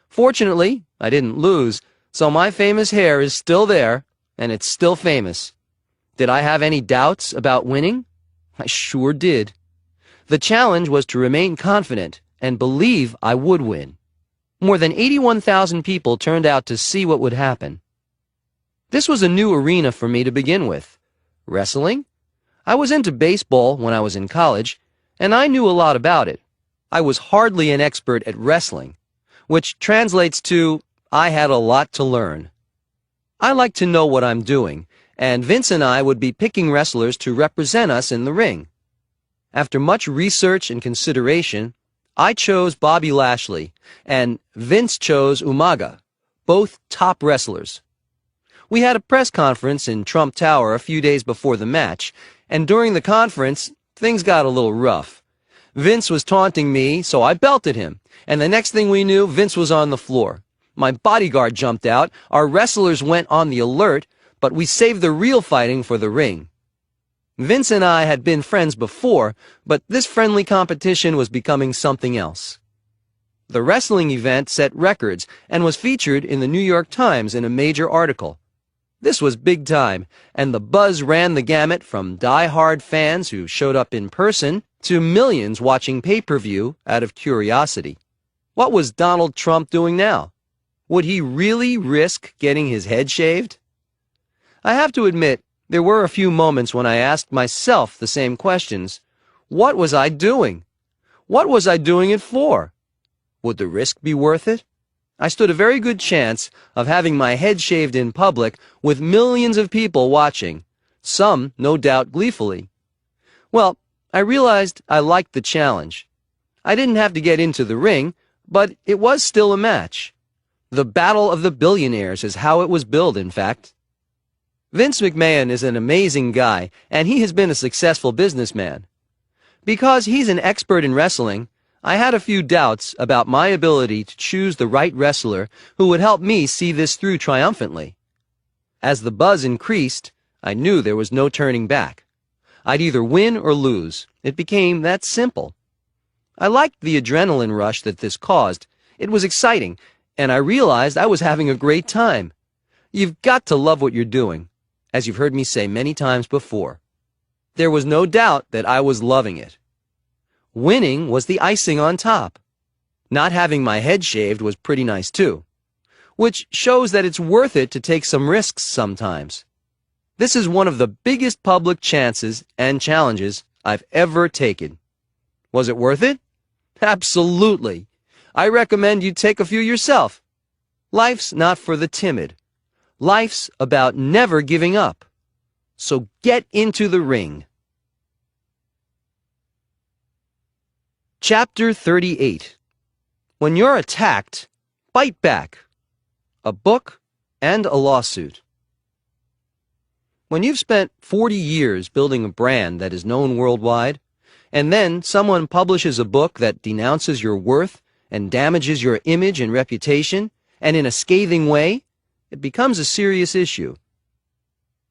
Fortunately, I didn't lose, so my famous hair is still there, and it's still famous. Did I have any doubts about winning? I sure did. The challenge was to remain confident and believe I would win. More than 81,000 people turned out to see what would happen. This was a new arena for me to begin with. Wrestling? I was into baseball when I was in college, and I knew a lot about it. I was hardly an expert at wrestling, which translates to I had a lot to learn. I like to know what I'm doing, and Vince and I would be picking wrestlers to represent us in the ring. After much research and consideration, I chose Bobby Lashley, and Vince chose Umaga, both top wrestlers. We had a press conference in Trump Tower a few days before the match, and during the conference, things got a little rough. Vince was taunting me, so I belted him, and the next thing we knew, Vince was on the floor. My bodyguard jumped out, our wrestlers went on the alert, but we saved the real fighting for the ring. Vince and I had been friends before, but this friendly competition was becoming something else. The wrestling event set records and was featured in the New York Times in a major article. This was big time, and the buzz ran the gamut from die-hard fans who showed up in person to millions watching pay-per-view out of curiosity. What was Donald Trump doing now? Would he really risk getting his head shaved? I have to admit, there were a few moments when I asked myself the same questions. What was I doing? What was I doing it for? Would the risk be worth it? I stood a very good chance of having my head shaved in public with millions of people watching, some no doubt gleefully. Well, I realized I liked the challenge. I didn't have to get into the ring, but it was still a match. The battle of the billionaires is how it was billed, in fact. Vince McMahon is an amazing guy, and he has been a successful businessman. Because he's an expert in wrestling, I had a few doubts about my ability to choose the right wrestler who would help me see this through triumphantly. As the buzz increased, I knew there was no turning back. I'd either win or lose. It became that simple. I liked the adrenaline rush that this caused. It was exciting, and I realized I was having a great time. You've got to love what you're doing, as you've heard me say many times before. There was no doubt that I was loving it. Winning was the icing on top. Not having my head shaved was pretty nice too, which shows that it's worth it to take some risks sometimes. This is one of the biggest public chances and challenges I've ever taken. Was it worth it? Absolutely. I recommend you take a few yourself. Life's not for the timid. Life's about never giving up. So get into the ring. Chapter 38. When you're attacked, bite back. A book and a lawsuit. When you've spent 40 years building a brand that is known worldwide, and then someone publishes a book that denounces your worth and damages your image and reputation, and in a scathing way, it becomes a serious issue.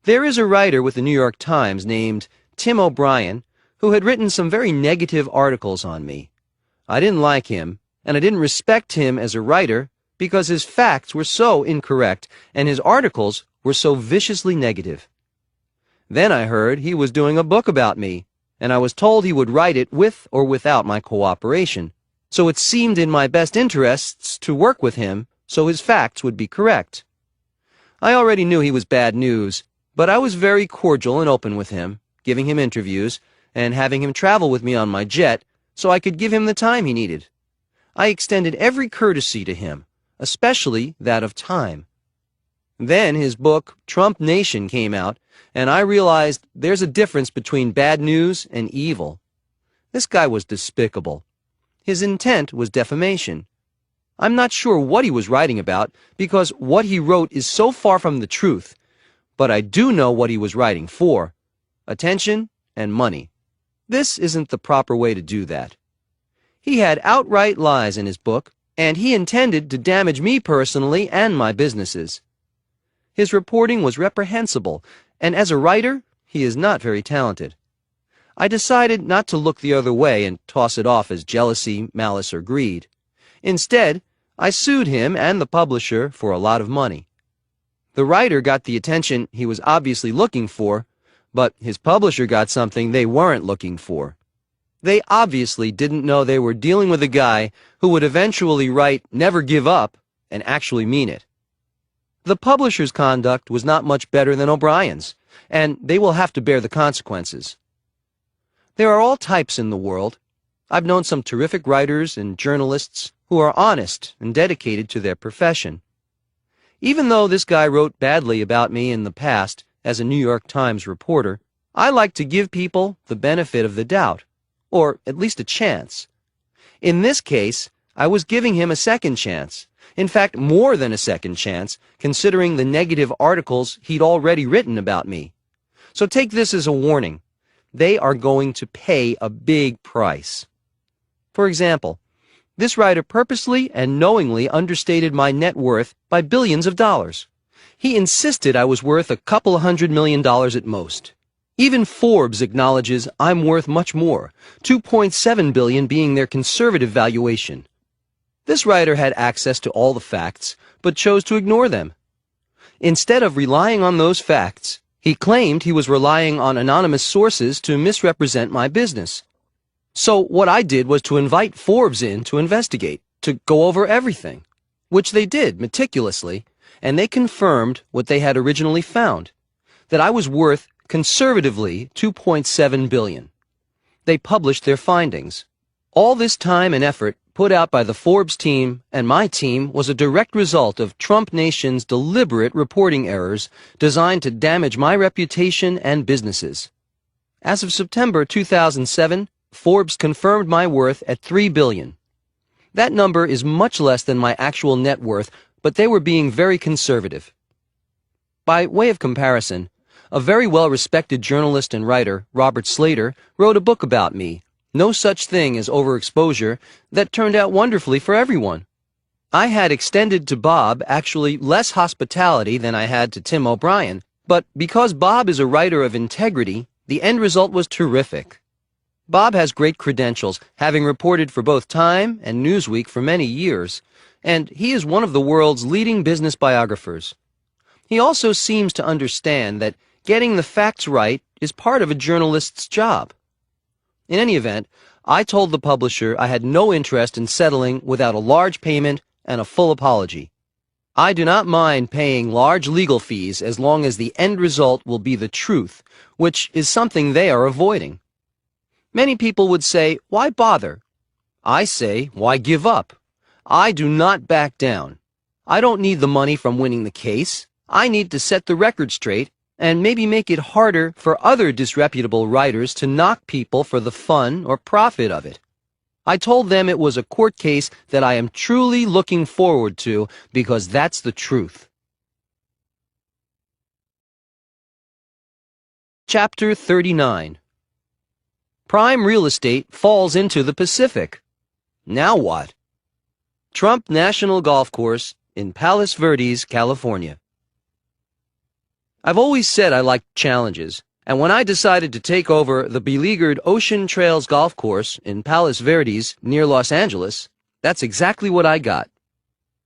There is a writer with the New York Times named Tim O'Brien who had written some very negative articles on me. I didn't like him, and I didn't respect him as a writer because his facts were so incorrect and his articles were so viciously negative. Then I heard he was doing a book about me, and I was told he would write it with or without my cooperation, so it seemed in my best interests to work with him so his facts would be correct. I already knew he was bad news, but I was very cordial and open with him, giving him interviews, and having him travel with me on my jet so I could give him the time he needed. I extended every courtesy to him, especially that of time. Then his book, Trump Nation, came out, and I realized there's a difference between bad news and evil. This guy was despicable. His intent was defamation. I'm not sure what he was writing about because what he wrote is so far from the truth, but I do know what he was writing for: attention and money. This isn't the proper way to do that. He had outright lies in his book, and he intended to damage me personally and my businesses. His reporting was reprehensible, and as a writer, he is not very talented. I decided not to look the other way and toss it off as jealousy, malice, or greed. Instead, I sued him and the publisher for a lot of money. The writer got the attention he was obviously looking for, but his publisher got something they weren't looking for. They obviously didn't know they were dealing with a guy who would eventually write "Never Give Up" and actually mean it. The publisher's conduct was not much better than O'Brien's, and they will have to bear the consequences. There are all types in the world. I've known some terrific writers and journalists who are honest and dedicated to their profession. Even though this guy wrote badly about me in the past as a New York Times reporter, I like to give people the benefit of the doubt, or at least a chance. In this case, I was giving him a second chance. In fact, more than a second chance, considering the negative articles he'd already written about me. So take this as a warning. They are going to pay a big price. For example, this writer purposely and knowingly understated my net worth by billions of dollars. He insisted I was worth a couple $100 million at most. Even Forbes acknowledges I'm worth much more, $2.7 billion being their conservative valuation. This writer had access to all the facts, but chose to ignore them. Instead of relying on those facts, he claimed he was relying on anonymous sources to misrepresent my business. So what I did was to invite Forbes in to investigate, to go over everything, which they did meticulously, and they confirmed what they had originally found, that I was worth conservatively $2.7 billion. They published their findings. All this time and effort put out by the Forbes team and my team was a direct result of Trump Nation's deliberate reporting errors designed to damage my reputation and businesses. As of September 2007, Forbes confirmed my worth at $3 billion. That number is much less than my actual net worth, but they were being very conservative. By way of comparison, a very well-respected journalist and writer, Robert Slater, wrote a book about me, No Such Thing as Overexposure, that turned out wonderfully for everyone. I had extended to Bob actually less hospitality than I had to Tim O'Brien, but because Bob is a writer of integrity, the end result was terrific. Bob has great credentials, having reported for both Time and Newsweek for many years, and he is one of the world's leading business biographers. He also seems to understand that getting the facts right is part of a journalist's job. In any event, I told the publisher I had no interest in settling without a large payment and a full apology. I do not mind paying large legal fees as long as the end result will be the truth, which is something they are avoiding. Many people would say, why bother? I say, why give up? I do not back down. I don't need the money from winning the case. I need to set the record straight and maybe make it harder for other disreputable writers to knock people for the fun or profit of it. I told them it was a court case that I am truly looking forward to because that's the truth. Chapter 39. Prime real estate falls into the Pacific. Now what? Trump National Golf Course in Palos Verdes, California. I've always said I liked challenges, and when I decided to take over the beleaguered Ocean Trails Golf Course in Palos Verdes near Los Angeles, that's exactly what I got.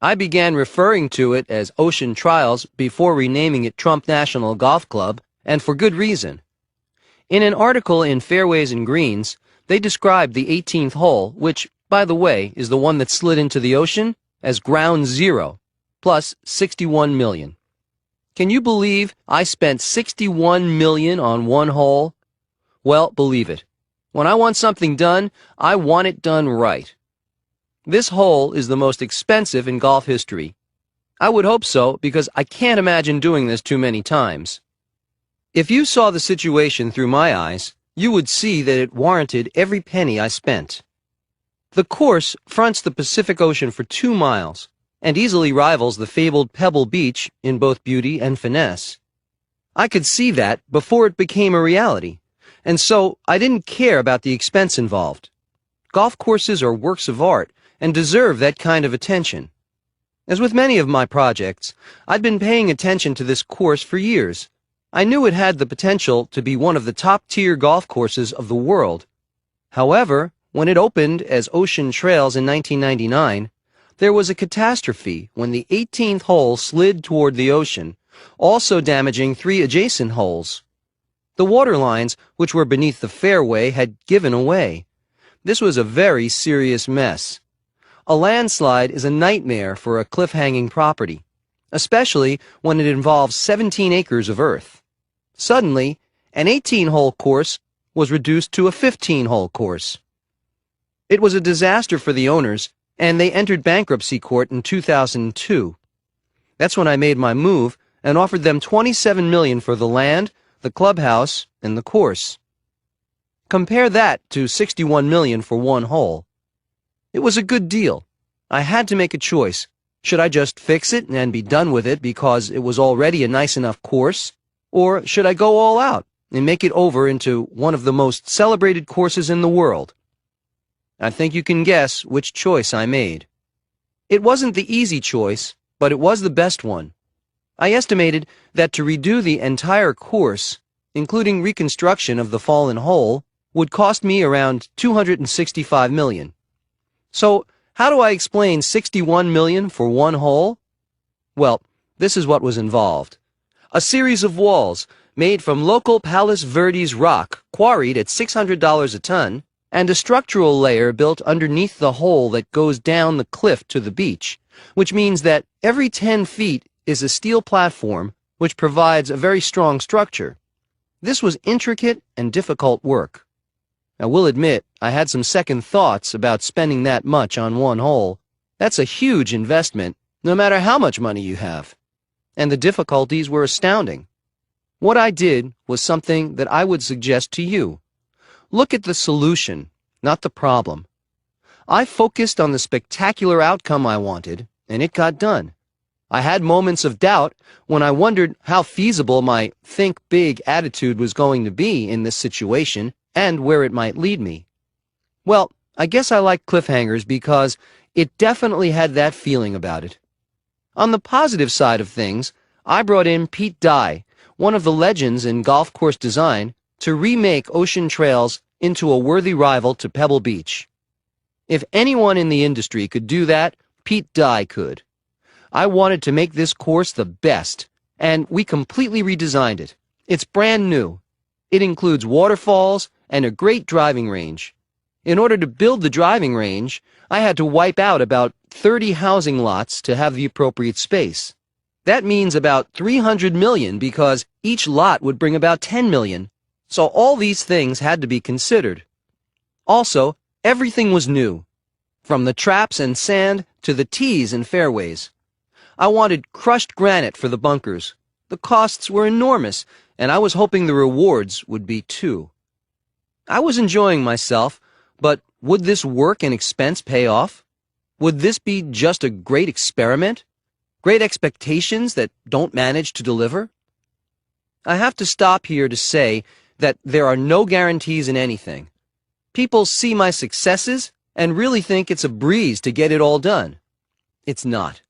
I began referring to it as Ocean Trials before renaming it Trump National Golf Club, and for good reason. In an article in Fairways and Greens, they described the 18th hole, which, by the way, is the one that slid into the ocean, as ground zero, plus $61 million. Can you believe I spent $61 million on one hole? Well, believe it. When I want something done, I want it done right. This hole is the most expensive in golf history. I would hope so, because I can't imagine doing this too many times. If you saw the situation through my eyes, you would see that it warranted every penny I spent. The course fronts the Pacific Ocean for 2 miles, and easily rivals the fabled Pebble Beach in both beauty and finesse. I could see that before it became a reality, and so I didn't care about the expense involved. Golf courses are works of art and deserve that kind of attention. As with many of my projects, I'd been paying attention to this course for years. I knew it had the potential to be one of the top-tier golf courses of the world. However, when it opened as Ocean Trails in 1999, there was a catastrophe when the 18th hole slid toward the ocean, also damaging 3 adjacent holes. The water lines, which were beneath the fairway, had given away. This was a very serious mess. A landslide is a nightmare for a cliff-hanging property, especially when it involves 17 acres of earth. Suddenly, an 18-hole course was reduced to a 15-hole course. It was a disaster for the owners, and they entered bankruptcy court in 2002. That's when I made my move and offered them $27 million for the land, the clubhouse, and the course. Compare that to $61 million for one hole. It was a good deal. I had to make a choice. Should I just fix it and be done with it because it was already a nice enough course? Or should I go all out and make it over into one of the most celebrated courses in the world? I think you can guess which choice I made. It wasn't the easy choice, but it was the best one. I estimated that to redo the entire course, including reconstruction of the fallen hole, would cost me around $265 million. So, how do I explain $61 million for one hole? Well, This is what was involved. A series of walls made from local Palos Verdes rock quarried at $600 a ton, and a structural layer built underneath the hole that goes down the cliff to the beach, which means that every 10 feet is a steel platform which provides a very strong structure. This was intricate and difficult work. I will admit I had some second thoughts about spending that much on one hole. That's a huge investment, no matter how much money you have. And the difficulties were astounding. What I did was something that I would suggest to you. Look at the solution, not the problem. I focused on the spectacular outcome I wanted, and it got done. I had moments of doubt when I wondered how feasible my think big attitude was going to be in this situation and where it might lead me. Well, I guess I like cliffhangers because it definitely had that feeling about it. On the positive side of things, I brought in Pete Dye, one of the legends in golf course design, to remake Ocean Trails into a worthy rival to Pebble Beach. If anyone in the industry could do that, Pete Dye could. I wanted to make this course the best, and we completely redesigned it. It's brand new. It includes waterfalls and a great driving range. In order to build the driving range, I had to wipe out about 30 housing lots to have the appropriate space. That means about 300 million because each lot would bring about 10 million. So all these things had to be considered. Also, everything was new, from the traps and sand to the tees and fairways. I wanted crushed granite for the bunkers. The costs were enormous, and I was hoping the rewards would be too. I was enjoying myself, but would this work and expense pay off? Would this be just a great experiment? Great expectations that don't manage to deliver? I have to stop here to say that there are no guarantees in anything. People see my successes and really think it's a breeze to get it all done. It's not.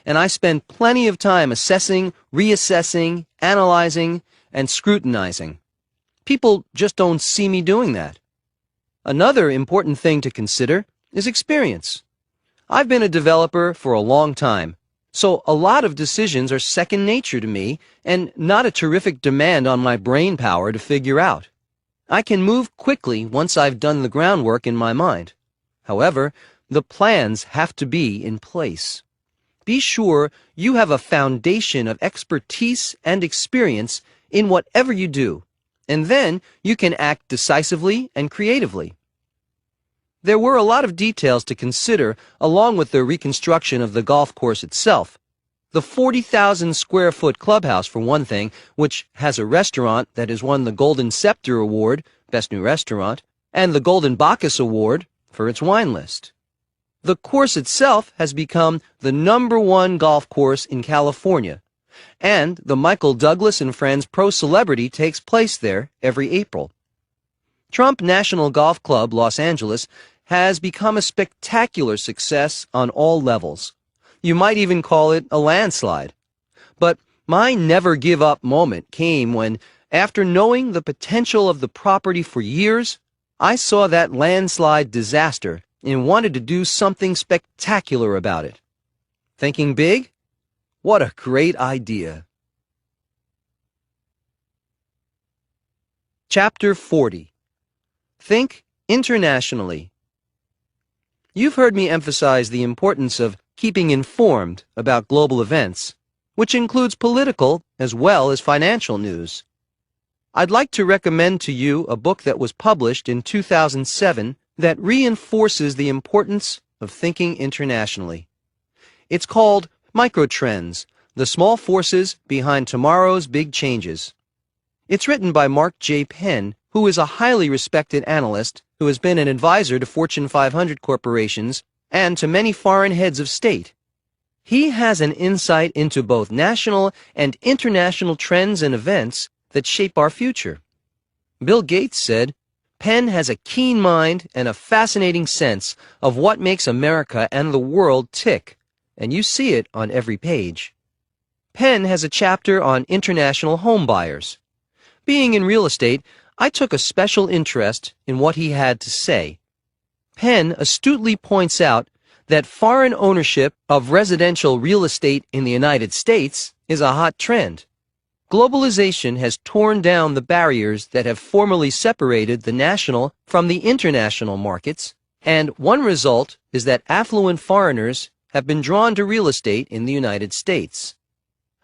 And I spend plenty of time assessing, reassessing, analyzing, and scrutinizing. People just don't see me doing that. Another important thing to consider is experience. I've been a developer for a long time, so a lot of decisions are second nature to me and not a terrific demand on my brain power to figure out. I can move quickly once I've done the groundwork in my mind. However, the plans have to be in place. Be sure you have a foundation of expertise and experience in whatever you do, and then you can act decisively and creatively. There were a lot of details to consider along with the reconstruction of the golf course itself. The 40,000 square foot clubhouse, for one thing, which has a restaurant that has won the Golden Scepter Award, Best New Restaurant, and the Golden Bacchus Award for its wine list. The course itself has become the #1 golf course in California, and the Michael Douglas and Friends Pro Celebrity takes place there every April. Trump National Golf Club, Los Angeles, has become a spectacular success on all levels. You might even call it a landslide. But my never-give-up moment came when, after knowing the potential of the property for years, I saw that landslide disaster and wanted to do something spectacular about it. Thinking big? What a great idea. Chapter 40. Think internationally. You've heard me emphasize the importance of keeping informed about global events, which includes political as well as financial news. I'd like to recommend to you a book that was published in 2007 that reinforces the importance of thinking internationally. It's called Microtrends: The Small Forces Behind Tomorrow's Big Changes. It's written by Mark J. Penn, who is a highly respected analyst who has been an advisor to Fortune 500 corporations and to many foreign heads of state. He has an insight into both national and international trends and events that shape our future. Bill Gates said, "Penn has a keen mind and a fascinating sense of what makes America and the world tick, and you see it on every page." Penn has a chapter on international home buyers. Being in real estate, I took a special interest in what he had to say. Penn astutely points out that foreign ownership of residential real estate in the United States is a hot trend. Globalization has torn down the barriers that have formerly separated the national from the international markets, and one result is that affluent foreigners have been drawn to real estate in the United States.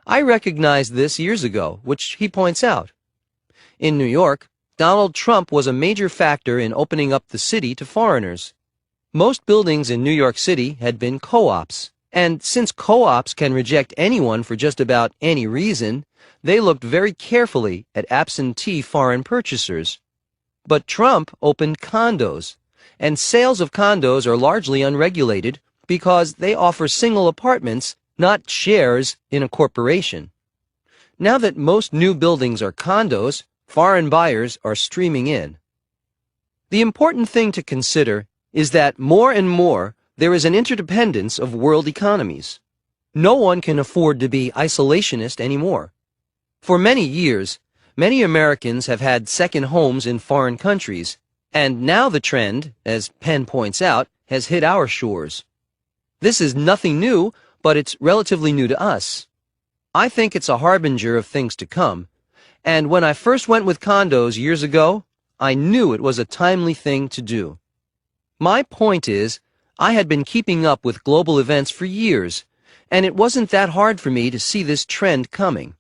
I recognized this years ago, which he points out. In New York, Donald Trump was a major factor in opening up the city to foreigners. Most buildings in New York City had been co-ops, and since co-ops can reject anyone for just about any reason, they looked very carefully at absentee foreign purchasers. But Trump opened condos, and sales of condos are largely unregulated because they offer single apartments, not shares in a corporation. Now that most new buildings are condos, foreign buyers are streaming in. The important thing to consider is that more and more there is an interdependence of world economies. No one can afford to be isolationist anymore. For many years, many Americans have had second homes in foreign countries, and now the trend, as Penn points out, has hit our shores. This is nothing new, but it's relatively new to us. I think it's a harbinger of things to come, and when I first went with condos years ago, I knew it was a timely thing to do. My point is, I had been keeping up with global events for years, and it wasn't that hard for me to see this trend coming.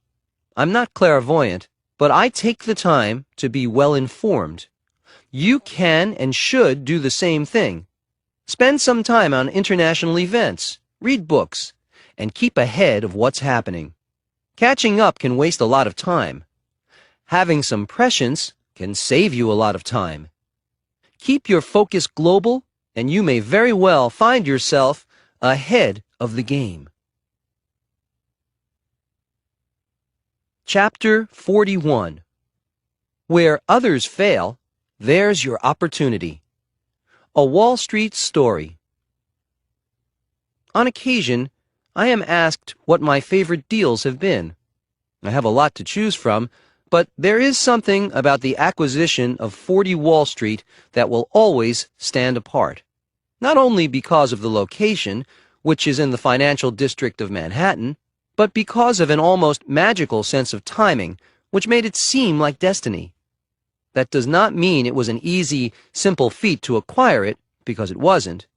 I'm not clairvoyant, but I take the time to be well informed. You can and should do the same thing. Spend some time on international events, read books, and keep ahead of what's happening. Catching up can waste a lot of time. Having some prescience can save you a lot of time. Keep your focus global, and you may very well find yourself ahead of the game. Chapter 41. Where others fail, there's your opportunity. A Wall Street Story. On occasion, I am asked what my favorite deals have been. I have a lot to choose from, but there is something about the acquisition of 40 Wall Street that will always stand apart. Not only because of the location, which is in the financial district of Manhattan, but because of an almost magical sense of timing, which made it seem like destiny. That does not mean it was an easy, simple feat to acquire it, because it wasn't.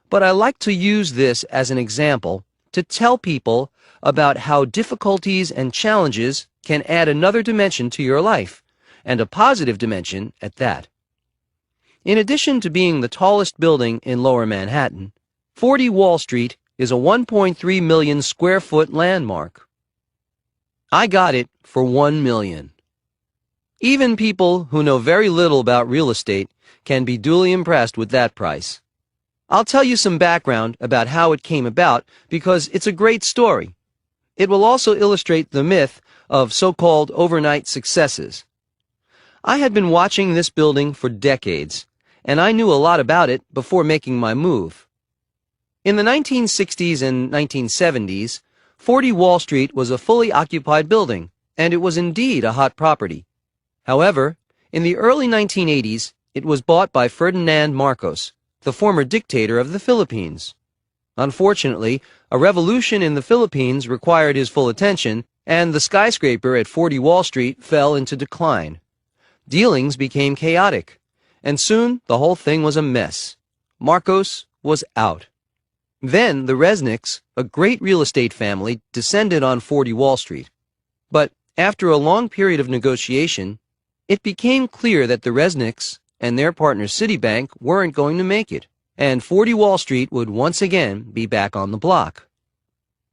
But I like to use this as an example to tell people about how difficulties and challenges can add another dimension to your life, and a positive dimension at that. In addition to being the tallest building in Lower Manhattan, 40 Wall Street is a 1.3 million square foot landmark. I got it for $1 million. Even people who know very little about real estate can be duly impressed with that price. I'll tell you some background about how it came about because it's a great story. It will also illustrate the myth of so-called overnight successes. I had been watching this building for decades, and I knew a lot about it before making my move. In the 1960s and 1970s, 40 Wall Street was a fully occupied building, and it was indeed a hot property. However, in the early 1980s, it was bought by Ferdinand Marcos, the former dictator of the Philippines. Unfortunately, a revolution in the Philippines required his full attention, and the skyscraper at 40 Wall Street fell into decline. Dealings became chaotic, and soon the whole thing was a mess. Marcos was out. Then the Resnicks, a great real estate family, descended on 40 Wall Street. But after a long period of negotiation, it became clear that the Resnicks and their partner Citibank weren't going to make it, and 40 Wall Street would once again be back on the block.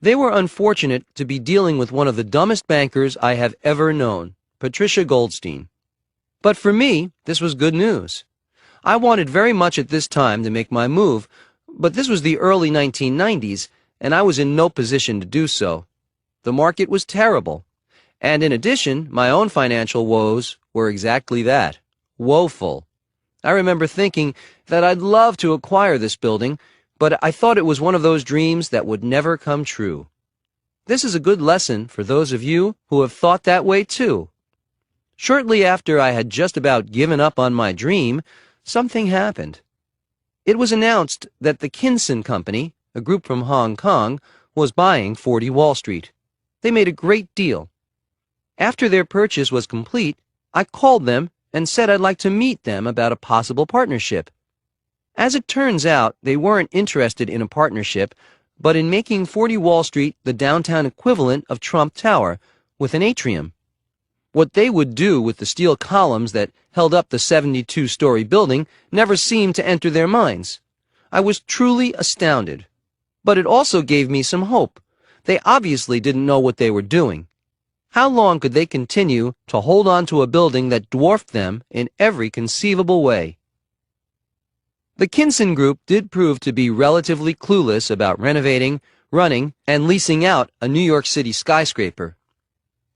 They were unfortunate to be dealing with one of the dumbest bankers I have ever known, Patricia Goldstein. But for me, this was good news. I wanted very much at this time to make my move, but this was the early 1990s, and I was in no position to do so. The market was terrible, and in addition, my own financial woes were exactly that, woeful. I remember thinking that I'd love to acquire this building, but I thought it was one of those dreams that would never come true. This is a good lesson for those of you who have thought that way too. Shortly after I had just about given up on my dream, something happened. It was announced that the Kinson Company, a group from Hong Kong, was buying 40 Wall Street. They made a great deal. After their purchase was complete, I called them and said I'd like to meet them about a possible partnership. As it turns out, they weren't interested in a partnership, but in making 40 Wall Street the downtown equivalent of Trump Tower, with an atrium. What they would do with the steel columns that held up the 72-story building never seemed to enter their minds. I was truly astounded. But it also gave me some hope. They obviously didn't know what they were doing. How long could they continue to hold on to a building that dwarfed them in every conceivable way? The Kinson Group did prove to be relatively clueless about renovating, running, and leasing out a New York City skyscraper.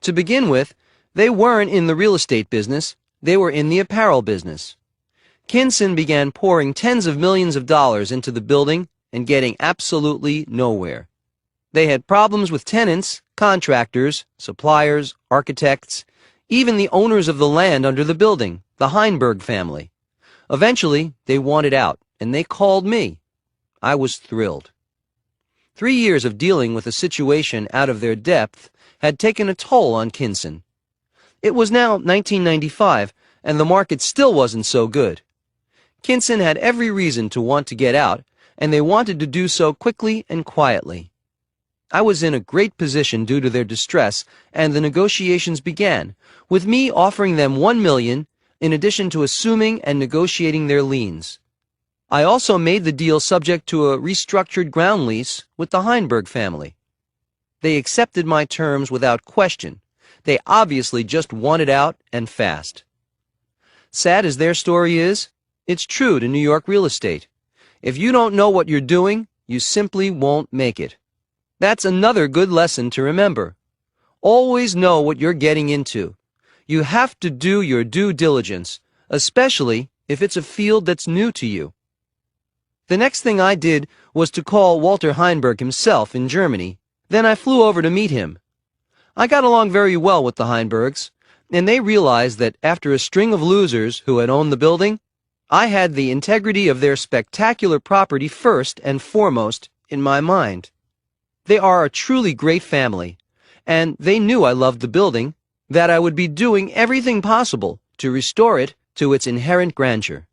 To begin with, they weren't in the real estate business, they were in the apparel business. Kinson began pouring tens of millions of dollars into the building and getting absolutely nowhere. They had problems with tenants, contractors, suppliers, architects, even the owners of the land under the building, the Heinberg family. Eventually, they wanted out, and they called me. I was thrilled. 3 years of dealing with a situation out of their depth had taken a toll on Kinson. It was now 1995, and the market still wasn't so good. Kinson had every reason to want to get out, and they wanted to do so quickly and quietly. I was in a great position due to their distress, and the negotiations began, with me offering them $1 million in addition to assuming and negotiating their liens. I also made the deal subject to a restructured ground lease with the Heinberg family. They accepted my terms without question. They obviously just wanted out and fast. Sad as their story is, it's true to New York real estate. If you don't know what you're doing, you simply won't make it. That's another good lesson to remember. Always know what you're getting into. You have to do your due diligence, especially if it's a field that's new to you. The next thing I did was to call Walter Heinberg himself in Germany. Then I flew over to meet him. I got along very well with the Heinbergs, and they realized that after a string of losers who had owned the building, I had the integrity of their spectacular property first and foremost in my mind. They are a truly great family, and they knew I loved the building, that I would be doing everything possible to restore it to its inherent grandeur.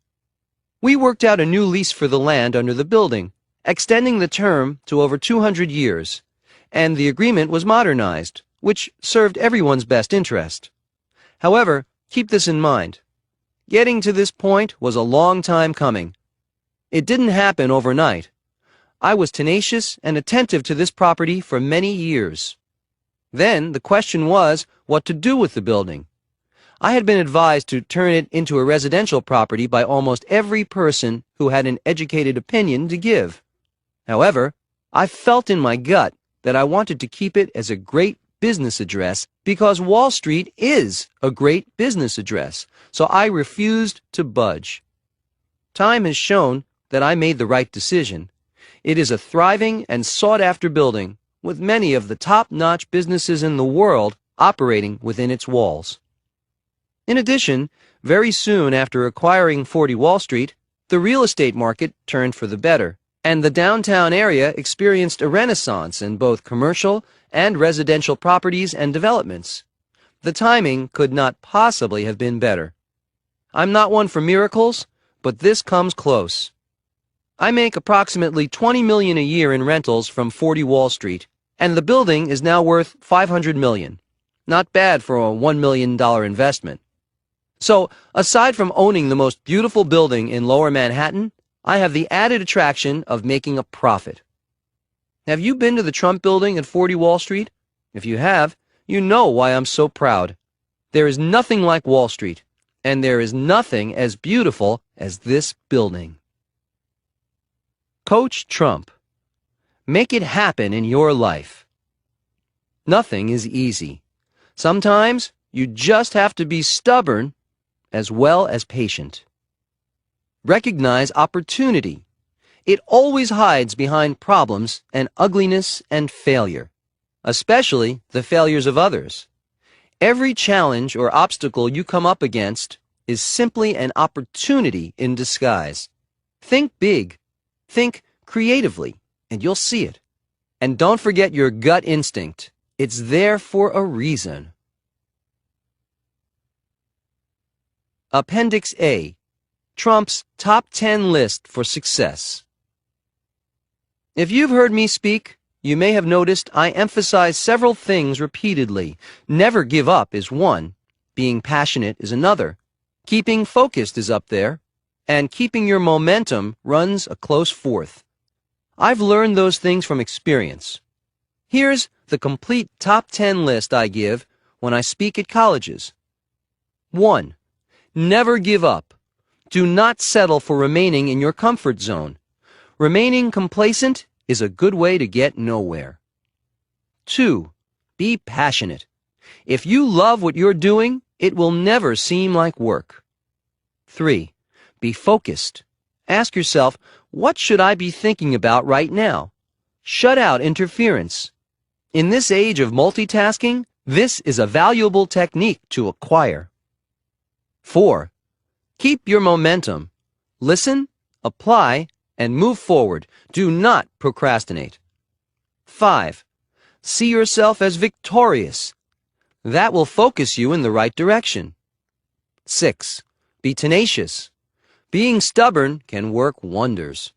We worked out a new lease for the land under the building, extending the term to over 200 years, and the agreement was modernized, which served everyone's best interest. However, keep this in mind. Getting to this point was a long time coming. It didn't happen overnight. I was tenacious and attentive to this property for many years. Then the question was what to do with the building. I had been advised to turn it into a residential property by almost every person who had an educated opinion to give. However, I felt in my gut that I wanted to keep it as a great business address because Wall Street is a great business address, so I refused to budge. Time has shown that I made the right decision. It is a thriving and sought-after building, with many of the top-notch businesses in the world operating within its walls. In addition, very soon after acquiring 40 Wall Street, the real estate market turned for the better, and the downtown area experienced a renaissance in both commercial and residential properties and developments. The timing could not possibly have been better. I'm not one for miracles, but this comes close. I make approximately $20 million a year in rentals from 40 Wall Street, and the building is now worth $500 million. Not bad for a $1 million investment. So, aside from owning the most beautiful building in Lower Manhattan, I have the added attraction of making a profit. Have you been to the Trump Building at 40 Wall Street? If you have, you know why I'm so proud. There is nothing like Wall Street, and there is nothing as beautiful as this building. Coach Trump. Make it happen in your life. Nothing is easy. Sometimes you just have to be stubborn as well as patient. Recognize opportunity. It always hides behind problems and ugliness and failure, especially the failures of others. Every challenge or obstacle you come up against is simply an opportunity in disguise. Think big. Think creatively, and you'll see it. And don't forget your gut instinct. It's there for a reason. Appendix A. Trump's Top 10 List for Success. If you've heard me speak, you may have noticed I emphasize several things repeatedly. Never give up is one, being passionate is another, keeping focused is up there, and keeping your momentum runs a close fourth. I've learned those things from experience. Here's the complete top 10 list I give when I speak at colleges. 1. Never give up. Do not settle for remaining in your comfort zone. Remaining complacent is a good way to get nowhere. 2. Be passionate. If you love what you're doing, it will never seem like work. 3. Be focused. Ask yourself, what should I be thinking about right now? Shut out interference. In this age of multitasking, this is a valuable technique to acquire. 4. Keep your momentum. Listen, apply, and move forward. Do not procrastinate. 5. See yourself as victorious. That will focus you in the right direction. 6. Be tenacious. Being stubborn can work wonders.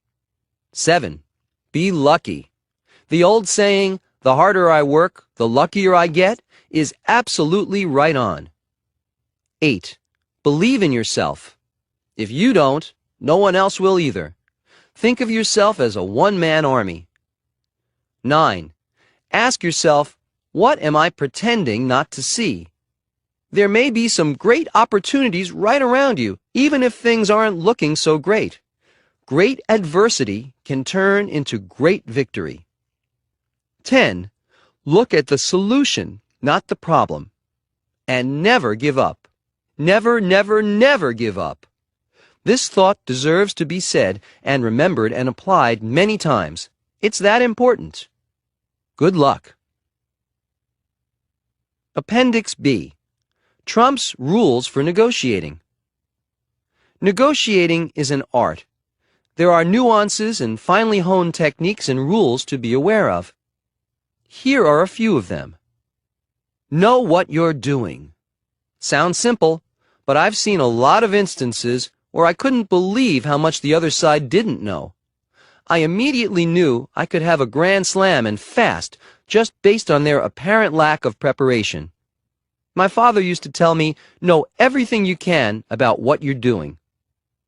7. Be lucky. The old saying, the harder I work, the luckier I get, is absolutely right on. 8. Believe in yourself. If you don't, no one else will either. Think of yourself as a one-man army. 9. Ask yourself, what am I pretending not to see? There may be some great opportunities right around you, even if things aren't looking so great. Great adversity can turn into great victory. 10. Look at the solution, not the problem. And never give up. Never, never, never give up. This thought deserves to be said and remembered and applied many times. It's that important. Good luck. Appendix B. Trump's Rules for Negotiating. Negotiating is an art. There are nuances and finely honed techniques and rules to be aware of. Here are a few of them. Know what you're doing. Sounds simple, but I've seen a lot of instances where I couldn't believe how much the other side didn't know. I immediately knew I could have a grand slam and fast just based on their apparent lack of preparation. My father used to tell me, know everything you can about what you're doing.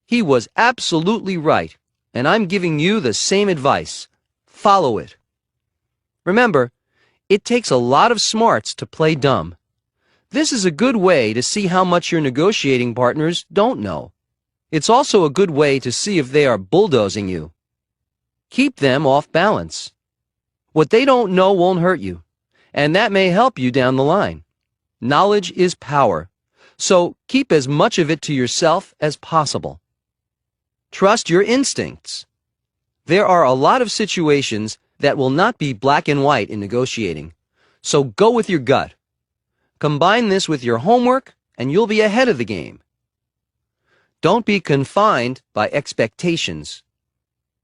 He was absolutely right, and I'm giving you the same advice. Follow it. Remember, it takes a lot of smarts to play dumb. This is a good way to see how much your negotiating partners don't know. It's also a good way to see if they are bulldozing you. Keep them off balance. What they don't know won't hurt you, and that may help you down the line. Knowledge is power, so keep as much of it to yourself as possible. Trust your instincts. There are a lot of situations that will not be black and white in negotiating, so go with your gut. Combine this with your homework, and you'll be ahead of the game. Don't be confined by expectations.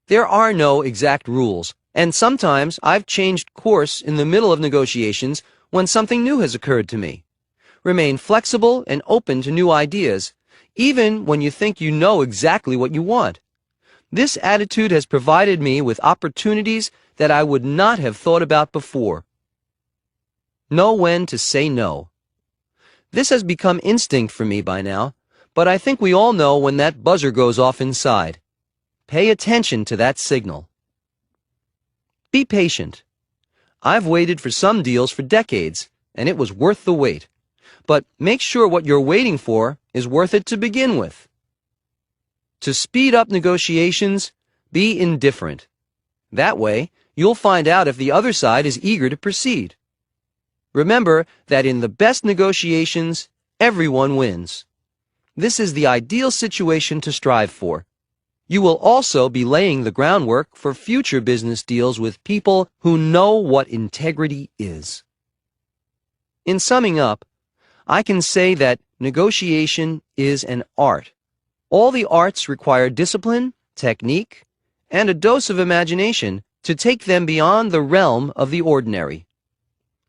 There are no exact rules, and sometimes I've changed course in the middle of negotiations when something new has occurred to me. Remain flexible and open to new ideas, even when you think you know exactly what you want. This attitude has provided me with opportunities that I would not have thought about before. Know when to say no. This has become instinct for me by now, but I think we all know when that buzzer goes off inside. Pay attention to that signal. Be patient. I've waited for some deals for decades, and it was worth the wait. But make sure what you're waiting for is worth it to begin with. To speed up negotiations, be indifferent. That way, you'll find out if the other side is eager to proceed. Remember that in the best negotiations, everyone wins. This is the ideal situation to strive for. You will also be laying the groundwork for future business deals with people who know what integrity is. In summing up, I can say that negotiation is an art. All the arts require discipline, technique, and a dose of imagination to take them beyond the realm of the ordinary.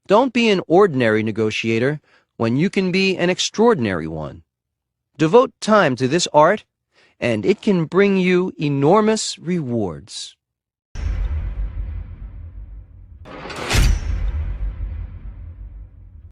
Don't be an ordinary negotiator when you can be an extraordinary one. Devote time to this art, and it can bring you enormous rewards.